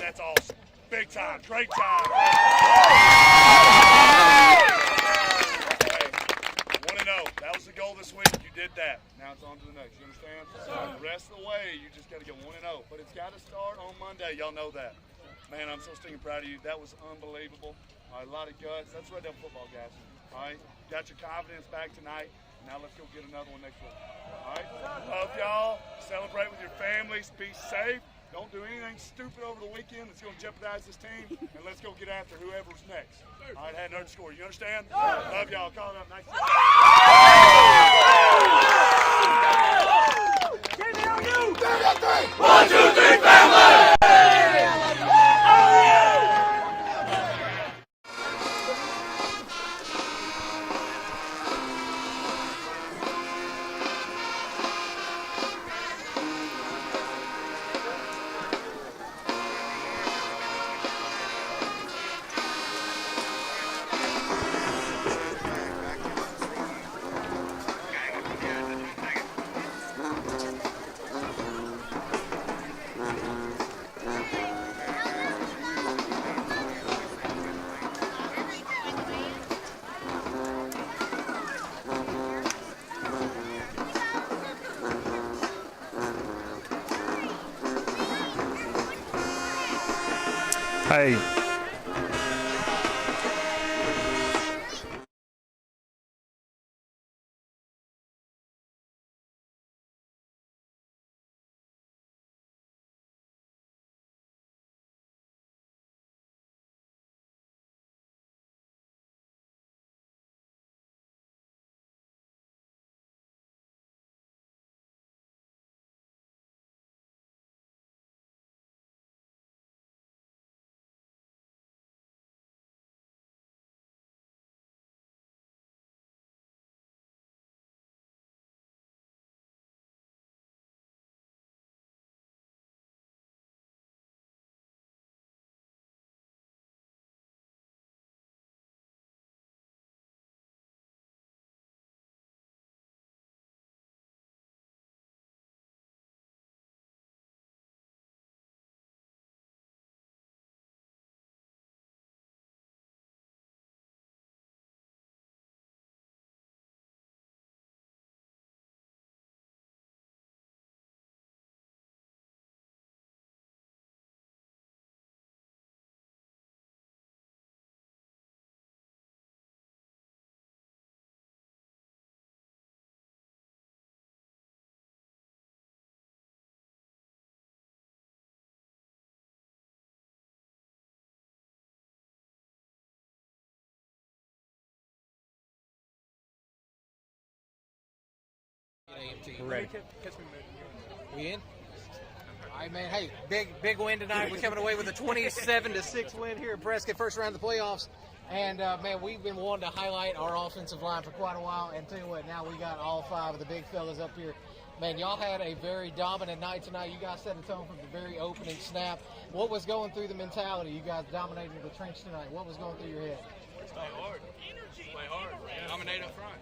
That's awesome. Big time. Great time. Hey, 1-0. That was the goal this week. You did that. Now it's on to the next. You understand? The rest of the way, you just got to get 1-0. But it's got to start on Monday. Y'all know that. Man, I'm so stinking proud of you. That was unbelievable. All right, a lot of guts. That's Red Devil football, guys. All right? Got your confidence back tonight. Now let's go get another one next week. All right? Love y'all. Celebrate with your families. Be safe. Don't do anything stupid over the weekend that's going to jeopardize this team, and let's go get after whoever's next. All right, had another score. You understand? Love y'all. Call it up. Nice to see you. 1, 2, 3, family! Hey. Ready. We in? All right, man. Hey, big win tonight. We're coming away with a 27-6 win here at Prescott. First round of the playoffs. And, man, we've been wanting to highlight our offensive line for quite a while. And tell you what, now we got all 5 of the big fellas up here. Man, y'all had a very dominant night tonight. You guys set the tone from the very opening snap. What was going through the mentality? You guys dominated the trench tonight. What was going through your head? Play hard. Play hard. Dominate up front.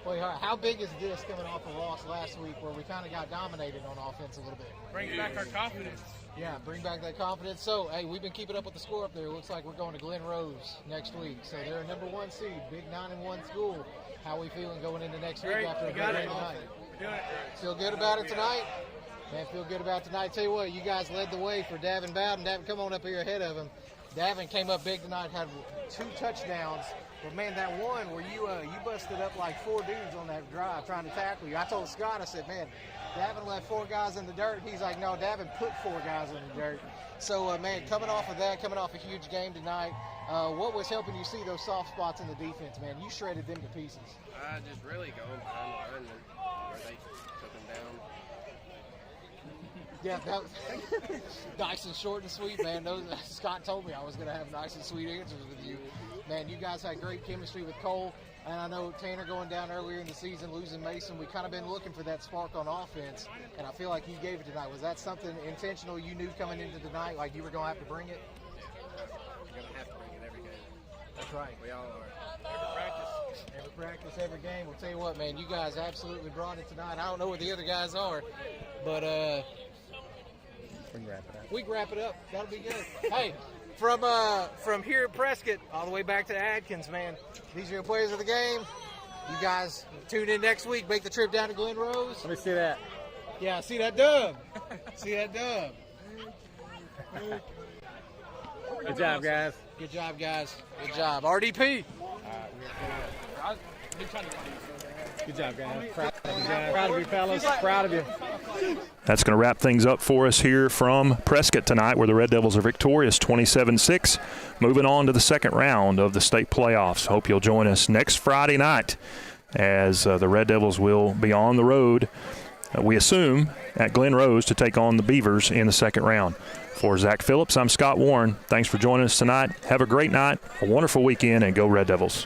Play hard. How big is this coming off a loss last week where we kind of got dominated on offense a little bit? Bring back our confidence. Yeah, bring back that confidence. So, hey, we've been keeping up with the score up there. It looks like we're going to Glen Rose next week. So they're a number 1 seed, big 9-1 school. How we feeling going into next week after a great night? Feel good about it tonight? Man, feel good about it tonight. Tell you what, you guys led the way for Davin Bowden. Davin, come on up here ahead of him. Davin came up big tonight, had 2 touchdowns. But, man, that one where you busted up like 4 dudes on that drive trying to tackle you. I told Scott, I said, man, Davin left 4 guys in the dirt. He's like, no, Davin put 4 guys in the dirt. So, man, coming off of that, coming off a huge game tonight, what was helping you see those soft spots in the defense, man? You shredded them to pieces. Just really going behind the line where they took them down. Yeah, that was nice and short and sweet, man. Scott told me I was going to have nice and sweet answers with you. Man, you guys had great chemistry with Cole. And I know Tanner going down earlier in the season, losing Mason, we kind of been looking for that spark on offense, and I feel like you gave it tonight. Was that something intentional you knew coming into tonight, like you were going to have to bring it? You're going to have to bring it every game. That's right. We all are. Every practice, every game. We'll tell you what, man, you guys absolutely brought it tonight. I don't know where the other guys are, but we can wrap it up. We can wrap it up. That'll be good. Hey, from here at Prescott all the way back to Atkins, man, these are your players of the game. You guys tune in next week. Make the trip down to Glen Rose. Let me see that. Yeah, see that dub. See that dub. Good job, guys. Good job, guys. Good job. RDP. Good job, guys. Proud of you, guys. Proud of you, fellas. Proud of you. That's going to wrap things up for us here from Prescott tonight, where the Red Devils are victorious 27-6. Moving on to the second round of the state playoffs. Hope you'll join us next Friday night as the Red Devils will be on the road, we assume, at Glen Rose to take on the Beavers in the second round. For Zach Phillips, I'm Scott Warren. Thanks for joining us tonight. Have a great night, a wonderful weekend, and go Red Devils.